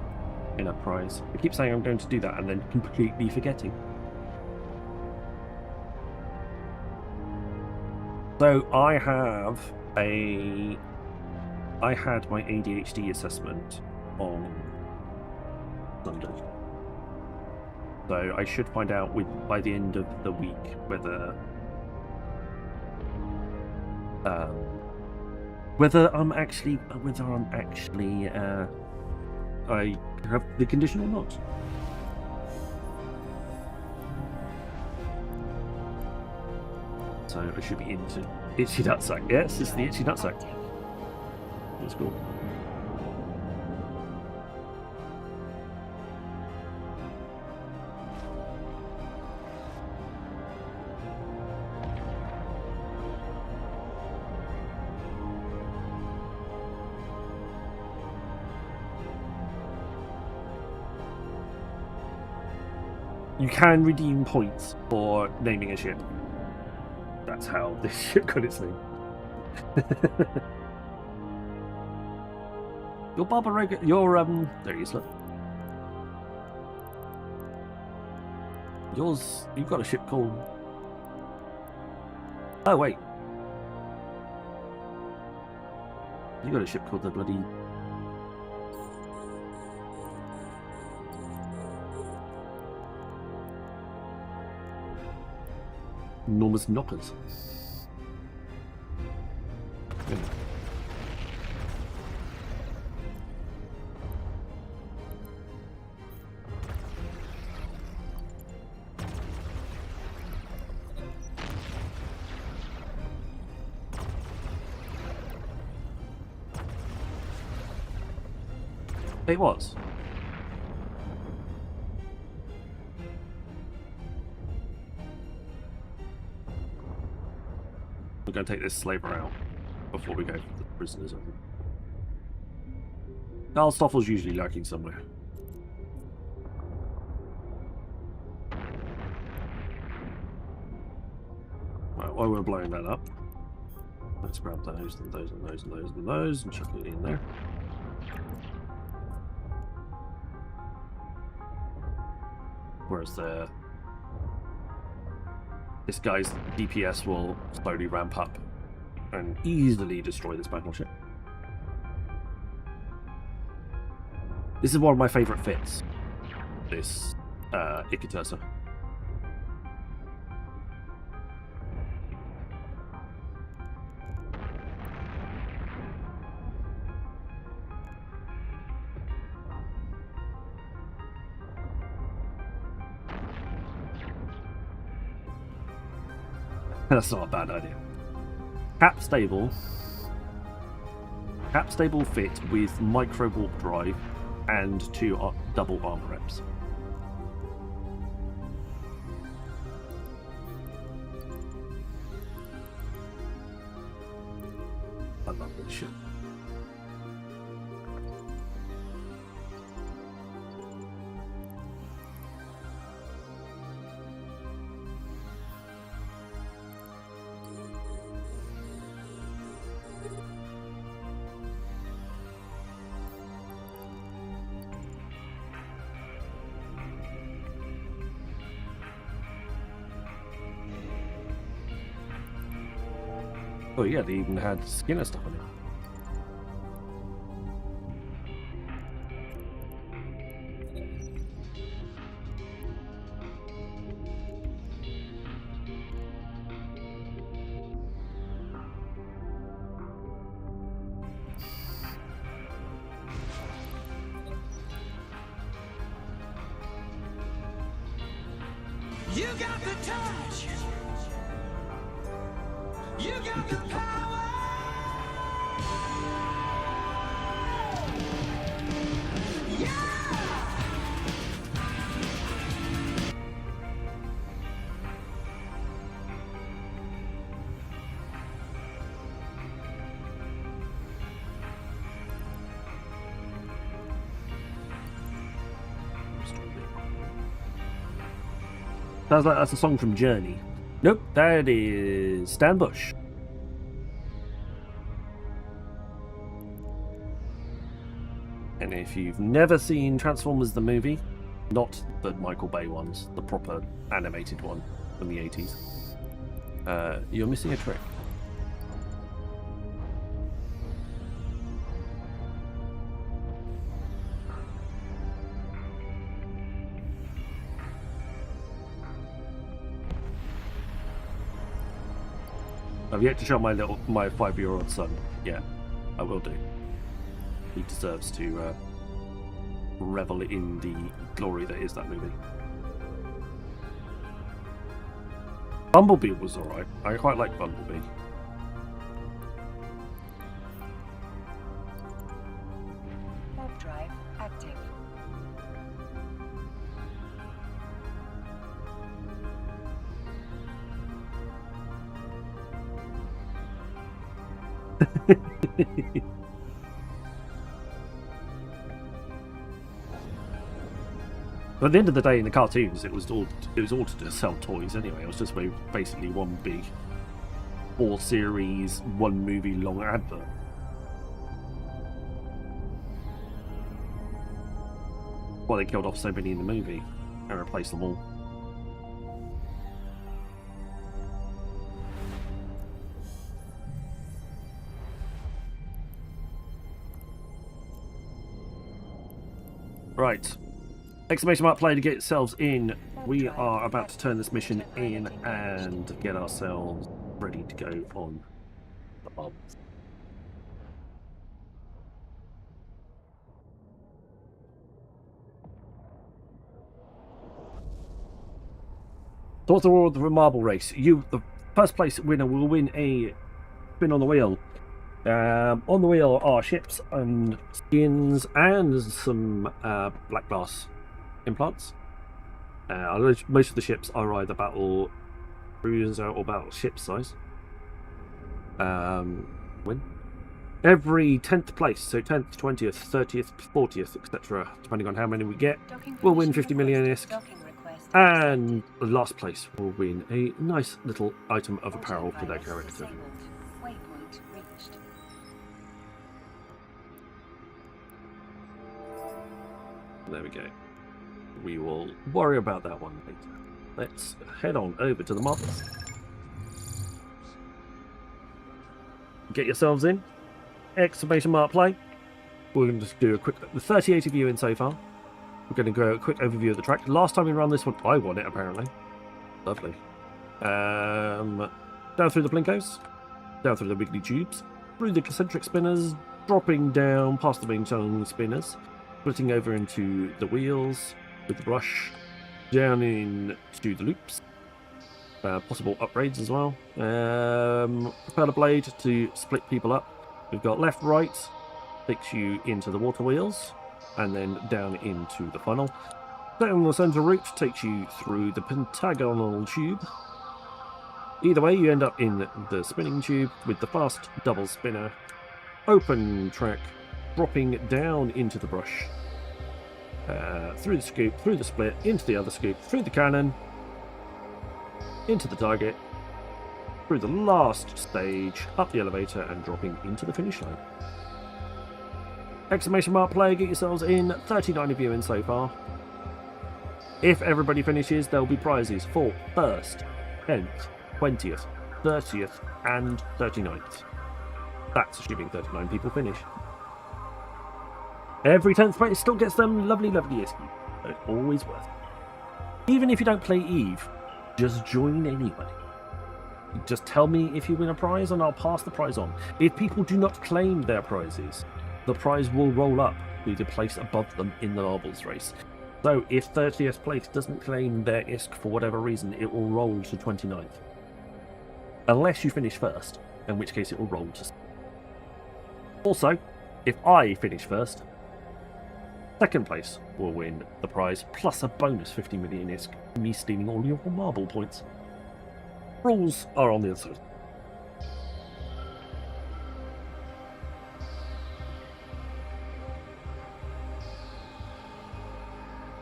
in a prize. I keep saying I'm going to do that and then completely forgetting. So I had my ADHD assessment on Sunday. So I should find out by the end of the week whether I'm actually I have the condition or not. So I should be into itchy nutsack. Yes, it's the itchy nutsack. Active. That's cool. You can redeem points for naming a ship. That's how this ship got its name. Your Barbarega, there he is, look. Yours, you've got a ship called... Oh, wait. You got a ship called the bloody... Enormous Knockers. It was. We're going to take this slaver out before we go for the prisoners, I think. Aristotle's usually lurking somewhere. Right, while we're blowing that up, let's grab those and those and those and those and those and chuck it in there. Whereas this guy's DPS will slowly ramp up and easily destroy this battleship. This is one of my favourite fits, this Ikatursa. That's not a bad idea. Cap stable fit with micro warp drive and 2 double armor reps. I love this shit. Oh yeah, they even had Skinner stuff on it. You got the touch. You got the power. Yeah. Sounds like that's a song from Journey. Nope, that is Stan Bush. And if you've never seen Transformers the movie, not the Michael Bay ones, the proper animated one from the 80s, you're missing a trick. I've yet to show my 5-year-old son. Yeah, I will do. He deserves to revel in the glory that is that movie. Bumblebee was alright. I quite like Bumblebee. Warp drive active. But at the end of the day, in the cartoons, it was all to sell toys anyway. It was just basically one big 4-series, 1-movie long advert. Well, they killed off so many in the movie and replaced them all. Right. Exclamation mark play to get yourselves in. We are about to turn this mission in and get ourselves ready to go on the bombs. Towards the world of the marble race. The first place winner, will win a spin on the wheel. On the wheel are ships and skins and some black glass implants. Most of the ships are either battle cruiser or battleship size. Win. Every 10th place, so 10th, 20th, 30th, 40th, etc., depending on how many we get, will win 50 million ISK. And the last place will win a nice little item of apparel for their character. There we go. We will worry about that one later. Let's head on over to the marbles. Get yourselves in. Exclamation mark play. We're going to just do a quick... The 38 of you in so far. We're going to go a quick overview of the track. Last time we ran this one, I won it apparently. Lovely. Down through the blinkos. Down through the wiggly tubes. Through the concentric spinners. Dropping down past the main tongue spinners. Splitting over into the wheels with the brush, down into the loops, possible upgrades as well. Propeller blade to split people up. We've got left, right, takes you into the water wheels, and then down into the funnel. Down the centre route takes you through the pentagonal tube. Either way, you end up in the spinning tube with the fast double spinner, open track, dropping down into the brush, through the scoop, through the split, into the other scoop, through the cannon, into the target, through the last stage, up the elevator, and dropping into the finish line. Exclamation mark play, get yourselves in. 39 of you in so far. If everybody finishes, there will be prizes for 1st, 10th, 20th, 30th, and 39th. That's assuming 39 people finish. Every 10th place still gets them lovely ISK. So it's always worth it. Even if you don't play Eve, just join anyway. Just tell me if you win a prize and I'll pass the prize on. If people do not claim their prizes, the prize will roll up to the place above them in the marbles race. So if 30th place doesn't claim their ISK for whatever reason, it will roll to 29th. Unless you finish first, in which case it will roll to... Also, if I finish first, 2nd place will win the prize, plus a bonus 50 million ISK, me stealing all your marble points. Rules are on the other side.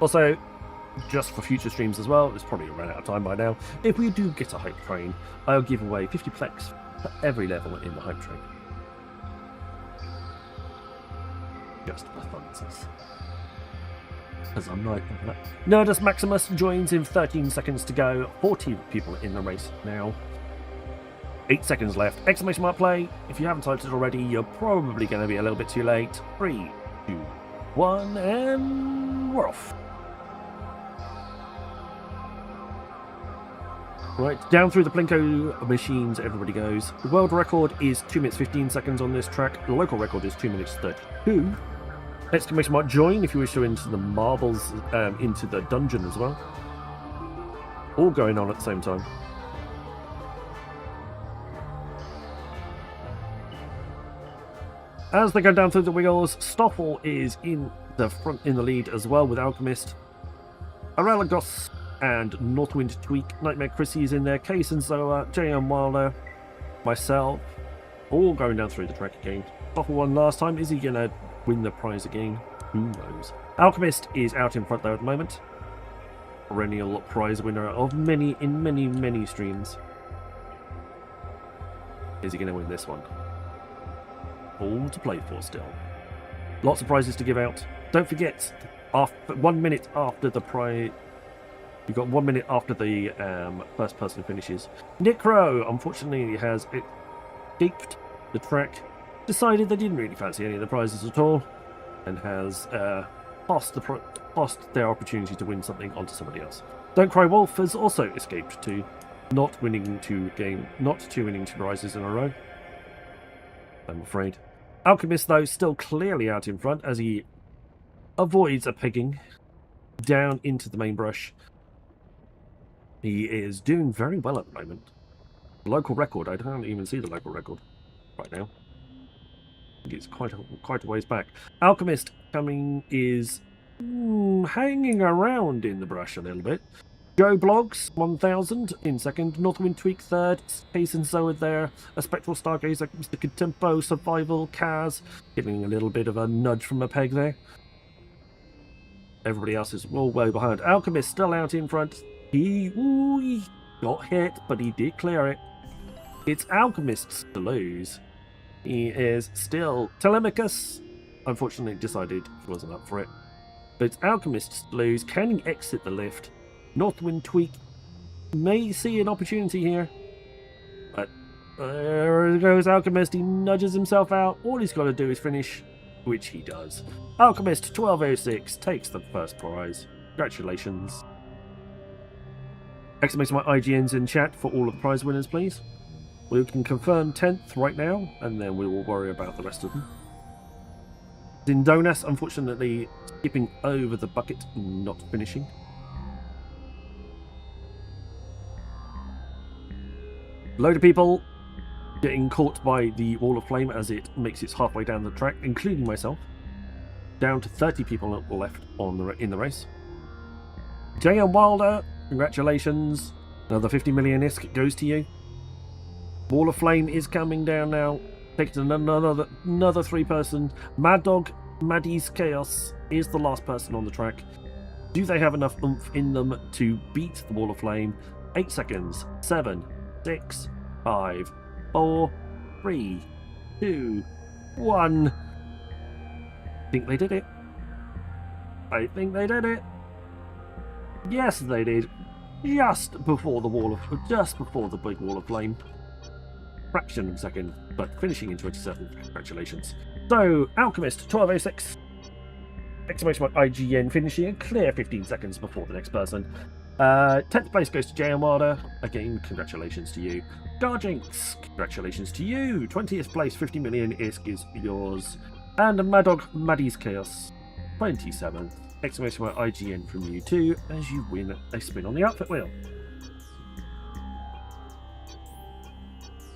Also, just for future streams as well, it's probably run out of time by now, if we do get a hype train, I'll give away 50 plex for every level in the hype train. Just for funsies. Because I'm like that. Nerdus Maximus joins in 13 seconds to go. 40 people in the race now. 8 seconds left. Exclamation mark play. If you haven't typed it already, you're probably going to be a little bit too late. 3, 2, 1, and we're off. Right, down through the Plinko machines everybody goes. The world record is 2 minutes 15 seconds on this track. The local record is 2 minutes 32. Exclamation mark join if you wish to enter the marbles, into the dungeon as well. All going on at the same time. As they go down through the wheels, Stoffel is in the front in the lead as well with Alchemist. Arelagos and Northwind Tweak, Nightmare Chrissy is in there, Case and Zoa, J.M. Wilder, myself, all going down through the track again. Stoffel won last time, is he gonna win the prize again? Who knows? Alchemist is out in front though at the moment. perennial prize winner of many streams. Is he going to win this one? All to play for still. Lots of prizes to give out. Don't forget, after 1 minute after the prize, you've got 1 minute after the first person finishes. Necro, unfortunately, has escaped the track, decided they didn't really fancy any of the prizes at all, and has passed their opportunity to win something onto somebody else. Don't Cry Wolf has also escaped to not winning two winning prizes in a row, I'm afraid. Alchemist, though, still clearly out in front as he avoids a pegging down into the main brush. He is doing very well at the moment. Local record, I don't even see the local record right now. I think it's quite a ways back. Alchemist is hanging around in the brush a little bit. Joe Blogs, 1000 in second. Northwind Tweak third. Case and Zoa there. A Spectral Stargazer, Mr. Contempo, Survival, Kaz. Getting a little bit of a nudge from a peg there. Everybody else is well way behind. Alchemist still out in front. He got hit, but he did clear it. It's Alchemist's to lose. He is still Telemachus. Unfortunately, decided he wasn't up for it. But it's Alchemist's to lose. Can he exit the lift? Northwind Tweak may see an opportunity here. But there goes Alchemist. He nudges himself out. All he's got to do is finish, which he does. Alchemist 1206 takes the first prize. Congratulations. Exclamation mark IGNs in chat for all of the prize winners, please. We can confirm 10th right now, and then we will worry about the rest of them. Zindonas, unfortunately, skipping over the bucket, not finishing. Load of people getting caught by the wall of flame as it makes its halfway down the track, including myself. Down to 30 people left in the race. J.M. Wilder, congratulations. Another 50 million ISK goes to you. Wall of Flame is coming down now. Takes another 3-person. Mad Dog, Maddie's Chaos is the last person on the track. Do they have enough oomph in them to beat the Wall of Flame? 8 seconds. 7, 6, 5, 4, 3, 2, 1. I think they did it. I think they did it. Yes, they did. Just before the big Wall of Flame. Fraction of a second, but finishing in 27. Congratulations. So, Alchemist 1206. Exclamation mark IGN finishing a clear 15 seconds before the next person. 10th place goes to J.M. Wilder. Again, congratulations to you. Garjinx, congratulations to you. 20th place, 50 million ISK is yours. And Madog, Maddie's Chaos, 27th. Exclamation mark IGN from you too, as you win a spin on the outfit wheel.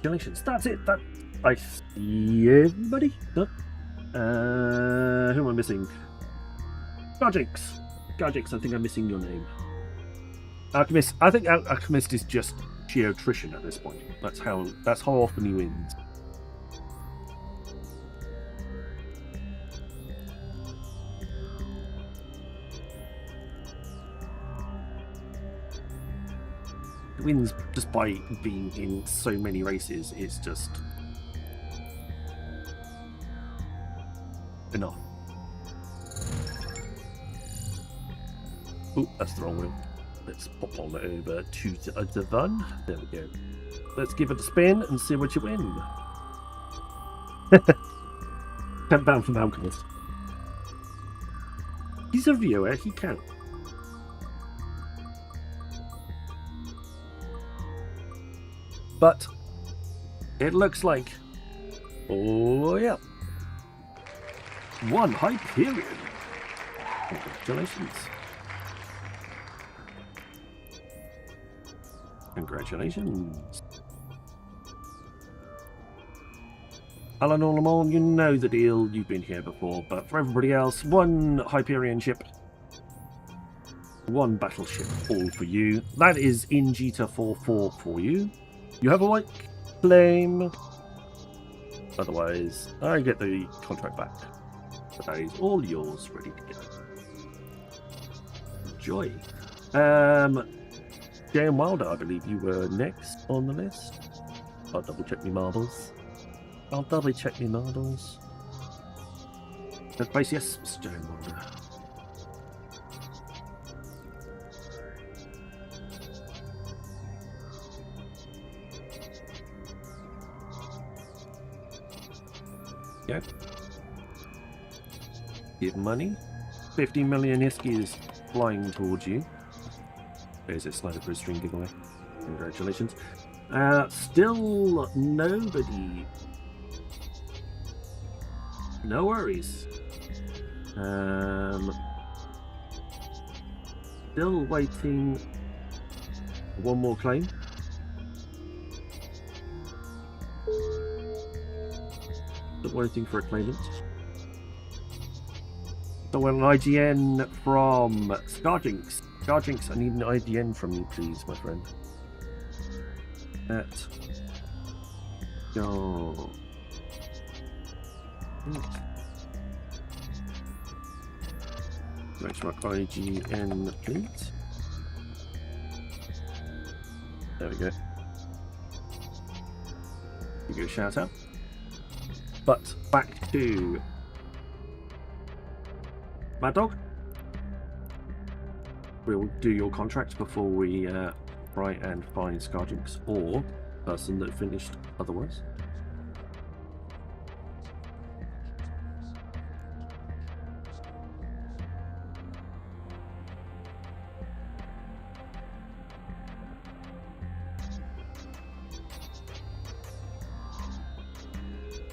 Congratulations. That's it. I see everybody. Who am I missing? Garjinx, I think I'm missing your name. Alchemist. I think Alchemist is just sheer attrition at this point. That's how often he wins. He wins just by being in so many races. It's just enough. Oh, that's the wrong wheel. Let's pop on over to the Van. There we go. Let's give it a spin and see what you win. £10 from Alchemist. He's a viewer, he can. But it looks like, oh yeah, one Hyperion. Congratulations. Congratulations. Alan Orlamont, you know the deal, you've been here before, but for everybody else, one Hyperion ship, one battleship, all for you. That is Ingita 44 for you. You have a white flame. Otherwise, I get the contract back. But that is all yours, ready to go. Enjoy. J.M. Wilder, I believe you were next on the list. I'll double check my marbles. Third place, yes, Mr. J.M. Wilder. Yeah. Give money. 50 million Iskies flying towards you. There's a Sniper Cruise stream giveaway. Congratulations. Still nobody. No worries. Still waiting. One more claim. Still waiting for a claimant. So an IGN from Scarjinx. Scarjinx, I need an IGN from you, please, my friend. Go. Next mark IGN, please. There we go. Give you a shout out. But back to Mad Dog. We'll do your contract before we try and find Scarjinx or person that finished otherwise.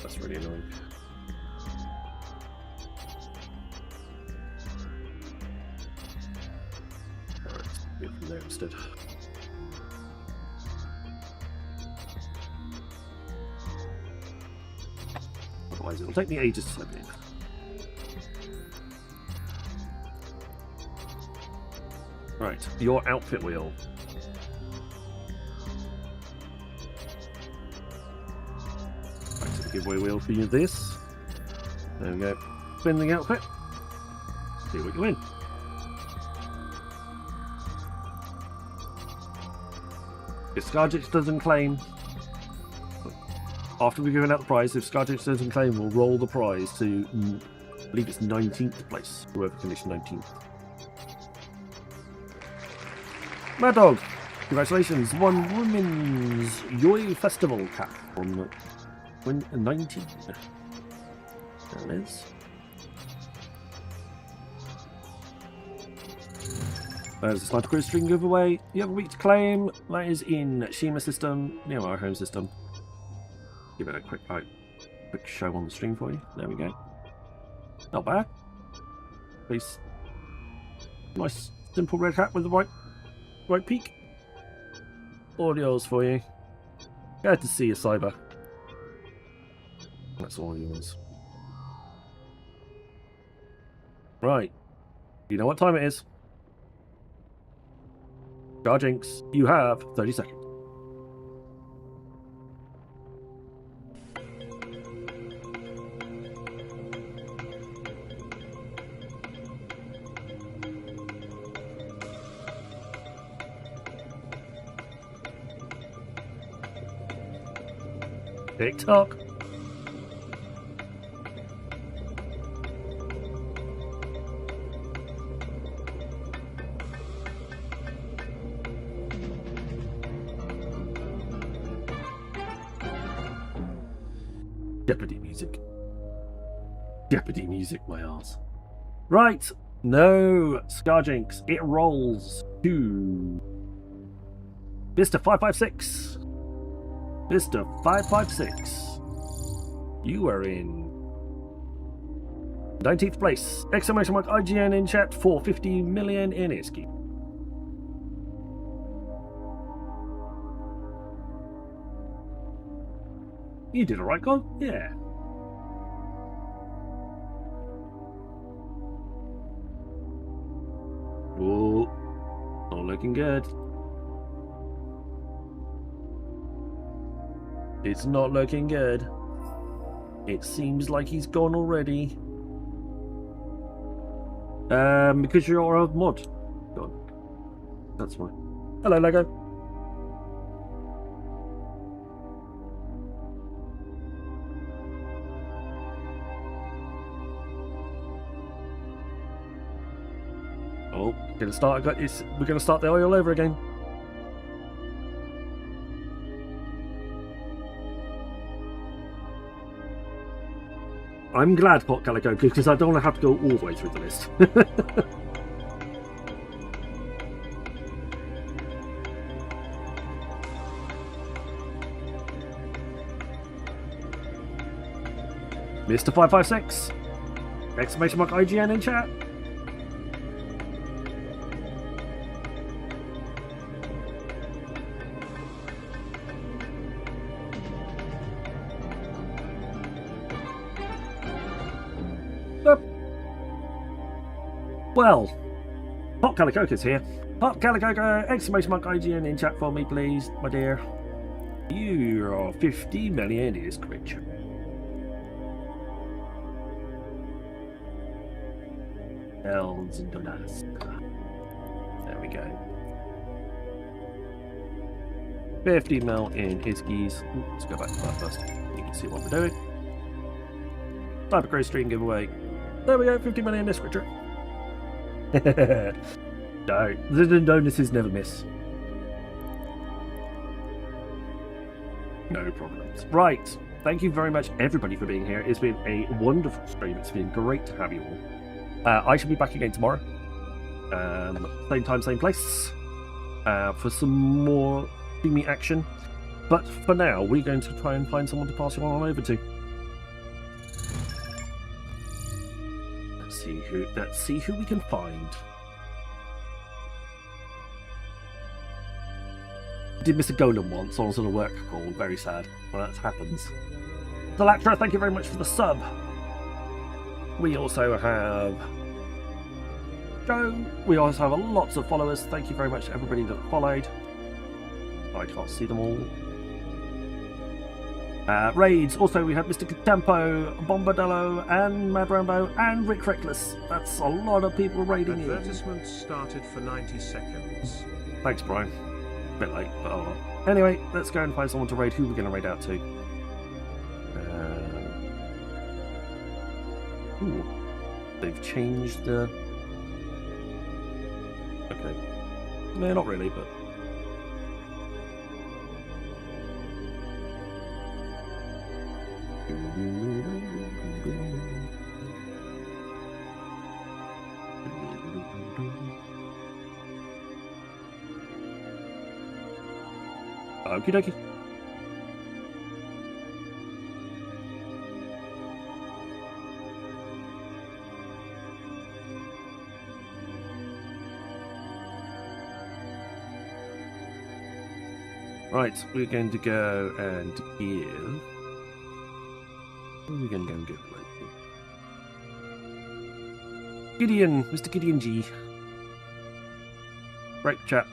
That's really annoying. From there instead. Otherwise it'll take me ages to slip in. Right, your outfit wheel. Back to the giveaway wheel for you this. There we go. Spin the outfit. See what you win. If Scarjinx doesn't claim, after we've given out the prize, if Scarjinx doesn't claim, we'll roll the prize to, I believe it's 19th place, whoever finished 19th. Mad Dog, congratulations, won Women's Yoi Festival cap from 19. There it is. There's a Sniper Cruise string giveaway. You have a week to claim. That is in Shima system, near our home system. Give it a quick show on the stream for you. There we go. Not bad. Nice, simple red hat with the white peak. All yours for you. Glad to see you, Cyber. That's all yours. Right. You know what time it is. Scarjinx, you have 30 seconds. TikTok. Jeopardy music. Jeopardy music, my arse. Right. No, Scarjinx. It rolls to Mr. 556. Mr. 556. You are in 19th place. Exclamation mark IGN in chat for 50 million in Iski. You did alright, Con? Yeah. Oh, not looking good. It's not looking good. It seems like he's gone already. Because you're a mod. Gone. That's fine. Hello, Lego. Oh, gonna start. We're gonna start the all over again. I'm glad, Pot Calico, because I don't want to have to go all the way through the list. Mr. 556! Exclamation mark IGN in chat. Well, Hot Calicoca's here. Hot Calicoca, exclamation mark IGN in chat for me, please, my dear. You are 50 million is correct. Elves and Donas. There we go. 50 mil in Hiskies. Let's go back to that first. You can see what we're doing. Cyber Crow stream giveaway. There we go, 50 million this Richard. No, the bonuses never miss. No problems. Right, thank you very much everybody for being here. It's been a wonderful stream. It's been great to have you all. I shall be back again tomorrow. Same time, same place. For some more steamy action. But for now, we're going to try and find someone to pass you on over to. Let's see who we can find. Did miss a golem once on a sort of work call. Very sad. Well, that happens. Delactra, thank you very much for the sub. We also have Joe. We also have lots of followers. Thank you very much to everybody that followed. I can't see them all. Raids. Also, we have Mr. Catampo, Bombardello, and Mad Rambo, and Rick Reckless. That's a lot of people raiding in. Advertisements started for 90 seconds. Thanks, Brian. A bit late, but oh well. Anyway, let's go and find someone to raid. Who are we going to raid out to? Ooh. They've changed the... Okay. No, not really, but... Okie dokie. Right, we're going to go and give... What are we going to go and give? Gideon, Mr. Gideon G. Great chap.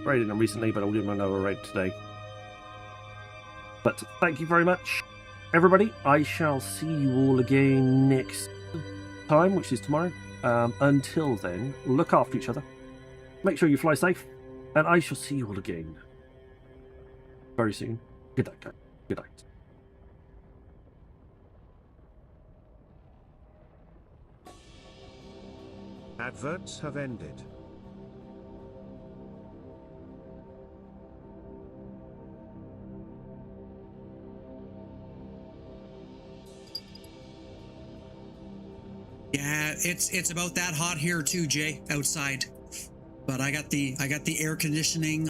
Raided him recently, but I'll give him another raid today. But thank you very much, everybody. I shall see you all again next time, which is tomorrow. Until then, look after each other. Make sure you fly safe. And I shall see you all again very soon. Good night, guys. Good night. Adverts have ended. Yeah, it's about that hot here too, Jay, outside. But I got the air conditioning